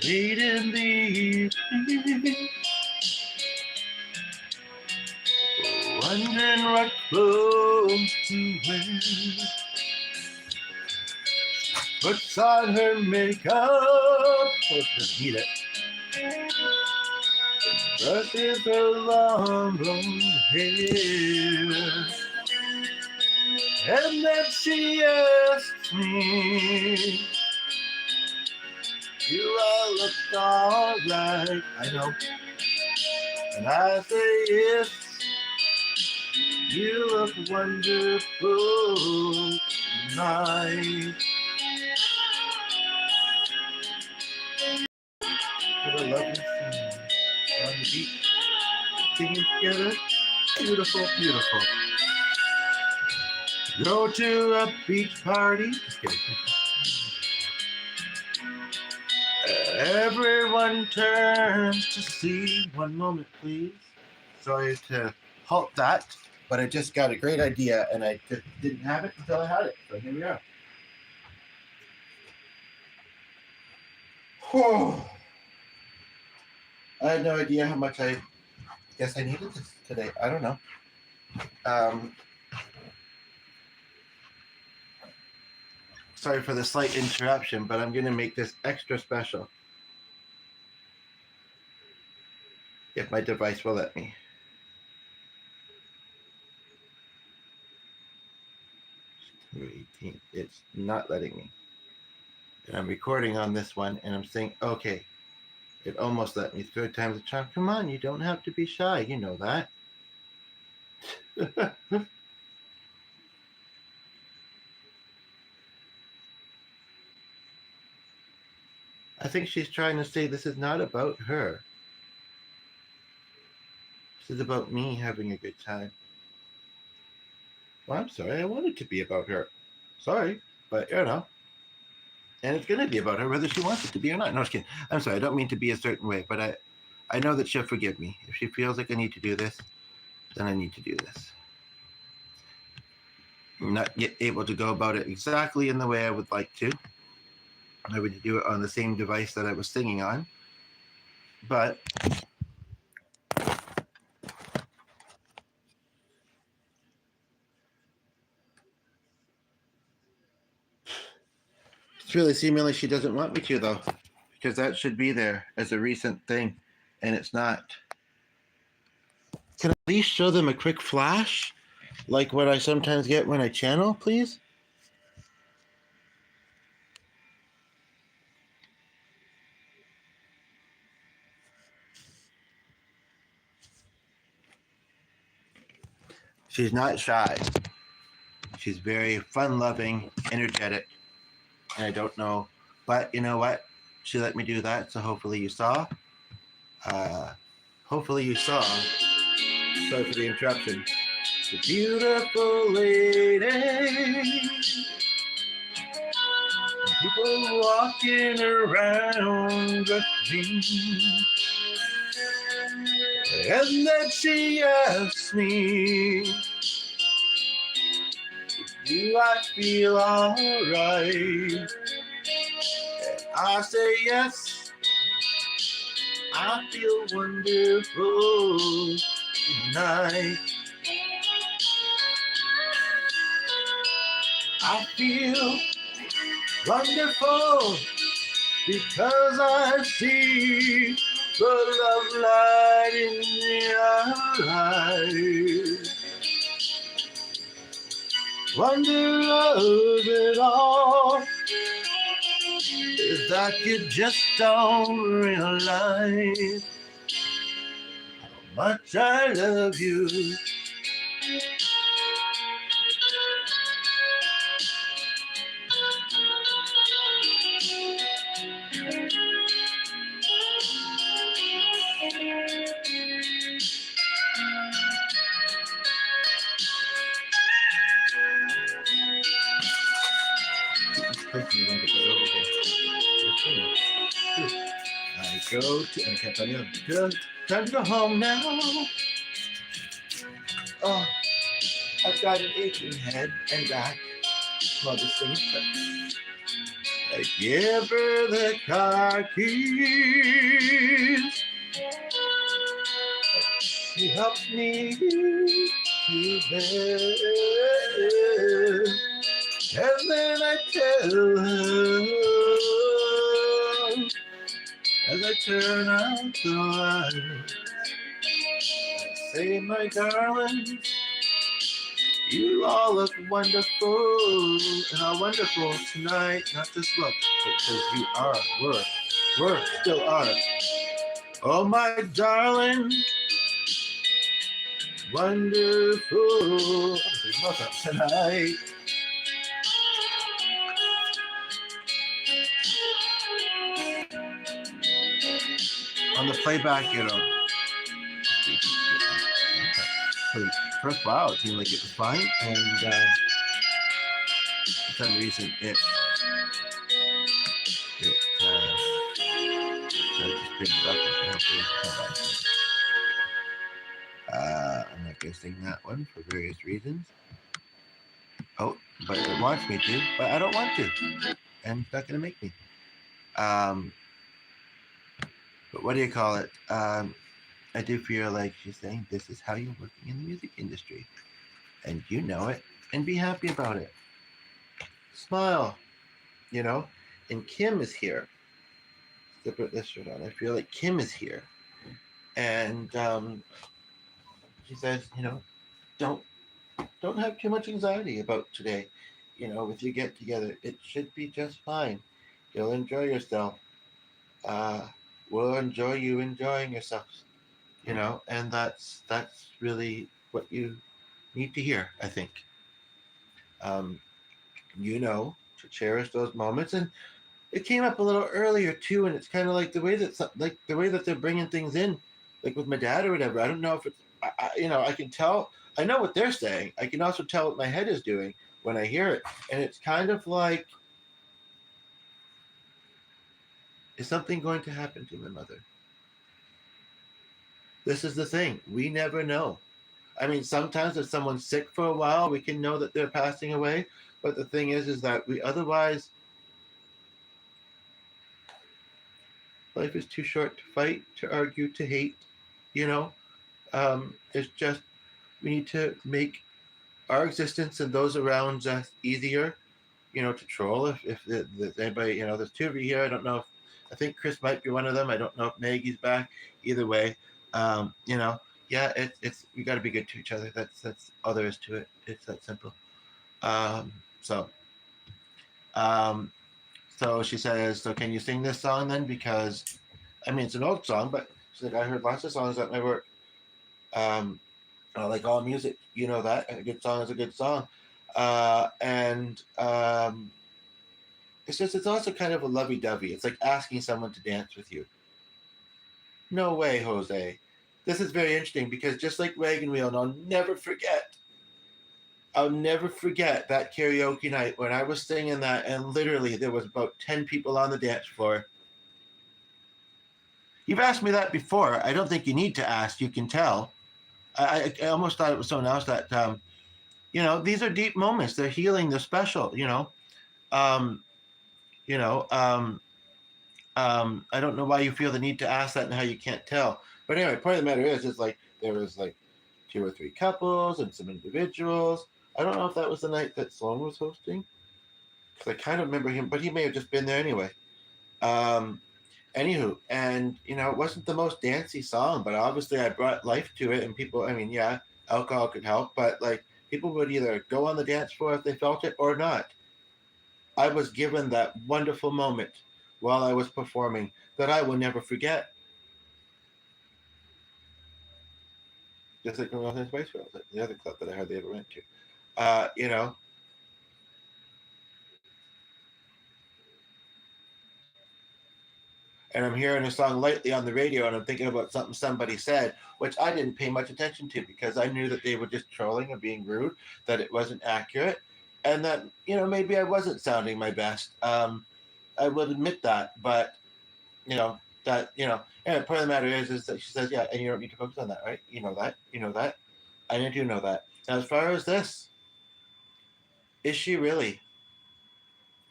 Speaker 1: Late in the evening, wondering what clothes to wear. Puts on her makeup, doesn't need it. Brushes her long blonde hair, And then she asks me, "You all look alright." I know. And I say, "Yes, you look wonderful tonight." What a lovely scene on the beach, singing together. Beautiful, beautiful. Go to a beach party. Just kidding. Everyone turns to see. One moment, please. Sorry to halt that, but I just got a great idea, and I just didn't have it until I had it. So here we are. Whew. I had no idea how much I guess I needed this today. I don't know. Sorry for the slight interruption, but I'm going to make this extra special. If my device will let me. It's not letting me. And I'm recording on this one, and I'm saying, okay, it almost let me. Third time's a charm. Come on, you don't have to be shy. You know that. I think she's trying to say this is not about her. This is about me having a good time. Well, I'm sorry. I want it to be about her. Sorry, but you know. And it's going to be about her, whether she wants it to be or not. No, just kidding. I'm sorry. I don't mean to be a certain way, but I know that she'll forgive me. If she feels like I need to do this, then I need to do this. I'm not yet able to go about it exactly in the way I would like to. I would do it on the same device that I was singing on. But it's really seeming like she doesn't want me to, though, because that should be there as a recent thing, and it's not. Can I at least show them a quick flash, like what I sometimes get when I channel, please? She's not shy. She's very fun-loving, energetic, and I don't know. But you know what? She let me do that, so hopefully you saw. Hopefully you saw. Sorry for the interruption. The beautiful lady. People walking around with me. And then she asks me, "Do I feel alright?" And I say yes, I feel wonderful tonight. I feel wonderful because I see the love light in your eyes. Wonder of it all is that you just don't realize how much I love you. I go to, and I can't find the time to go home now. Oh, I've got an aching head and back. Well, this thing is I give her the car keys. She helps me to bed. And then I tell her, as I turn out the light, I say, my darling, You all look wonderful and are wonderful tonight. Not just look, but because you are. We're still are. Oh, my darling, wonderful. Look up tonight. On the playback, first, wow, it seemed like it was fine, and for some reason it just didn't up. I'm not going to sing that one for various reasons. Oh, but it wants me to, but I don't want to, and it's not going to make me. But what do you call it? I do feel like she's saying this is how you're working in the music industry, and you know it, and be happy about it. Smile, and Kim is here. To put this shirt on, I feel like Kim is here, and she says, don't have too much anxiety about today. With your get together, it should be just fine. You'll enjoy yourself. We'll enjoy you enjoying yourself. And that's really what you need to hear, I think. To cherish those moments, and it came up a little earlier too, and it's kind of like the way that they're bringing things in, like with my dad or whatever. I don't know if it's, I can tell. I know what they're saying. I can also tell what my head is doing when I hear it, and it's kind of like, is something going to happen to my mother? This is the thing. We never know. I mean, sometimes if someone's sick for a while, we can know that they're passing away. But the thing is that we otherwise, life is too short to fight, to argue, to hate. It's just, we need to make our existence and those around us easier, to troll. If there's anybody, there's two of you here. I don't know if, I think Chris might be one of them. I don't know if Maggie's back. Either way, yeah, it's we got to be good to each other. That's all there is to it. It's that simple. So she says, so can you sing this song then? Because, I mean, it's an old song, but she's like, I heard lots of songs at my work. Like all music, that a good song is a good song. And it's also kind of a lovey-dovey. It's like asking someone to dance with you. No way, Jose. This is very interesting because just like Wagon Wheel, and I'll never forget that karaoke night when I was singing that, and literally there was about 10 people on the dance floor. You've asked me that before. I don't think you need to ask. You can tell. I almost thought it was someone else that, these are deep moments. They're healing. They're special, I don't know why you feel the need to ask that and how you can't tell. But anyway, point of the matter is like there was like 2 or 3 couples and some individuals. I don't know if that was the night that Sloan was hosting, because I kind of remember him, but he may have just been there anyway. Anywho, and it wasn't the most dancey song, but obviously I brought life to it, and people, I mean, yeah, alcohol could help, but like people would either go on the dance floor if they felt it or not. I was given that wonderful moment while I was performing that I will never forget. Just like when Spice Girls, the other club that I hardly ever went to. And I'm hearing a song lately on the radio, and I'm thinking about something somebody said, which I didn't pay much attention to because I knew that they were just trolling or being rude, that it wasn't accurate, and that, maybe I wasn't sounding my best. I would admit that, but, and the point of the matter is that she says, yeah, and you don't need to focus on that, right? You know that. I do know that. Now, as far as this, is she really?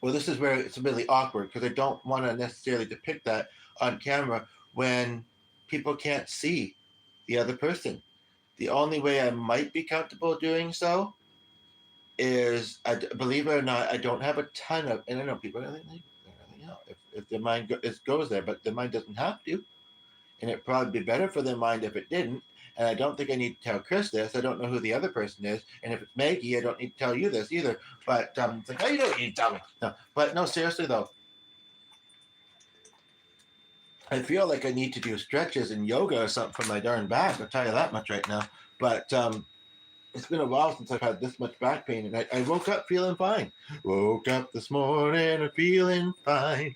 Speaker 1: Well, this is where it's really awkward because I don't want to necessarily depict that on camera when people can't see the other person. The only way I might be comfortable doing so is, believe it or not, I don't have a ton of, and I know people are like, if their mind goes there, but their mind doesn't have to. And it'd probably be better for their mind if it didn't. And I don't think I need to tell Chris this. I don't know who the other person is. And if it's Maggie, I don't need to tell you this either. But it's like, oh, you don't need to tell me. No. But no, seriously though, I feel like I need to do stretches and yoga or something for my darn back. I'll tell you that much right now. But it's been a while since I've had this much back pain, and I woke up feeling fine. Woke up this morning feeling fine.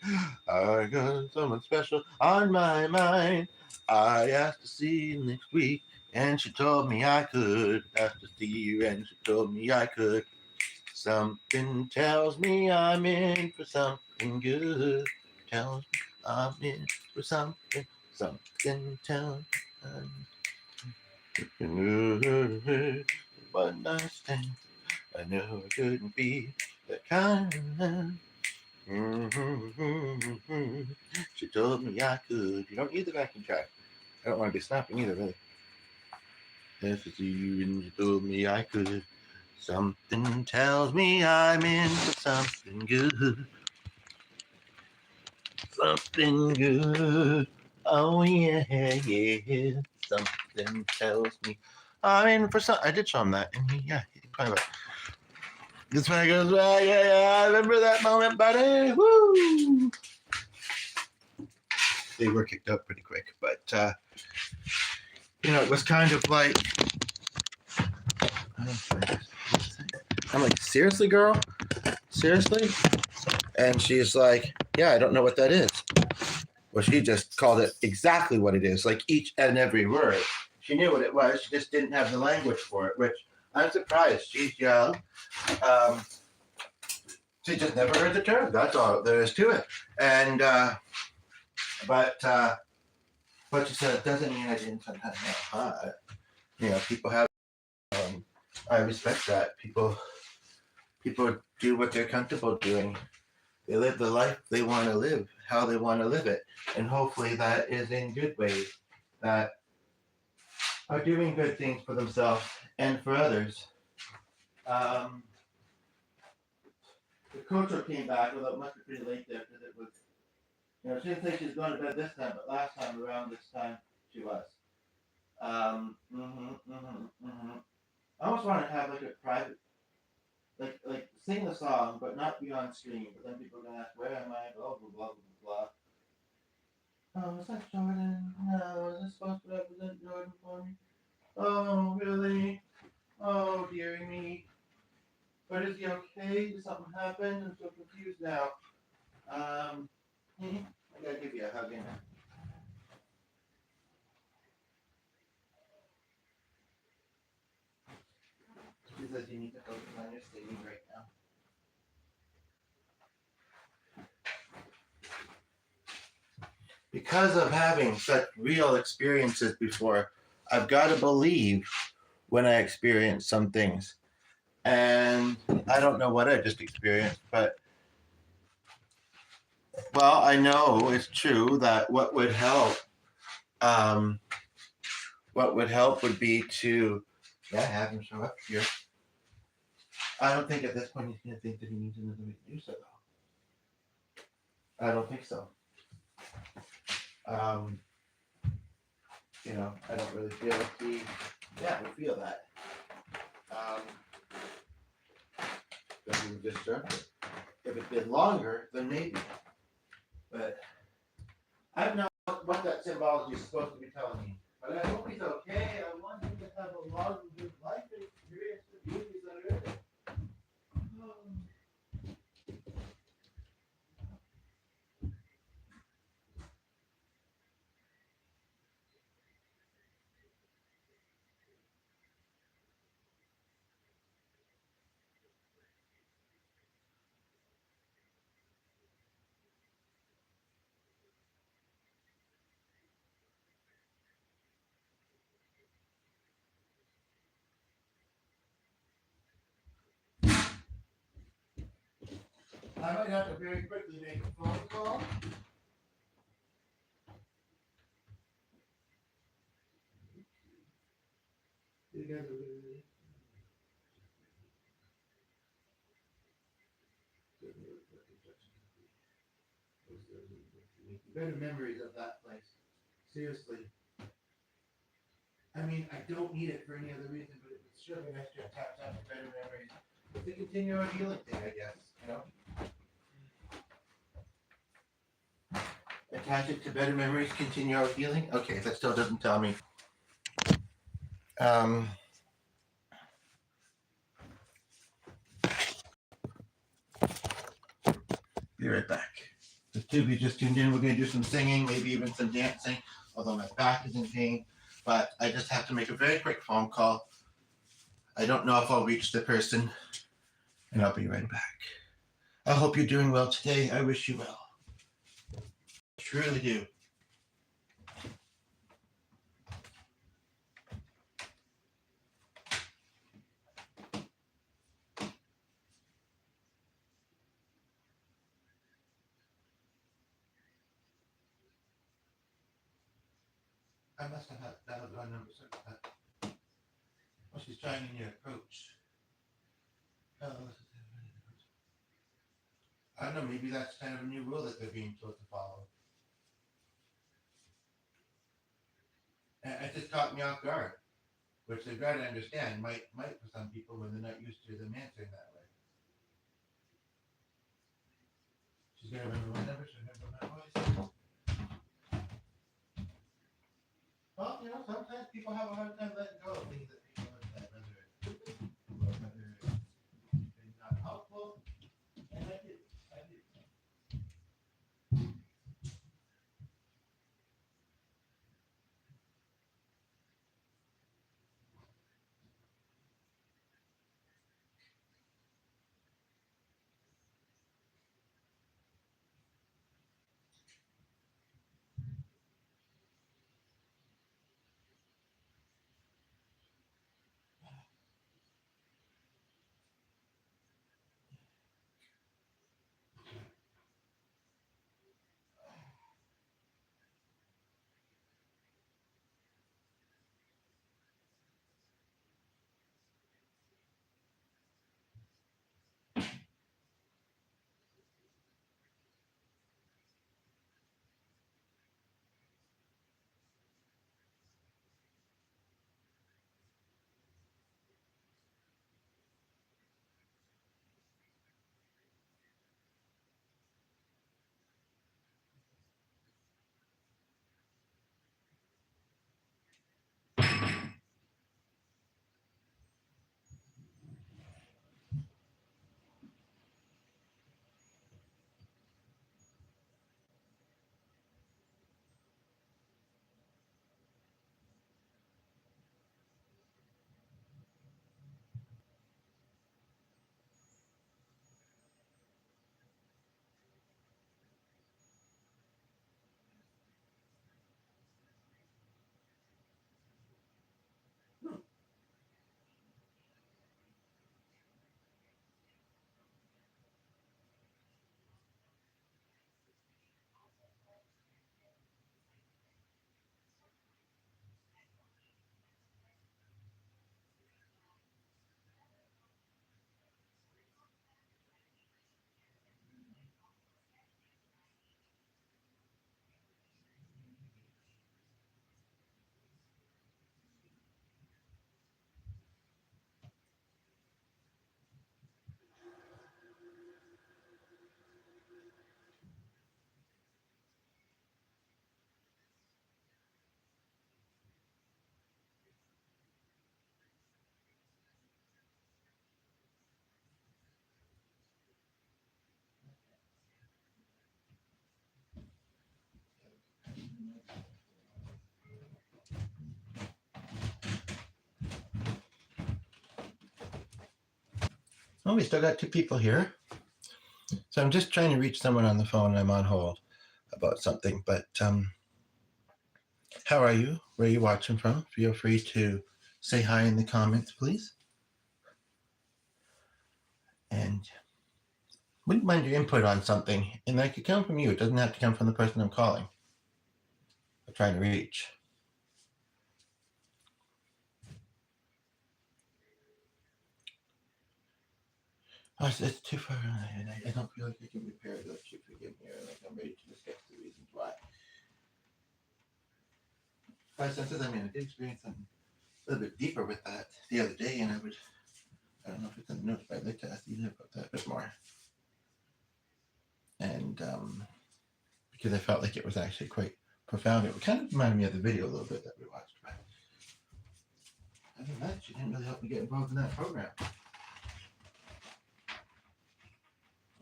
Speaker 1: I got someone special on my mind. I asked to see you next week, and she told me I could. Asked to see you, and she told me I could. Something tells me I'm in for something good. Tells me I'm in for something. Something tells me I'm in. One night stand. I know it couldn't be the kind. She told me I could. You don't need the backing track. I don't want to be snapping either, really. Yes, it's you, and she told me I could. Something tells me I'm in for something good. Something good. Oh, yeah, yeah. Something tells me I'm in for something. I did show him that. And yeah, he kind of. This one goes, well, yeah, I remember that moment, buddy. Woo! They were kicked out pretty quick, but it was kind of like, I'm like, seriously, girl, seriously? And she's like, yeah, I don't know what that is. Well, she just called it exactly what it is, like each and every word. She knew what it was. She just didn't have the language for it, which I'm surprised. She's young. She just never heard the term. That's all there is to it. And but she said it doesn't mean I didn't sometimes know. People have. I respect that. People do what they're comfortable doing. They live the life they want to live, how they want to live it, and hopefully that is in good ways that are doing good things for themselves and for others. The coach came back, although it must be pretty late there because it was. She didn't say she was going to bed this time, but last time around this time she was. I almost want to have like a private, like sing the song, but not be on screen. But then people are gonna ask, "Where am I?" Blah blah blah blah blah. Oh, is that Jordan? No, is this supposed to represent Jordan for me? Oh, really? Oh, dearie me. But is he okay? Did something happen? I'm so confused now. I gotta give you a hug in. She says you need to focus on your singing right now. Because of having such real experiences before, I've got to believe when I experience some things. And I don't know what I just experienced, but I know it's true that what would help would be to have him show up here. I don't think at this point he's going to think that he needs another way to do so, though. I don't think so. I don't really feel like he would feel that. That he would just jump it. If it's been longer, then maybe. But I don't know what that symbology is supposed to be telling me. But I hope he's okay. I want him to have a long, good life and experience the beauties that are in it. I might have to very quickly make a phone call. You guys are really better memories of that place. Seriously. I mean, I don't need it for any other reason, but it's surely nice to have tapped out for better memories. To continue our healing thing, I guess, you know? Attach it to better memories, continue our healing? Okay, that still doesn't tell me. Um, be right back. The two of you just tuned in. We're going to do some singing, maybe even some dancing, although my back is in pain. But I just have to make a very quick phone call. I don't know if I'll reach the person, and I'll be right back. I hope you're doing well today. I wish you well. I truly do. I must have had that other number. Well, she's trying a new approach. I don't know. Maybe that's kind of a new rule that they're being told to follow. And it just caught me off guard, which they've got to understand might for some people when they're not used to them answering that way. She's gonna remember my number. She'll remember my voice. Well, you know, sometimes people have a hard time letting go of things that people have said, whether it's not helpful. And I do. Oh, we still got two people here. So I'm just trying to reach someone on the phone. I'm on hold about something. But how are you? Where are you watching from? Feel free to say hi in the comments, please. And wouldn't mind your input on something. And that could come from you. It doesn't have to come from the person I'm calling or trying to reach. Oh, it's too far ahead. I don't feel like I can repair those. You forgive me, or like I'm ready to discuss the reasons why. Five senses, I mean, I did experience something little bit deeper with that the other day, and I don't know if it's in the notes, but I'd like to ask you about that a bit more. And because I felt like it was actually quite profound. It kind of reminded me of the video a little bit that we watched. But other than that, she didn't really help me get involved in that program.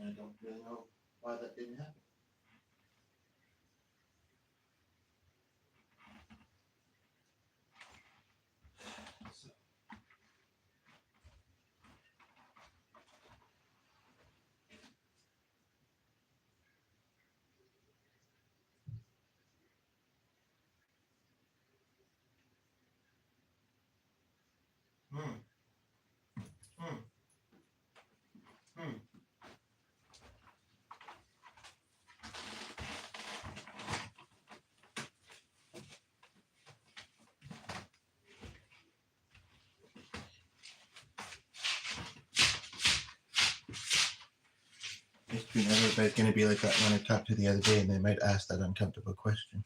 Speaker 1: I don't really know why that didn't happen. Everybody's going to be like that when I talked to the other day, and they might ask that uncomfortable question.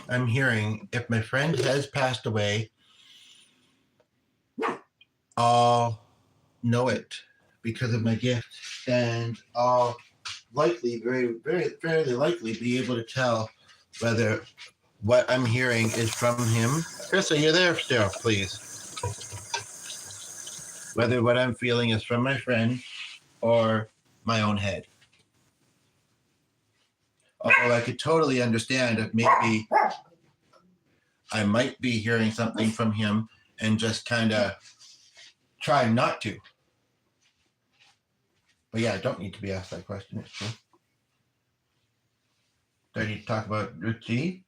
Speaker 1: I'm hearing if my friend has passed away, I'll know it because of my gift, and I'll likely, fairly likely be able to tell whether what I'm hearing is from him. Chris, are you there still, please? Whether what I'm feeling is from my friend or my own head. Although I could totally understand if maybe I might be hearing something from him and just kind of try not to. But yeah, I don't need to be asked that question. It's true. Do I need to talk about Richie?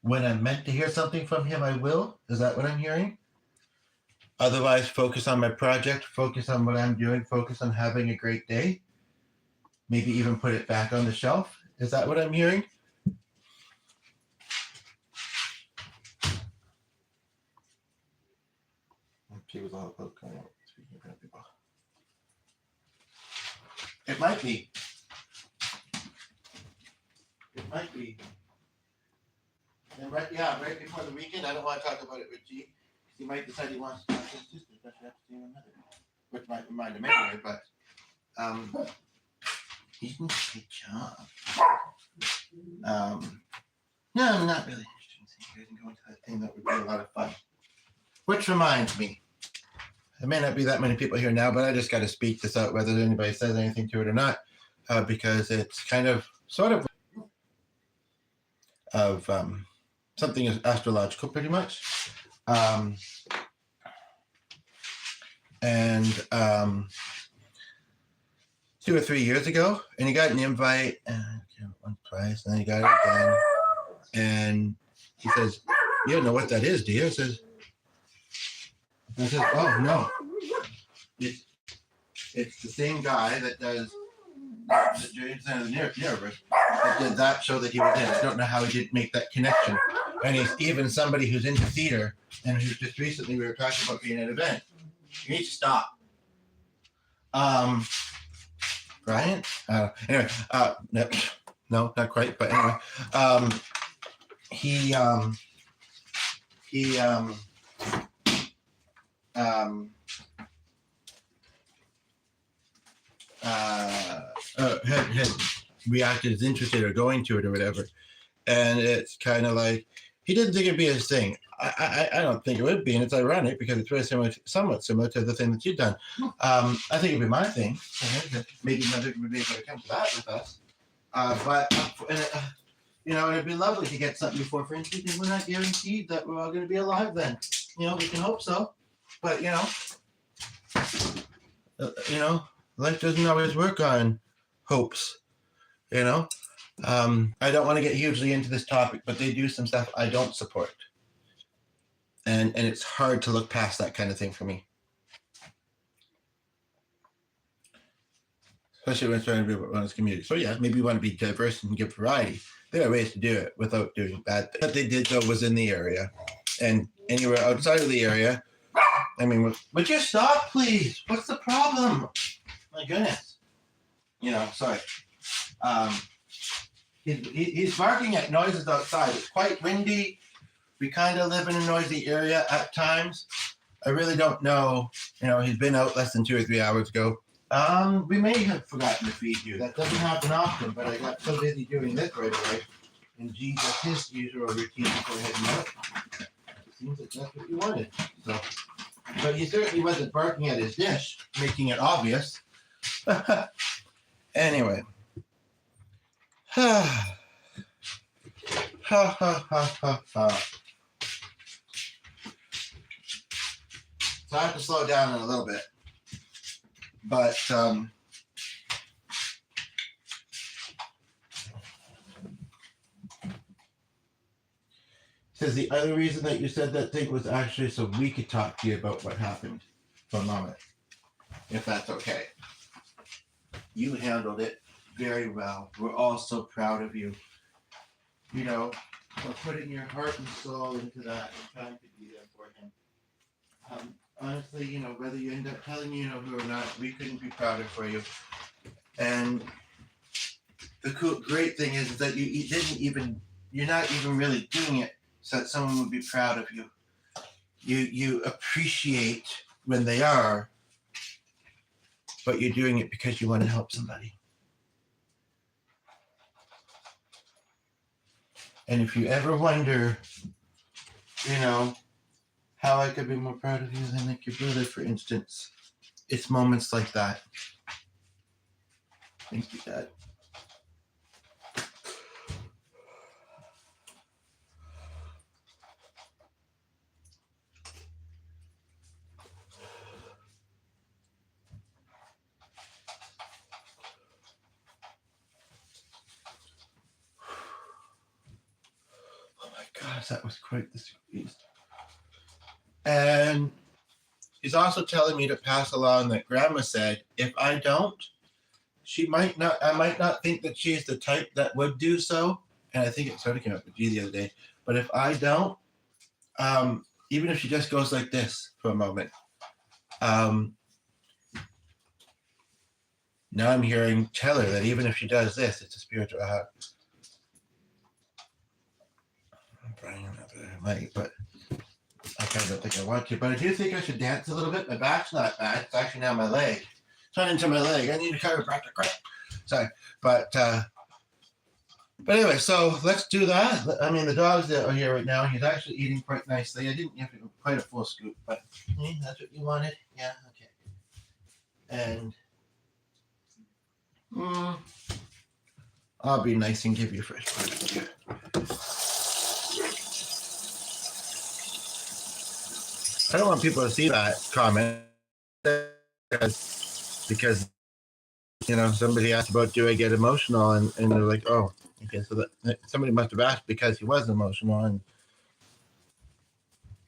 Speaker 1: When I'm meant to hear something from him, I will. Is that what I'm hearing? Otherwise, focus on my project, focus on what I'm doing, focus on having a great day. Maybe even put it back on the shelf. Is that what I'm hearing? She was all about going out speaking in front of people. It might be. It might be. And right before the weekend, I don't want to talk about it with G. He might decide he wants to talk to his sister, but you have to see him another, which might remind him anyway. But he's doing a good job. No, I'm not really interested in seeing you guys and going to that thing. That would be a lot of fun. Which reminds me, there may not be that many people here now, but I just got to speak this out, whether anybody says anything to it or not, because it's kind of sort of something astrological, pretty much. And 2 or 3 years ago, and he got an invite one twice, and then he got it again. And he says, "You don't know what that is, do you?" I says, "Oh no, it's the same guy that does the James and the Universe that did that show that he was in. I don't know how he did make that connection. And he's even somebody who's into theater and who's just recently we were talking about being at an event. You need to stop." Brian? Anyway, no, not quite, but anyway, he had reacted as interested or going to it or whatever, and it's kind of like he didn't think it'd be his thing. I don't think it would be, and it's ironic because it's very similar, somewhat similar to the thing that you've done. I think it'd be my thing. Maybe another would be able to come to that with us. It'd be lovely to get something before, for instance, and we're not guaranteed that we're all going to be alive then. We can hope so, but life doesn't always work on hopes. I don't want to get hugely into this topic, but they do some stuff I don't support. And it's hard to look past that kind of thing for me. Especially when it's trying to be one of this community. So yeah, maybe you want to be diverse and give variety. There are ways to do it without doing bad things. What they did though was in the area. And anywhere outside of the area. I mean, would you stop, please? What's the problem? My goodness. Sorry. He's barking at noises outside. It's quite windy. We kind of live in a noisy area at times. I really don't know. He's been out less than 2 or 3 hours ago. We may have forgotten to feed you. That doesn't happen often, but I got so busy doing this right away. And G does his usual routine before heading out. It seems like that's what you wanted. So, but he certainly wasn't barking at his dish, making it obvious. Anyway. Ha ha ha ha. So I have to slow down in a little bit. But says the other reason that you said that thing was actually so we could talk to you about what happened for a moment, if that's okay. You handled it very well. We're all so proud of you. For putting your heart and soul into that and trying to be there for him. Honestly, whether you end up telling who or not, we couldn't be prouder for you. And the great thing is that you're not even really doing it so that someone would be proud of you. You appreciate when they are, but you're doing it because you want to help somebody. And if you ever wonder, how I could be more proud of you than like your brother, for instance, it's moments like that. Thank you, Dad. Gosh, that was quite the squeeze. And he's also telling me to pass along that Grandma said, if I don't, I might not think that she's the type that would do so. And I think it sort of came up with G the other day. But if I don't, even if she just goes like this for a moment, now I'm tell her that even if she does this, it's a spiritual hug. But I kind of don't think I want to. But I do think I should dance a little bit. My back's not bad. It's actually now my leg. Turn into my leg. I need a chiropractor. Sorry. But anyway, so let's do that. I mean, the dogs that are here right now, he's actually eating quite nicely. I didn't give him quite a full scoop, but that's what you wanted. Yeah, okay. And I'll be nice and give you fresh food. I don't want people to see that comment because somebody asked about, do I get emotional, and they're like, oh, okay, so that somebody must have asked because he was emotional, and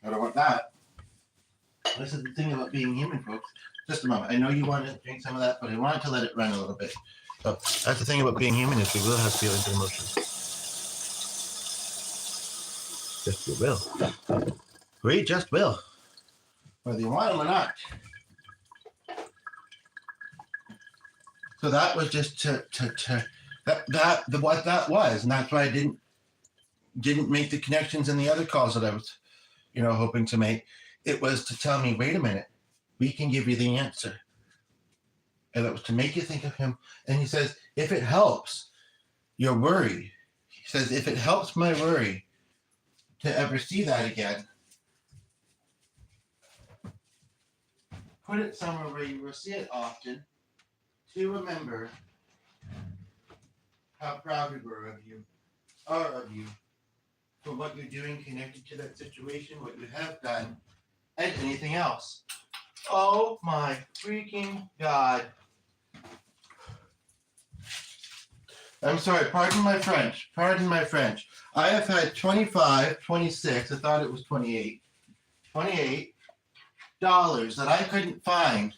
Speaker 1: I don't want that. This is the thing about being human, folks. Just a moment. I know you want to drink some of that, but I wanted to let it run a little bit. So that's the thing about being human, is we will have feelings and emotions. Just we will. We just will. Whether you want them or not. So that was just what that was, and that's why I didn't make the connections in the other calls that I was, hoping to make. It was to tell me, wait a minute, we can give you the answer, and it was to make you think of him. And he says, if it helps your worry, he says, if it helps my worry to ever see that again, put it somewhere where you will see it often, to remember how proud we are of you, for what you're doing connected to that situation, what you have done, and anything else. Oh my freaking God. I'm sorry, pardon my French. I have had 26, I thought it was 28 $28 that I couldn't find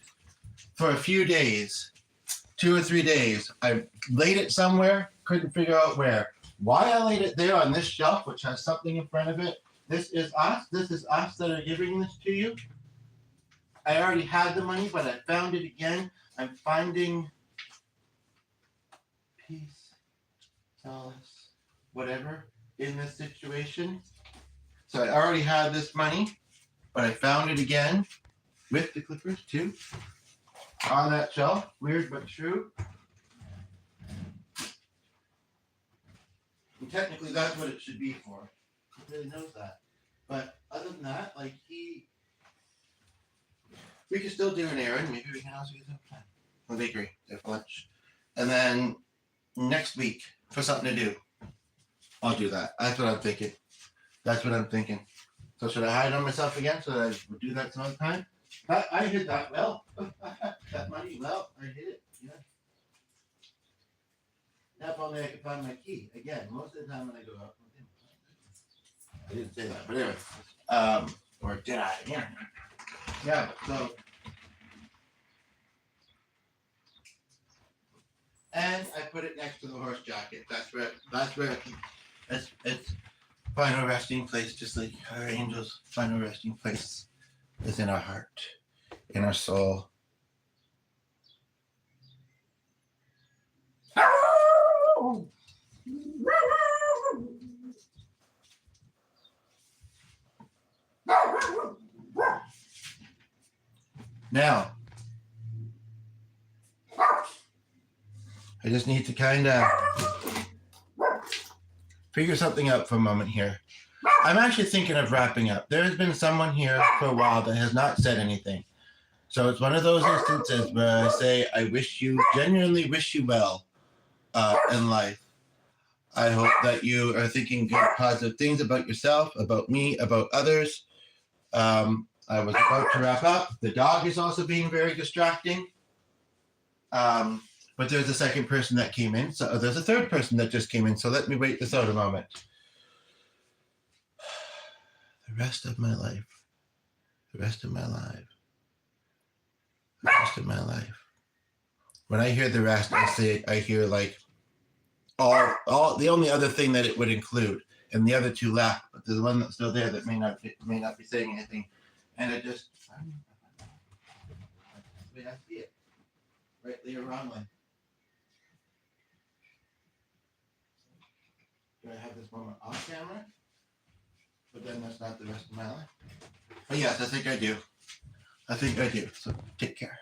Speaker 1: for a few days, 2 or 3 days. I laid it somewhere, couldn't figure out where. Why I laid it there on this shelf, which has something in front of it, This is us. This is us that are giving this to you. I already had the money, but I found it again. I'm finding peace, solace, whatever in this situation. So I already had this money, but I found it again with the clippers too on that shelf. Weird but true. And technically, that's what it should be for. He really knows that. But other than that, like we can still do an errand. Maybe we can also get some time. The bakery there for lunch, and then next week for something to do. I'll do that. That's what I'm thinking. That's what I'm thinking. So should I hide on myself again so that I would do that some other time? I hid that well. That money well. I hid it. Yeah. Now if only I could find my key. Again, most of the time when I go out with him. I didn't say that, but anyway. Or did I? Yeah. Yeah, so. And I put it next to the horse jacket. That's where it's final resting place, just like our angels' final resting place is in our heart, in our soul. Now, I just need to kind of figure something out for a moment here. I'm actually thinking of wrapping up. There has been someone here for a while that has not said anything. So it's one of those instances where I say, I genuinely wish you well in life. I hope that you are thinking good, positive things about yourself, about me, about others. I was about to wrap up. The dog is also being very distracting. But there's a second person that came in. So there's a third person that just came in. So let me wait this out a moment. The rest of my life. The rest of my life. The rest of my life. When I hear the rest, I hear like all the only other thing that it would include, and the other two left, but there's one that's still there that may not be saying anything, and it just the way I see it, rightly or wrongly. Do I have this moment off camera? But then that's not the rest of my life. But yes, I think I do. So take care.